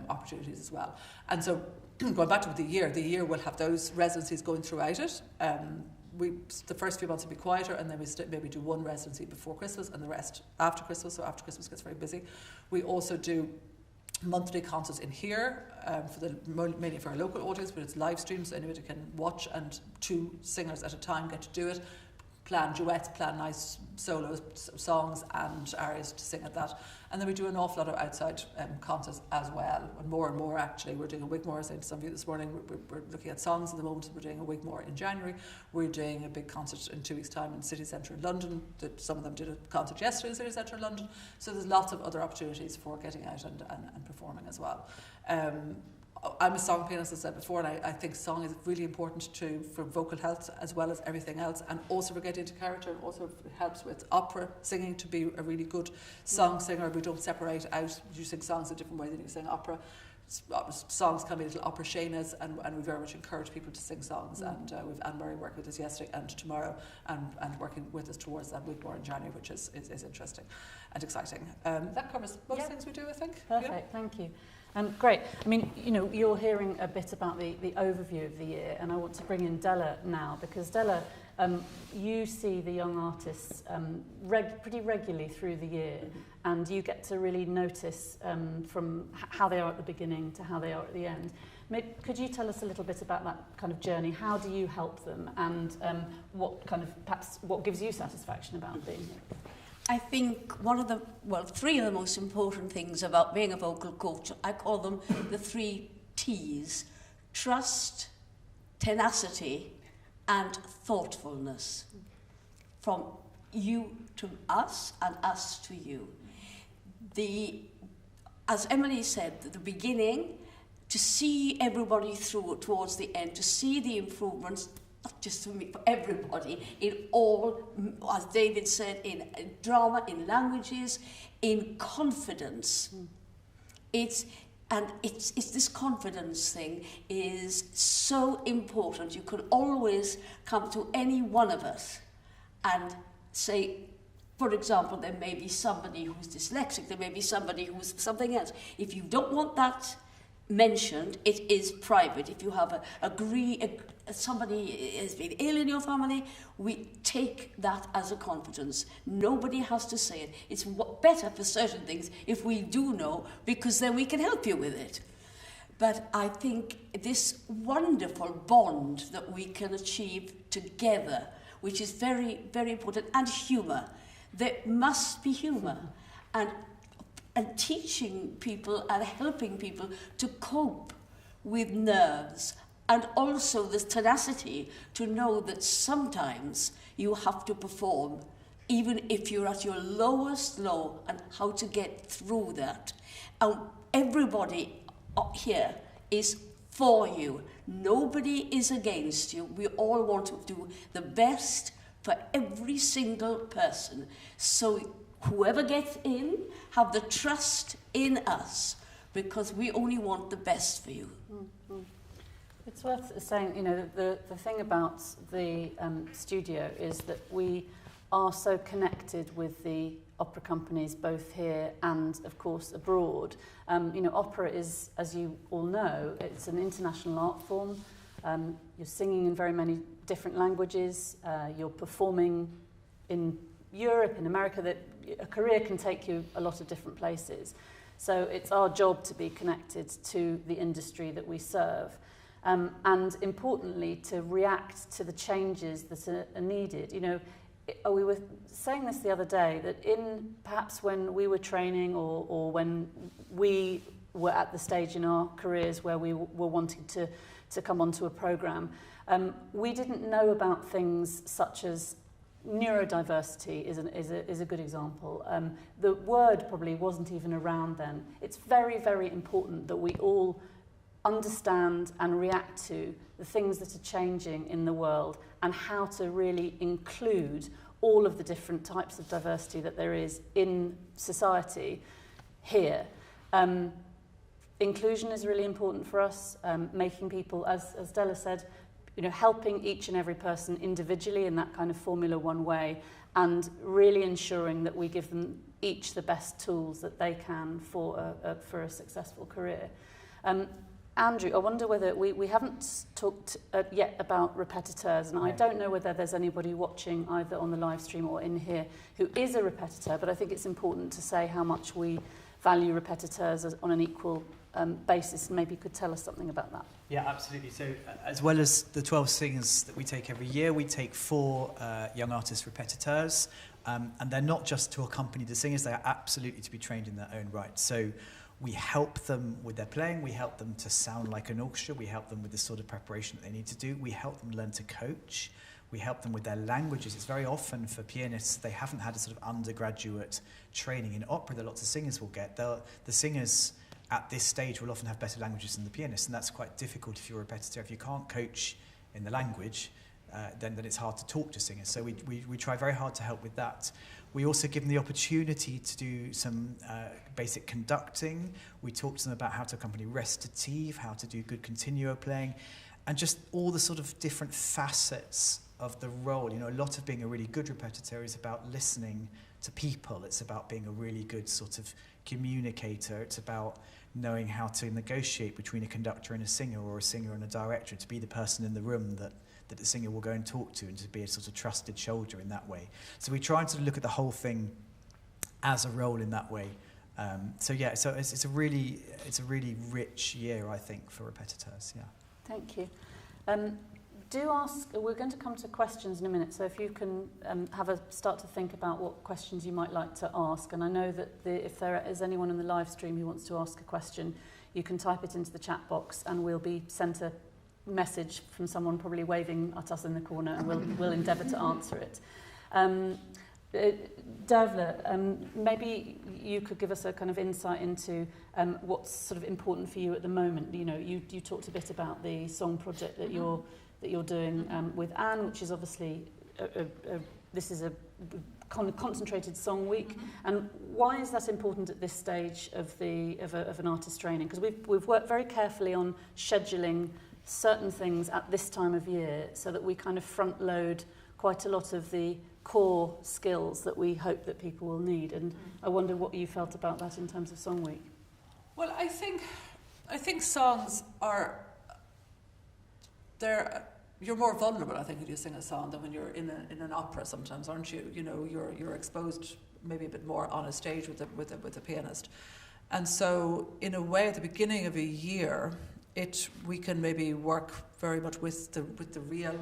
opportunities as well. And so going back to the year will have those residencies going throughout it. The first few months will be quieter, and then we maybe do 1 residency before Christmas and the rest after Christmas. So after Christmas gets very busy. We also do monthly concerts in here mainly for our local audience, but it's live streams, so anybody can watch, and 2 singers at a time get to do it, plan duets, plan nice solos, songs and arias to sing at that. And then we do an awful lot of outside concerts as well, and more actually. We're doing a Wigmore, as I said to some of you this morning, we're looking at songs at the moment. We're doing a Wigmore in January. We're doing a big concert in 2 weeks' time in City Centre in London. Some of them did a concert yesterday in City Centre in London. So there's lots of other opportunities for getting out and performing as well. I'm a song pianist, as I said before, and I think song is really important for vocal health as well as everything else, and also for getting into character, and also helps with opera singing to be a really good song singer. We don't separate out, you sing songs a different way than you sing opera. songs can be little opera shainas, and we very much encourage people to sing songs. And we've Anne-Marie working with us yesterday and tomorrow, and working with us towards that week more in January, which is interesting and exciting. That covers most things we do, I think. Perfect, thank you. Great. I mean, you know, you're hearing a bit about the overview of the year, and I want to bring in Della now, because Della, you see the young artists pretty regularly through the year, and you get to really notice from how they are at the beginning to how they are at the end. Could you tell us a little bit about that kind of journey? How do you help them, and what gives you satisfaction about being here? I think three of the most important things about being a vocal coach, I call them the 3 T's: trust, tenacity, and thoughtfulness. From you to us and us to you. As Emily said at the beginning, to see everybody through towards the end, to see the improvements, not just for me, for everybody, in all, as David said, in drama, in languages, in confidence. It's this confidence thing is so important. You can always come to any one of us and say, for example, there may be somebody who's dyslexic, there may be somebody who's something else. If you don't want that mentioned, it is private. If you have somebody has been ill in your family, we take that as a confidence. Nobody has to say it. It's better for certain things if we do know, because then we can help you with it. But I think this wonderful bond that we can achieve together, which is very, very important, and humour. There must be humour. And teaching people and helping people to cope with nerves, and also this tenacity to know that sometimes you have to perform even if you're at your lowest low, and how to get through that. And everybody here is for you. Nobody is against you. We all want to do the best for every single person. So whoever gets in, have the trust in us, because we only want the best for you. Mm-hmm. It's worth saying, you know, the thing about the studio is that we are so connected with the opera companies, both here and, of course, abroad. You know, opera is, as you all know, it's an international art form. You're singing in very many different languages. You're performing in Europe, in America, that a career can take you a lot of different places. So it's our job to be connected to the industry that we serve. And importantly, to react to the changes that are needed. You know, we were saying this the other day, that perhaps when we were training, or when we were at the stage in our careers where we were wanting to come onto a programme, we didn't know about things such as neurodiversity is a good example. The word probably wasn't even around then. It's very, very important that we all understand and react to the things that are changing in the world, and how to really include all of the different types of diversity that there is in society here. Inclusion is really important for us, making people, as Della said, you know, helping each and every person individually in that kind of Formula One way, and really ensuring that we give them each the best tools that they can for a successful career. Andrew, I wonder whether we haven't talked yet about repetiteurs, and I don't know whether there's anybody watching either on the live stream or in here who is a repetiteur, but I think it's important to say how much we value repetiteurs on an equal basis. Maybe you could tell us something about that. Yeah, absolutely. So as well as the 12 singers that we take every year, we take 4 young artist repetiteurs, and they're not just to accompany the singers, they are absolutely to be trained in their own right. So we help them with their playing, we help them to sound like an orchestra, we help them with the sort of preparation that they need to do, we help them learn to coach, we help them with their languages. It's very often for pianists, they haven't had a sort of undergraduate training in opera that lots of singers will get. The singers at this stage will often have better languages than the pianists, and that's quite difficult if you're a repetiteur. If you can't coach in the language, then it's hard to talk to singers. So we try very hard to help with that. We also give them the opportunity to do some basic conducting. We talk to them about how to accompany recitative, how to do good continuo playing, and just all the sort of different facets of the role. You know, a lot of being a really good repetiteur is about listening to people. It's about being a really good sort of communicator. It's about knowing how to negotiate between a conductor and a singer, or a singer and a director, to be the person in the room that the singer will go and talk to, and to be a sort of trusted shoulder in that way. So we try and sort of look at the whole thing as a role in that way. So it's a really rich year, I think, for repetiteurs. Yeah. Thank you. Do ask. We're going to come to questions in a minute. So if you can start to think about what questions you might like to ask. And I know that if there is anyone in the live stream who wants to ask a question, you can type it into the chat box, and we'll be sent a message from someone probably waving at us in the corner, and we'll endeavour to answer it. Dearbhla, maybe you could give us a kind of insight into what's sort of important for you at the moment. You know, you talked a bit about the song project that you're doing with Anne, which is obviously this is a concentrated song week. And why is that important at this stage of an artist training? Because we've worked very carefully on scheduling certain things at this time of year, so that we kind of front load quite a lot of the core skills that we hope that people will need. And I wonder what you felt about that in terms of Song Week. Well, I think songs are, you're more vulnerable, I think, when you sing a song than when you're in an opera sometimes, aren't you? You know, you're exposed maybe a bit more on a stage with a pianist. And so in a way, at the beginning of a year, we can maybe work very much with the real,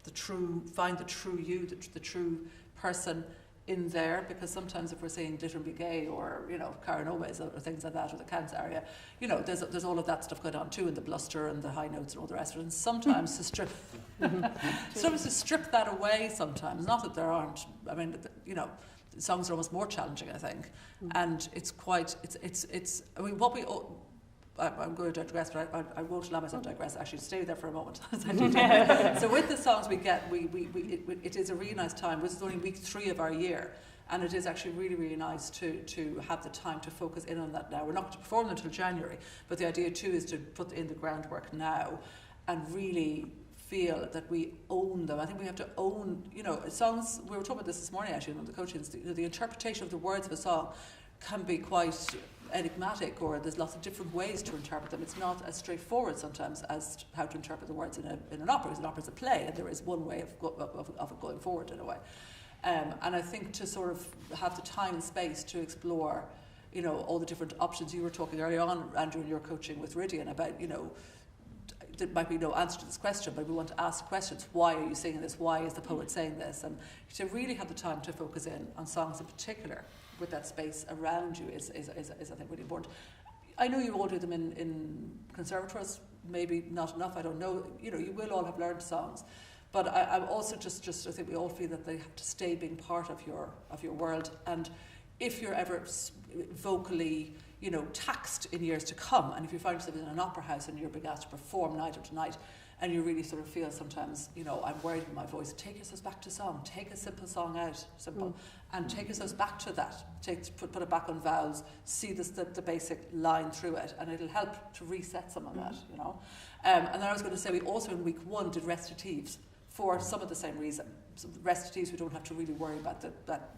the true, find the true you, the true person in there, because sometimes if we're saying Glitter and Be Gay, or, you know, Caranomes or things like that, or the Cants aria, you know, there's all of that stuff going on too, and the bluster and the high notes and all the rest of it. And sometimes to strip that away sometimes, not that there aren't, I mean, you know, songs are almost more challenging, I think. And it's quite, I mean, what we all, I'm going to digress, but I won't allow myself to digress. Actually, stay there for a moment. So with the songs we get, it is a really nice time. This is only week 3 of our year, and it is actually really, really nice to have the time to focus in on that now. We're not going to perform them until January, but the idea too is to put in the groundwork now and really feel that we own them. I think we have to own, you know, songs. We were talking about this morning actually on the coaching. The interpretation of the words of a song can be quite enigmatic, or there's lots of different ways to interpret them. It's not as straightforward sometimes as how to interpret the words in an opera, because an opera is a play, and there is one way of it going forward in a way. And I think to sort of have the time and space to explore, you know, all the different options. You were talking earlier on, Andrew, in your coaching with Ridian about, you know, there might be no answer to this question, but we want to ask questions. Why are you singing this? Why is the poet saying this? And to really have the time to focus in on songs in particular, with that space around you is I think really important. I know you all do them in conservatoires, maybe not enough, I don't know. You know, you will all have learned songs, but I'm also just I think we all feel that they have to stay being part of your world. And if you're ever vocally, you know, taxed in years to come, and if you find yourself in an opera house and you're being asked to perform night after night, and you really sort of feel sometimes, you know, I'm worried with my voice, take yourselves back to song, take a simple song out, and take yourselves back to that, put it back on vowels, see the basic line through it, and it'll help to reset some of that, you know. And then I was going to say, we also in week 1 did recitatives for some of the same reason. So recitatives, we don't have to really worry about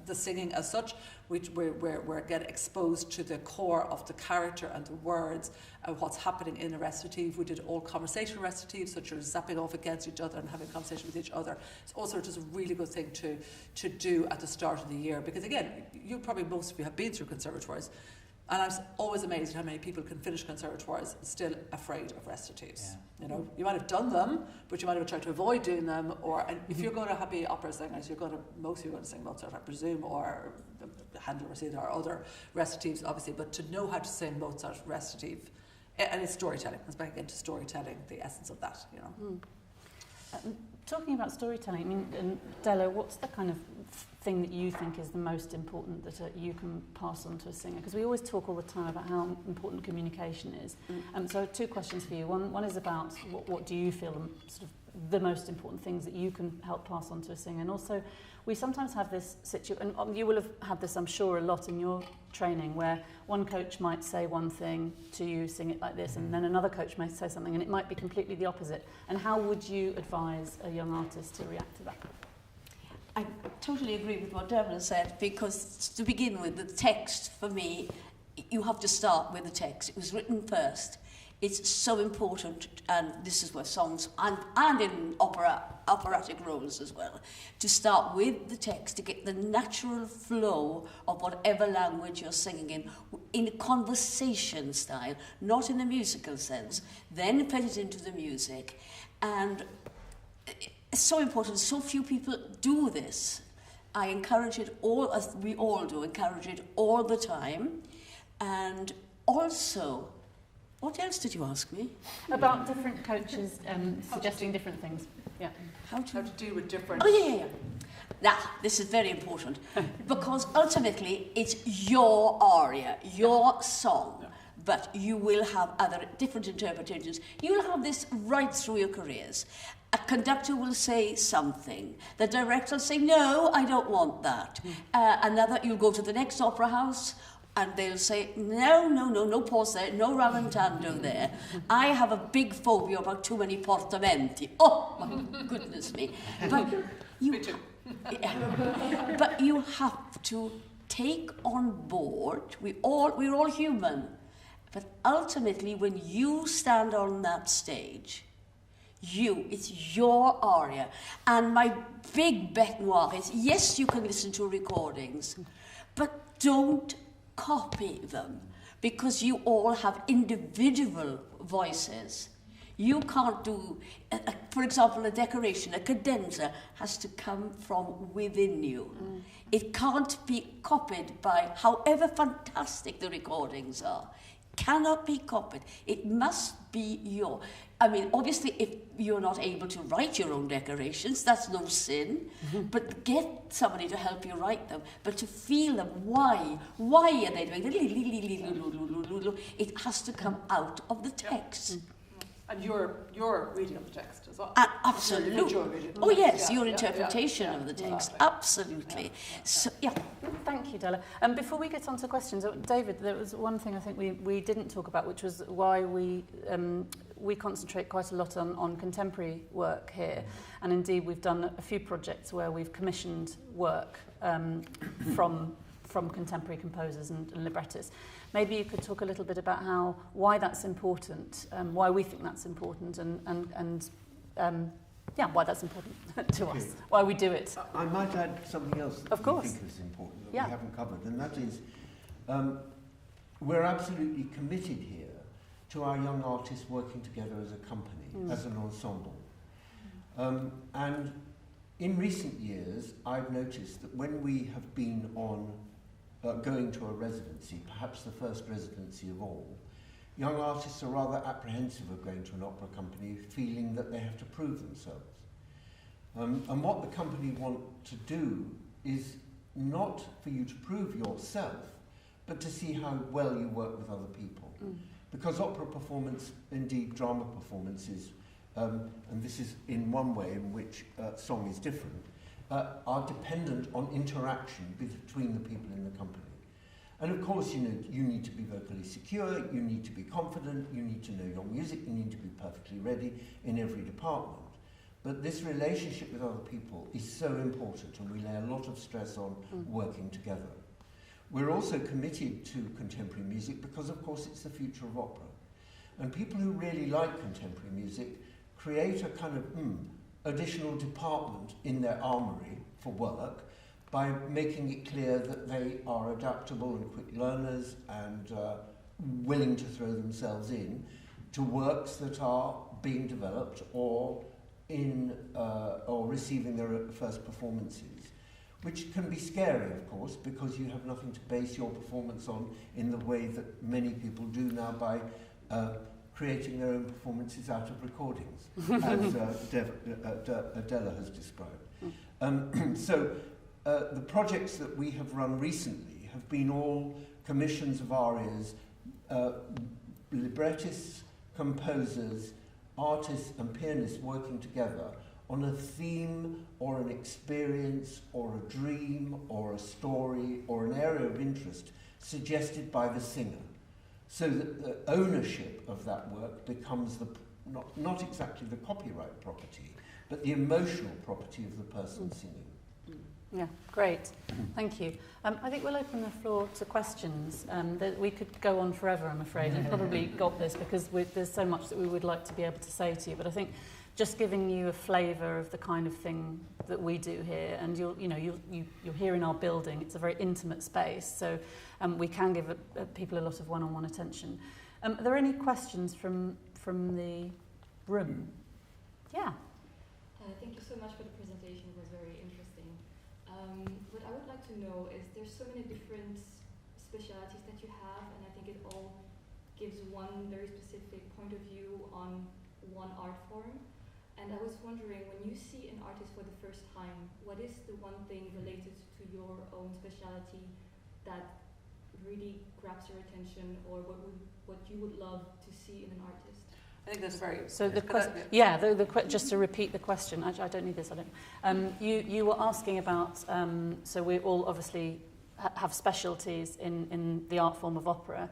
the singing as such. We're getting exposed to the core of the character and the words and what's happening in a recitative. We did all conversational recitatives, such as zapping off against each other and having a conversation with each other. It's also just a really good thing to do at the start of the year, because again, most of you have been through conservatoires, and I'm always amazed at how many people can finish conservatoires still afraid of recitatives. Yeah. You know, you might have done them, but you might have tried to avoid doing them. And if you're going to be opera singers, most of you are going to sing Mozart, I presume, or Handel or Sida, or other recitatives, obviously. But to know how to sing Mozart recitative, and it's storytelling. It's back into storytelling, the essence of that. You know. Talking about storytelling, I mean, Della, what's the kind of thing that you think is the most important that you can pass on to a singer? Because we always talk all the time about how important communication is. So 2 questions for you. One is about what do you feel the sort of the most important things that you can help pass on to a singer. And also, we sometimes have this situation, and you will have had this, I'm sure, a lot in your training, where one coach might say one thing to you, sing it like this, and then another coach might say something, and it might be completely the opposite. And how would you advise a young artist to react to that? I totally agree with what Dearbhla said, because to begin with, the text, for me, you have to start with the text. It was written first. It's so important, and this is where songs, and in operatic roles as well, to start with the text, to get the natural flow of whatever language you're singing in a conversation style, not in a musical sense. Then put it into the music. And it's so important. So few people do this. I encourage it all, as we all do, encourage it all the time. And also, what else did you ask me? About different coaches suggesting different things. Yeah. How to do with different... Oh, yeah. Now, this is very important, because ultimately it's your aria, your song, but you will have other different interpretations. You'll have this right through your careers. A conductor will say something. The director will say, no, I don't want that. Another, you'll go to the next opera house, and they'll say, no pause there, no rallentando there. I have a big phobia about too many portamenti. Oh, my goodness me. But but you have to take on board, we're all human, but ultimately when you stand on that stage, it's your aria. And my big bête noire is, yes, you can listen to recordings, but don't copy them, because you all have individual voices. You can't do, for example, a decoration, a cadenza has to come from within you. It can't be copied by, however fantastic the recordings are, cannot be copied. It must be your. I mean, obviously, if you're not able to write your own decorations, that's no sin, but get somebody to help you write them, but to feel them. Why are they doing it? It has to come out of the text. And your reading of the text as well. Absolutely. Oh yes, your interpretation of the text. Absolutely. So, yeah. Thank you, Della. Before we get on to questions, David, there was one thing I think we didn't talk about, which was why we concentrate quite a lot on contemporary work here. And indeed, we've done a few projects where we've commissioned work from contemporary composers and librettists. Maybe you could talk a little bit about why that's important, why we think that's important, and why that's important to us, why we do it. I might add something else that we think is important that we haven't covered, and that is we're absolutely committed here to our young artists working together as a company, as an ensemble. And in recent years, I've noticed that when we have been on going to a residency, perhaps the first residency of all, young artists are rather apprehensive of going to an opera company, feeling that they have to prove themselves. And what the company want to do is not for you to prove yourself, but to see how well you work with other people. Because opera performance, indeed drama performances, and this is in one way in which song is different, are dependent on interaction between the people in the company. And of course, you need to be vocally secure, you need to be confident, you need to know your music, you need to be perfectly ready in every department. But this relationship with other people is so important, and we lay a lot of stress on working together. We're also committed to contemporary music because, of course, it's the future of opera. And people who really like contemporary music create a kind of additional department in their armoury for work by making it clear that they are adaptable and quick learners and willing to throw themselves in to works that are being developed or receiving their first performances, which can be scary, of course, because you have nothing to base your performance on in the way that many people do now by creating their own performances out of recordings, as Della has described. So the projects that we have run recently have been all commissions of arias, librettists, composers, artists and pianists working together on a theme or an experience or a dream or a story or an area of interest suggested by the singer, so that the ownership of that work becomes not exactly the copyright property, but the emotional property of the person singing. Yeah, great. Thank you. I think we'll open the floor to questions. We could go on forever, I'm afraid. You've probably got this because there's so much that we would like to be able to say to you. But I think just giving you a flavour of the kind of thing that we do here, and you're here in our building. It's a very intimate space, so we can give people a lot of one-on-one attention. Are there any questions from the room? Yeah. Thank you so much for the presentation. It was very interesting. What I would like to know is there's so many different specialities that you have, and I think it all gives one very specific point of view on one art form. And I was wondering, when you see an artist for the first time, what is the one thing related to your own speciality that really grabs your attention, or what you would love to see in an artist? I think that's very... So the question, just to repeat the question, I don't need this, I don't. You were asking about, so we all obviously have specialties in the art form of opera.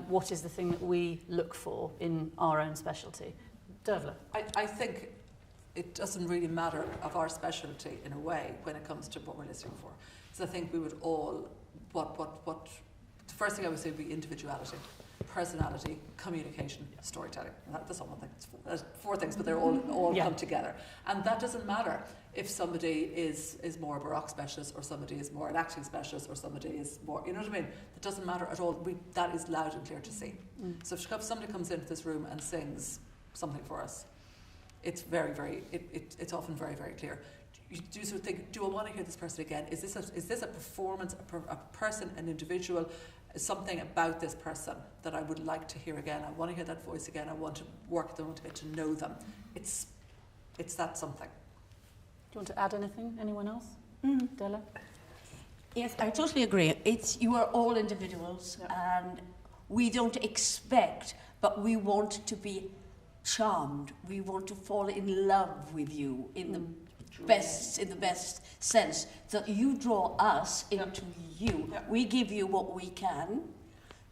What is the thing that we look for in our own specialty? Dearbhla. I think it doesn't really matter of our specialty in a way when it comes to what we're listening for. So I think we would all, the first thing I would say would be individuality, personality, communication, storytelling. That's all one thing. There's 4 things, but they're all come together. And that doesn't matter if somebody is more a Baroque specialist, or somebody is more an acting specialist, or somebody is more, you know what I mean? It doesn't matter at all. That is loud and clear to see. So if somebody comes into this room and sings something for us, it's it's often very, very clear. You do sort of think, do I want to hear this person again? Is this a performance, a person, an individual, something about this person that I would like to hear again? I want to hear that voice again. I want to work with them, I want to get to know them. It's that something. Do you want to add anything? Anyone else? Della? Yes, I totally agree. You are all individuals, and we don't expect, but we want to be charmed. We want to fall in love with you in the best sense, that you draw us into you. We give you what we can,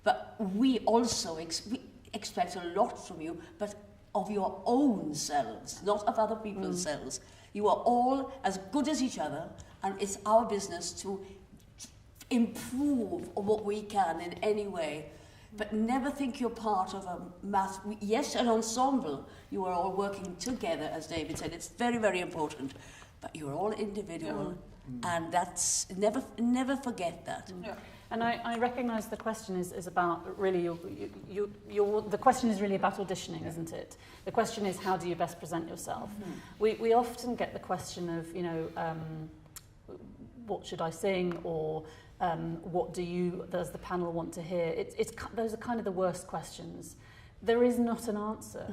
but we also expect a lot from you, but of your own selves, not of other people's selves. You are all as good as each other, and it's our business to improve what we can in any way. But never think you're part of an ensemble. You are all working together, as David said. It's very, very important. But you're all individual, and that's never forget that. Yeah. And I recognise the question is about really the question is really about auditioning, isn't it? The question is, how do you best present yourself? We often get the question of, what should I sing, or what does the panel want to hear? Those are kind of the worst questions. There is not an answer.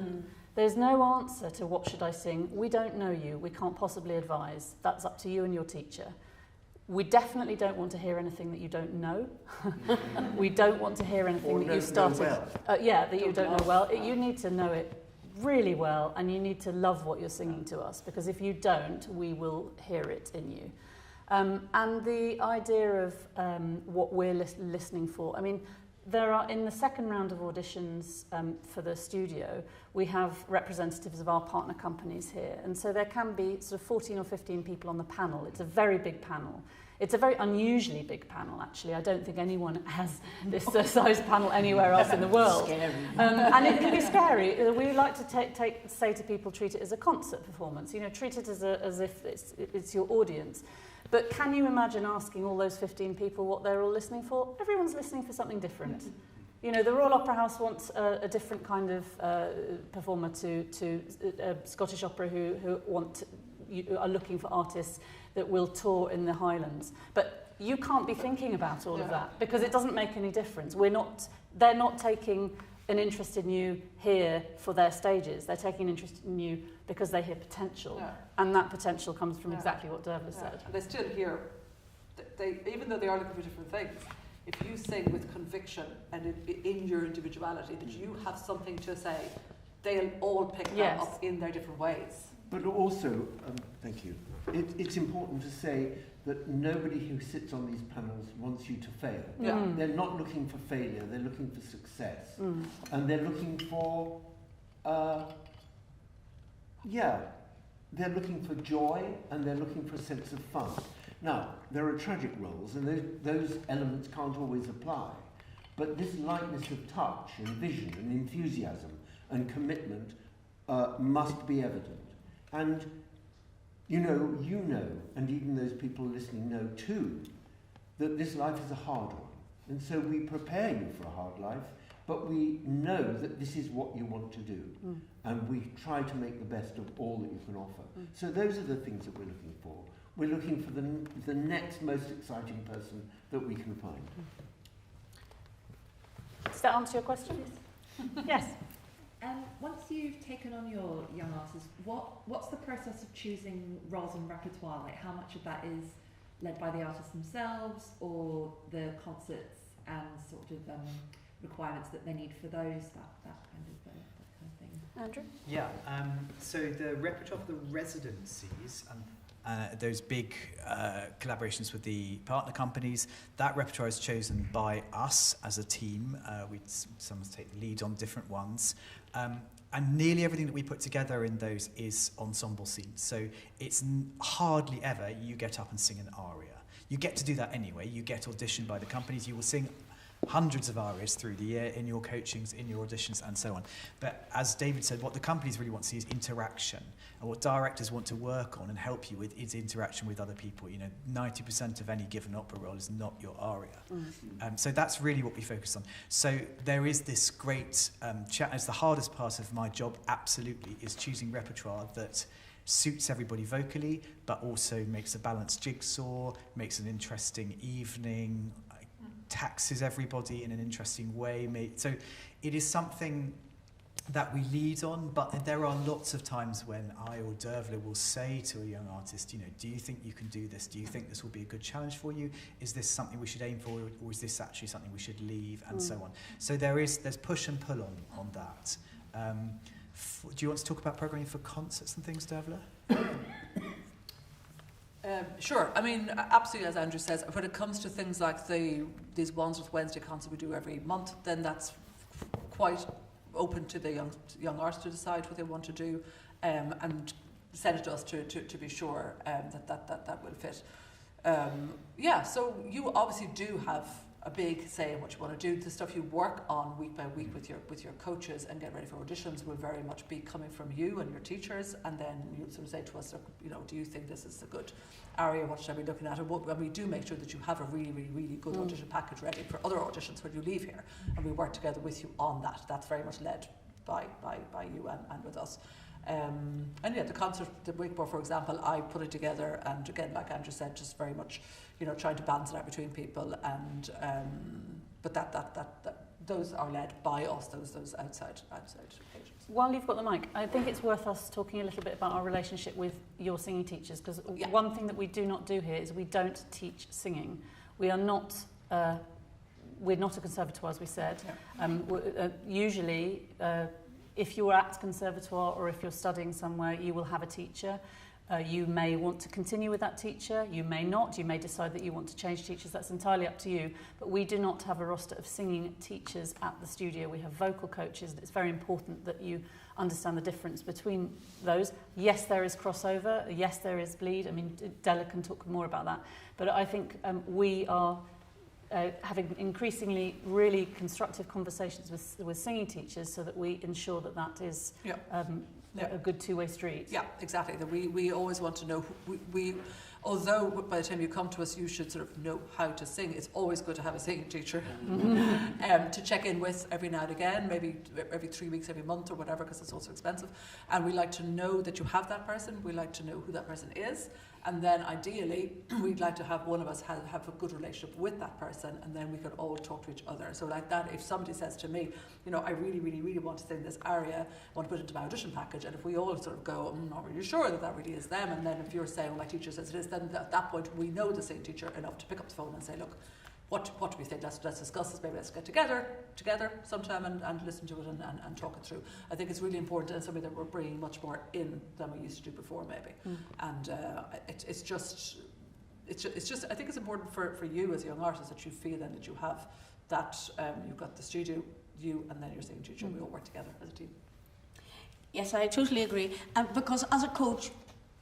There's no answer to what should I sing. We don't know you. We can't possibly advise. That's up to you and your teacher. We definitely don't want to hear anything that you don't know. We don't want to hear anything that you started. That you don't know well. You need to know it really well, and you need to love what you're singing to us, because if you don't, we will hear it in you. And the idea of what we're listening for, I mean, there are, in the second round of auditions for the studio, we have representatives of our partner companies here. And so there can be sort of 14 or 15 people on the panel. It's a very big panel. It's a very unusually big panel, actually. I don't think anyone has this size panel anywhere else in the world. Scary. And it can be scary. We like to say to people, treat it as a concert performance. Treat it as if it's your audience. But can you imagine asking all those 15 people what they're all listening for? Everyone's listening for something different. The Royal Opera House wants a different kind of performer to Scottish Opera who are looking for artists that will tour in the Highlands. But you can't be thinking about all of that, because it doesn't make any difference. They're not taking an interest in you here for their stages. They're taking an interest in you because they hear potential. And that potential comes from exactly what Dearbhla said. And they still hear, even though they are looking for different things, if you sing with conviction and in your individuality, that you have something to say, they'll all pick that up in their different ways. But also, thank you, it's important to say that nobody who sits on these panels wants you to fail. Yeah. They're not looking for failure, they're looking for success. And they're looking for, they're looking for joy and they're looking for a sense of fun. Now, there are tragic roles and those elements can't always apply. But this lightness of touch and vision and enthusiasm and commitment must be evident. And you know, and even those people listening know too, that this life is a hard one. And so we prepare you for a hard life, but we know that this is what you want to do. And we try to make the best of all that you can offer. So those are the things that we're looking for. We're looking for the next most exciting person that we can find. Does that answer your question? Yes. Once you've taken on your young artists, what's the process of choosing roles and repertoire? Like, how much of that is led by the artists themselves, or the concerts and sort of requirements that they need for those, that kind of thing? Andrew? Yeah, so the repertoire for the residencies, those big collaborations with the partner companies, that repertoire is chosen by us as a team. We sometimes take the lead on different ones. And nearly everything that we put together in those is ensemble scenes. So it's hardly ever you get up and sing an aria. You get to do that anyway. You get auditioned by the companies. You will sing hundreds of arias through the year in your coachings, in your auditions, and so on. But as David said, what the companies really want to see is interaction. And what directors want to work on and help you with is interaction with other people. 90% of any given opera role is not your aria. So that's really what we focus on. So there is this great it's the hardest part of my job, absolutely, is choosing repertoire that suits everybody vocally, but also makes a balanced jigsaw, makes an interesting evening, taxes everybody in an interesting way. So it is something that we lead on, but there are lots of times when I or Dearbhla will say to a young artist, do you think you can do this? Do you think this will be a good challenge for you? Is this something we should aim for, or is this actually something we should leave, and so on? So there's push and pull on that. Do you want to talk about programming for concerts and things, Dearbhla? Sure. I mean, absolutely, as Andrew says, when it comes to things like these Wandsworth Wednesday concert we do every month, then that's quite open to the young artists to decide what they want to do, and send it to us to be sure that will fit. So you obviously do have a big say in what you want to do. The stuff you work on week by week with your coaches and get ready for auditions will very much be coming from you and your teachers, and then you sort of say to us, do you think this is a good aria? What should I be looking at? And we do make sure that you have a really, really, really good audition package ready for other auditions when you leave here, and we work together with you on that. That's very much led by you and with us. The concert, the wakeboard, for example, I put it together, and again, like Andrew said, just very much, trying to balance it out between people, and but that those are led by us, those outside occasions. While you've got the mic, I think it's worth us talking a little bit about our relationship with your singing teachers, because one thing that we do not do here is we don't teach singing. We are not. We're not a conservatoire, as we said. Usually, if you're at conservatoire or if you're studying somewhere, you will have a teacher. You may want to continue with that teacher, you may not, you may decide that you want to change teachers, that's entirely up to you. But we do not have a roster of singing teachers at the studio. We have vocal coaches, and it's very important that you understand the difference between those. Yes, there is crossover, yes, there is bleed. I mean, Della can talk more about that. But I think we are having increasingly really constructive conversations with singing teachers so that we ensure that is a good two-way street. Yeah, exactly. That we always want to know, although by the time you come to us you should sort of know how to sing, it's always good to have a singing teacher to check in with every now and again, maybe every 3 weeks, every month or whatever, because it's also expensive. And we like to know that you have that person, we like to know who that person is, and then ideally we'd like to have one of us have a good relationship with that person, and then we could all talk to each other. So like that, if somebody says to me, I really, really, really want to sing this aria, I want to put it into my audition package, and if we all sort of go, I'm not really sure that really is them, and then if you're saying, my teacher says it is, then at that point we know the singing teacher enough to pick up the phone and say, look, what do we think? Let's discuss this. Maybe let's get together sometime and listen to it and talk it through. I think it's really important and something that we're bringing much more in than we used to do before, maybe. And it's just I think it's important for you as a young artist that you feel then that you have that you've got the studio, you, and then you're singing teacher. We all work together as a team. Yes, I totally agree. And because as a coach,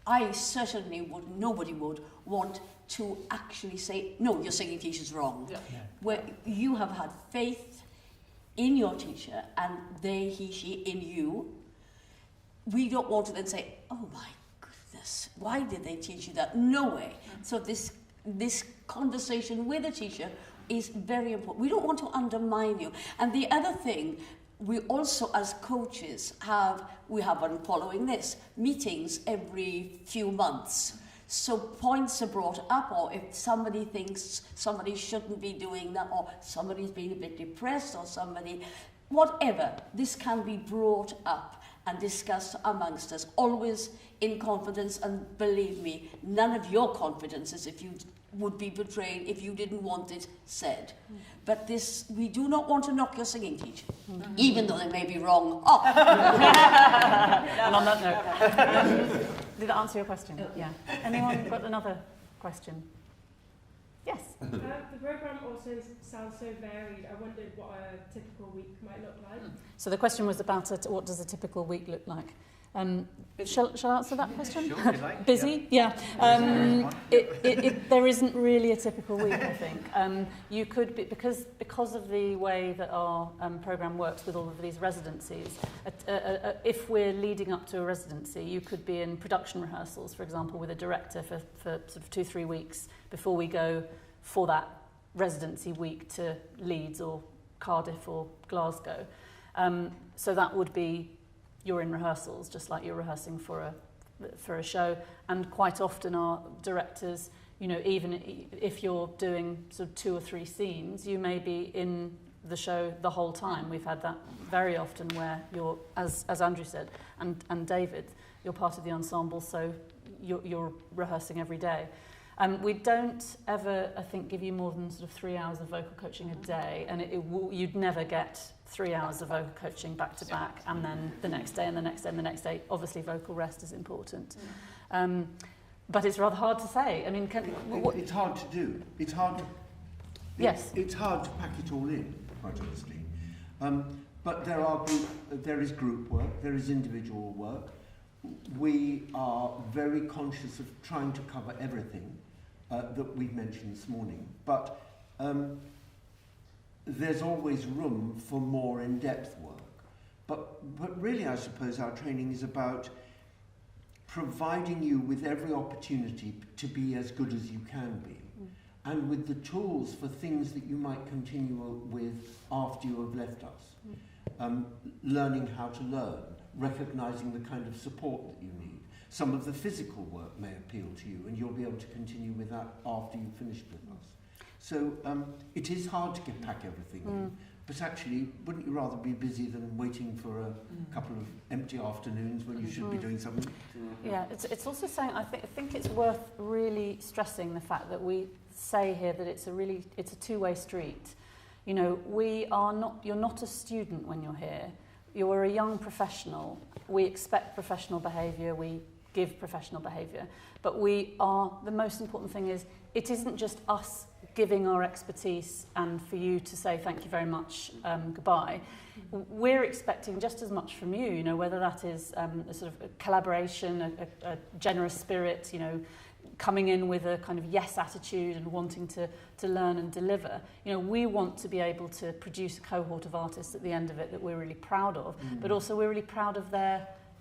I certainly would, nobody would want to actually say, no, your singing teacher's wrong. Yeah. Where you have had faith in your teacher and he, she in you, we don't want to then say, oh my goodness, why did they teach you that? No way. So this conversation with the teacher is very important. We don't want to undermine you. And the other thing, we also, as coaches, we have one following this, meetings every few months. So points are brought up, or if somebody thinks somebody shouldn't be doing that, or somebody's been a bit depressed, or whatever, this can be brought up and discussed amongst us, always in confidence, and believe me, none of your confidences if you would be betrayed if you didn't want it said. But we do not want to knock your singing teacher, even though they may be wrong. Oh. And on that note, did that answer your question? Yeah. Anyone got another question? Yes. The programme also sounds so varied. I wondered what a typical week might look like. So the question was about what does a typical week look like? Shall I answer that question? Sure, if you like. Busy? Yeah. There isn't really a typical week, I think. You could be, because of the way that our programme works with all of these residencies, if we're leading up to a residency, you could be in production rehearsals, for example, with a director for sort of 2-3 weeks before we go for that residency week to Leeds or Cardiff or Glasgow. So that would be, you're in rehearsals, just like you're rehearsing for a show. And quite often our directors, even if you're doing sort of 2 or 3 scenes, you may be in the show the whole time. We've had that very often where you're, as Andrew said, and David, you're part of the ensemble, so you're rehearsing every day. We don't ever, I think, give you more than sort of 3 hours of vocal coaching a day, and you'd never get 3 hours of vocal coaching back to back, and then the next day and the next day and the next day. Obviously, vocal rest is important. But it's rather hard to say. I mean, it's hard to do. It's hard. It's hard to pack it all in, quite honestly. But there is group work. There is individual work. We are very conscious of trying to cover everything that we've mentioned this morning. But there's always room for more in-depth work. But really, I suppose our training is about providing you with every opportunity to be as good as you can be, and with the tools for things that you might continue with after you have left us. Learning how to learn, recognising the kind of support that you need. Some of the physical work may appeal to you, and you'll be able to continue with that after you've finished with us. So it is hard to pack everything in, but actually, wouldn't you rather be busy than waiting for a couple of empty afternoons when you should be doing something? Yeah, it's also saying, I think it's worth really stressing the fact that we say here that it's a two-way street. You're not a student when you're here. You're a young professional. We expect professional behaviour, we give professional behaviour, but the most important thing is, it isn't just us giving our expertise and for you to say thank you very much, goodbye. We're expecting just as much from you, whether that is a sort of a collaboration, a generous spirit, coming in with a kind of yes attitude and wanting to learn and deliver. We want to be able to produce a cohort of artists at the end of it that we're really proud of, but also we're really proud of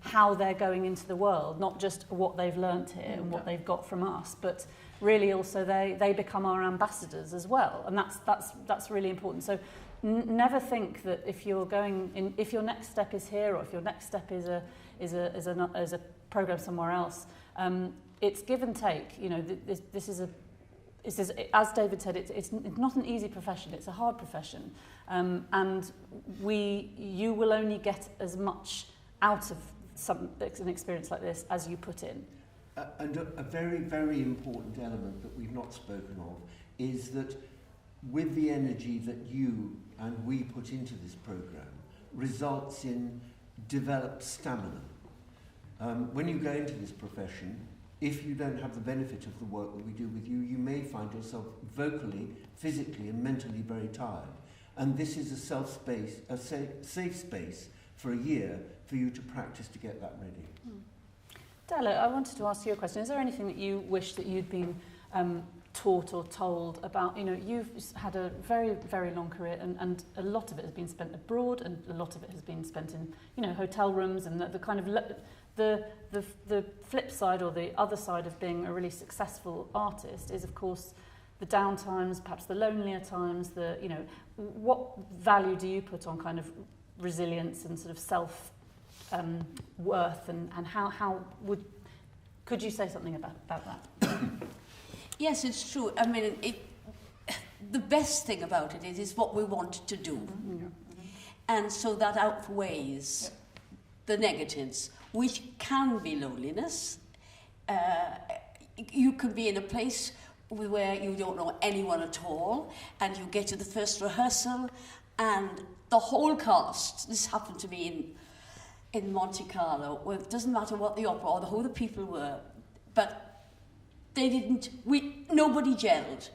how they're going into the world, not just what they've learnt here and what they've got from us, but really also they become our ambassadors as well, and that's really important. So never think that if your next step is here, or if your next step is a program somewhere else, it's give and take. This is as David said, it's not an easy profession. It's a hard profession, and you will only get as much out of an experience like this as you put in. And a very, very important element that we've not spoken of is that with the energy that you and we put into this program, results in developed stamina. When you go into this profession, if you don't have the benefit of the work that we do with you, you may find yourself vocally, physically and mentally very tired. And this is a safe space for a year for you to practice to get that ready. Della, I wanted to ask you a question. Is there anything that you wish that you'd been taught or told about? You know, you've had a very, very long career, and a lot of it has been spent abroad, and a lot of it has been spent in, you know, hotel rooms, and the kind of the flip side or the other side of being a really successful artist is, of course, the down times, perhaps the lonelier times. You know, what value do you put on kind of resilience and sort of self worth, and how could you say something about that? Yes, it's true. I mean, the best thing about it is what we want to do. And so that outweighs the negatives, which can be loneliness. You can be in a place where you don't know anyone at all, and you get to the first rehearsal, and the whole cast, this happened to me in Monte Carlo, where it doesn't matter what the opera or who the people were, but nobody gelled.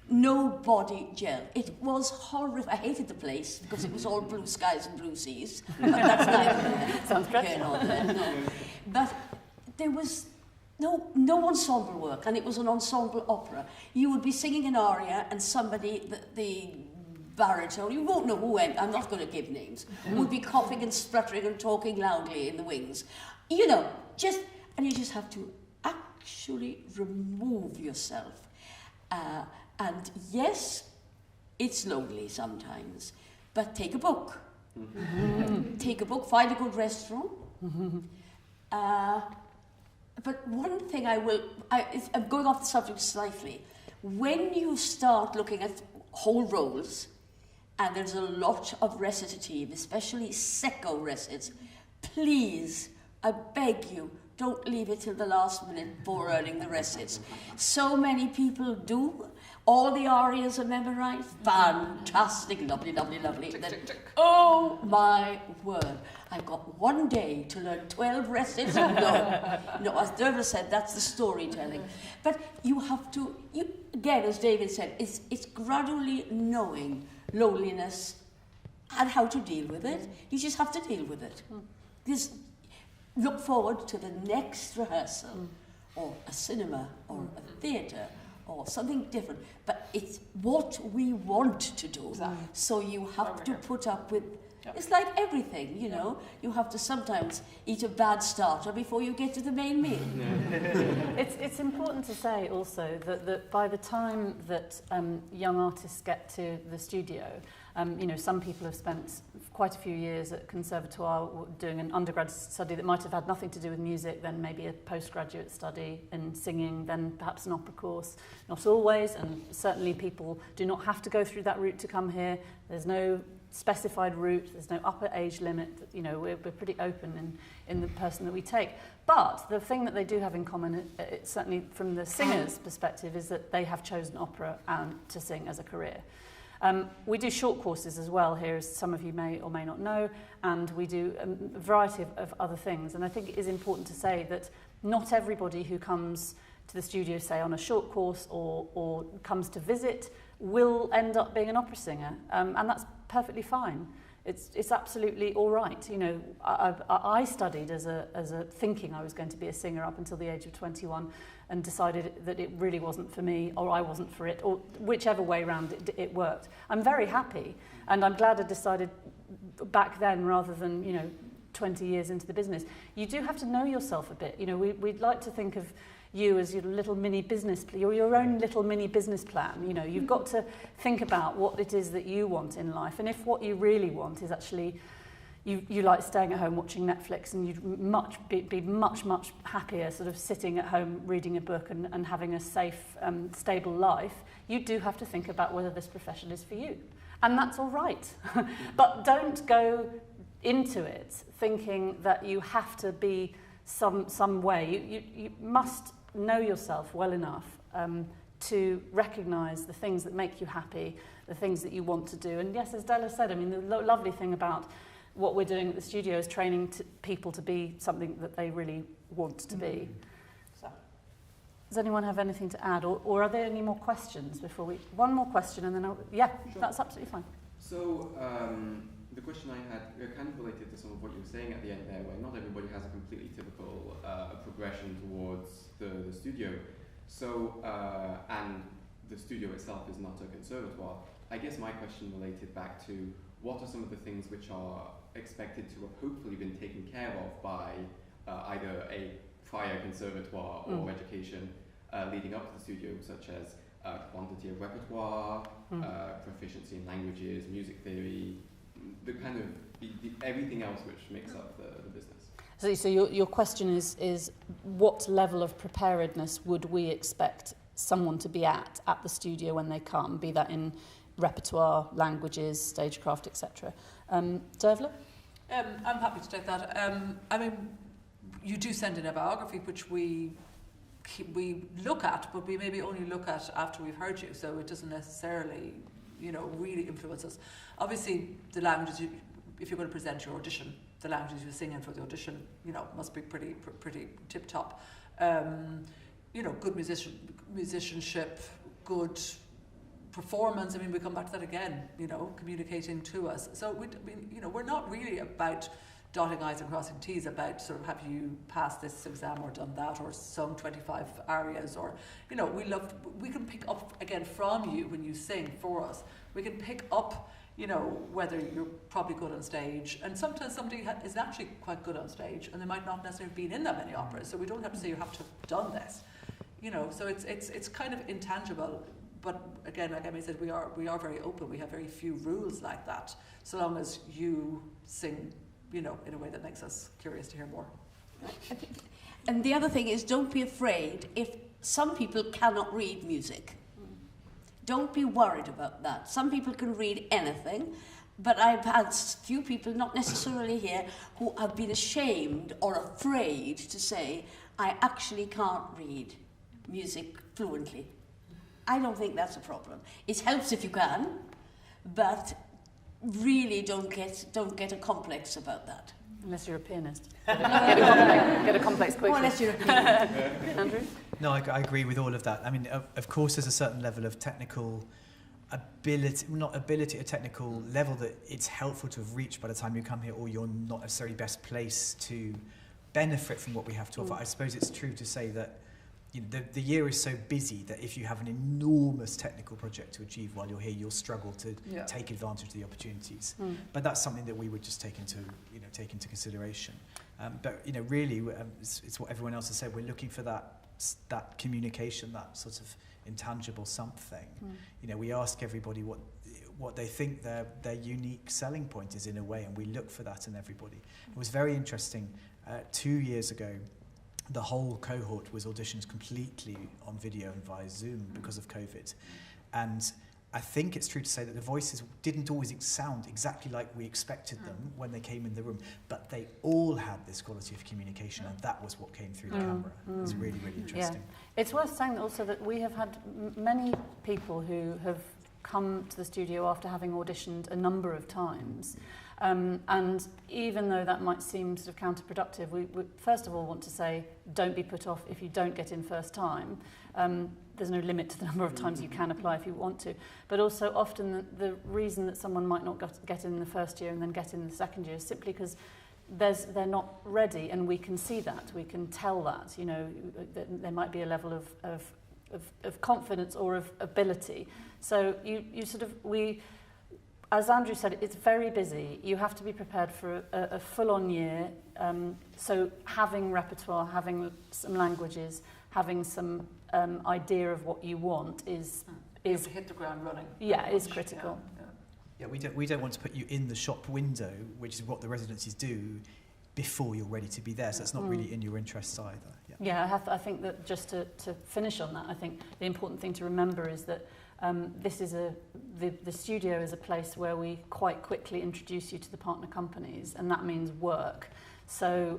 Nobody gelled. It was horrific. I hated the place because it was all blue skies and blue seas. But that's neither sounds great. No. But there was no ensemble work, and it was an ensemble opera. You would be singing an aria, and somebody, the baritone, you won't know who I'm not going to give names, would be coughing and spluttering and talking loudly in the wings. You know, and you just have to actually remove yourself. And yes, it's lonely sometimes, but take a book. Take a book, find a good restaurant. But one thing I'm going off the subject slightly. When you start looking at whole roles, and there's a lot of recitative, especially secco recits, please, I beg you, don't leave it till the last minute before earning the recits. So many people do. All the arias are memorized. Fantastic, lovely, lovely, lovely. Oh my word. I've got one day to learn 12 recits. No, as Dearbhla said, that's the storytelling. But you have to, again, as David said, it's gradually knowing loneliness and how to deal with it. You just have to deal with it. Just look forward to the next rehearsal, or a cinema, or a theatre, or something different. But it's what we want to do. Exactly. So you have to put up with, it's like everything, you know. You have to sometimes eat a bad starter before you get to the main meal. It's important to say also that by the time that young artists get to the studio, you know, some people have spent quite a few years at Conservatoire doing an undergrad study that might have had nothing to do with music, then maybe a postgraduate study in singing, then perhaps an opera course. Not always, and certainly people do not have to go through that route to come here. There's no specified route, there's no upper age limit. You know, we're pretty open in the person that we take. But the thing that they do have in common, certainly from the singer's perspective, is that they have chosen opera and to sing as a career. We do short courses as well here, as some of you may or may not know, and we do a variety of other things. And I think it is important to say that not everybody who comes to the studio, say on a short course or comes to visit, will end up being an opera singer, and that's perfectly fine. It's absolutely all right. You know, I studied as a thinking I was going to be a singer up until the age of 21, and decided that it really wasn't for me, or I wasn't for it, or whichever way around it worked. I'm very happy, and I'm glad I decided back then rather than, you know, 20 years into the business. You do have to know yourself a bit. You know, we'd like to think of you as your little mini business, your own little mini business plan. You know, you've got to think about what it is that you want in life, and if what you really want is actually you like staying at home watching Netflix, and you'd be much happier sort of sitting at home reading a book and having a safe, stable life, you do have to think about whether this profession is for you. And that's all right. But don't go into it thinking that you have to be some way. You must know yourself well enough to recognise the things that make you happy, the things that you want to do. And yes, as Della said, I mean, the lovely thing about what we're doing at the studio is training people to be something that they really want to be. So, does anyone have anything to add, or are there any more questions before we... One more question and then yeah, sure. That's absolutely fine. So, the question I had kind of related to some of what you were saying at the end there, where not everybody has a completely typical progression towards the studio. So, and the studio itself is not a conservatoire. I guess my question related back to what are some of the things which are expected to have hopefully been taken care of by either a prior conservatoire or education leading up to the studio, such as quantity of repertoire, proficiency in languages, music theory, the kind of everything else which makes up the business. So your question is what level of preparedness would we expect someone to be at the studio when they come, be that in repertoire, languages, stagecraft, etc. Dearbhla? I'm happy to take that. I mean, you do send in a biography, which we look at, but we maybe only look at after we've heard you, so it doesn't necessarily, really influence us. Obviously, the languages, if you're going to present your audition, the languages you sing in for the audition, must be pretty tip-top. Good musicianship, good performance. I mean, we come back to that again, communicating to us. So we're not really about dotting I's and crossing T's about sort of have you passed this exam or done that or sung 25 arias or, we can pick up again from you when you sing for us. We can pick up, whether you're probably good on stage, and sometimes somebody is actually quite good on stage and they might not necessarily have been in that many operas, so we don't have to say you have to have done this. So it's kind of intangible. But again, like Emily said, we are very open. We have very few rules like that, so long as you sing, in a way that makes us curious to hear more. And the other thing is, don't be afraid if some people cannot read music. Don't be worried about that. Some people can read anything, but I've had few people, not necessarily here, who have been ashamed or afraid to say, I actually can't read music fluently. I don't think that's a problem. It helps if you can, but really don't get a complex about that. Unless you're a pianist. Get a complex quickly. Or unless you're a pianist. Andrew? No, I agree with all of that. I mean, of course, there's a certain level of technical ability, a technical level that it's helpful to have reached by the time you come here, or you're not necessarily best placed to benefit from what we have to offer. I suppose it's true to say that the year is so busy that if you have an enormous technical project to achieve while you're here, you'll struggle to take advantage of the opportunities. But that's something that we would just take into consideration. But really, it's what everyone else has said. We're looking for that communication, that sort of intangible something. We ask everybody what they think their unique selling point is in a way, and we look for that in everybody. It was very interesting. 2 years ago, the whole cohort was auditioned completely on video and via Zoom because of COVID. And I think it's true to say that the voices didn't always sound exactly like we expected them when they came in the room, but they all had this quality of communication, and that was what came through the camera. It was really, really interesting. Yeah. It's worth saying also that we have had many people who have come to the studio after having auditioned a number of times. And even though that might seem sort of counterproductive, we first of all want to say, don't be put off if you don't get in first time. There's no limit to the number of times you can apply if you want to. But also often the reason that someone might not get in the first year and then get in the second year is simply because they're not ready, and we can see that, we can tell that, there might be a level of confidence or of ability. So as Andrew said, it's very busy. You have to be prepared for a full-on year. So having repertoire, having some languages, having some idea of what you want is to hit the ground running. Yeah, is critical. Yeah, we don't want to put you in the shop window, which is what the residencies do, before you're ready to be there. So it's not really in your interests either. Yeah, I think that just to finish on that, I think the important thing to remember is that this is the studio is a place where we quite quickly introduce you to the partner companies, and that means work. So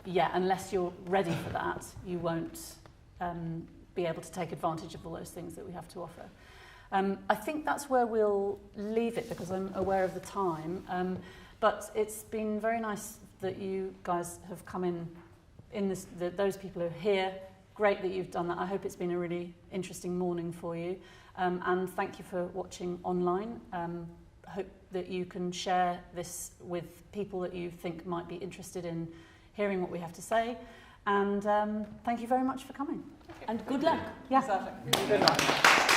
unless you're ready for that, you won't be able to take advantage of all those things that we have to offer. I think that's where we'll leave it because I'm aware of the time. But it's been very nice that you guys have come in this, those people who are here. Great that you've done that. I hope it's been a really interesting morning for you. And thank you for watching online. Hope that you can share this with people that you think might be interested in hearing what we have to say. And thank you very much for coming. And good luck. Yeah. Exactly. Good luck.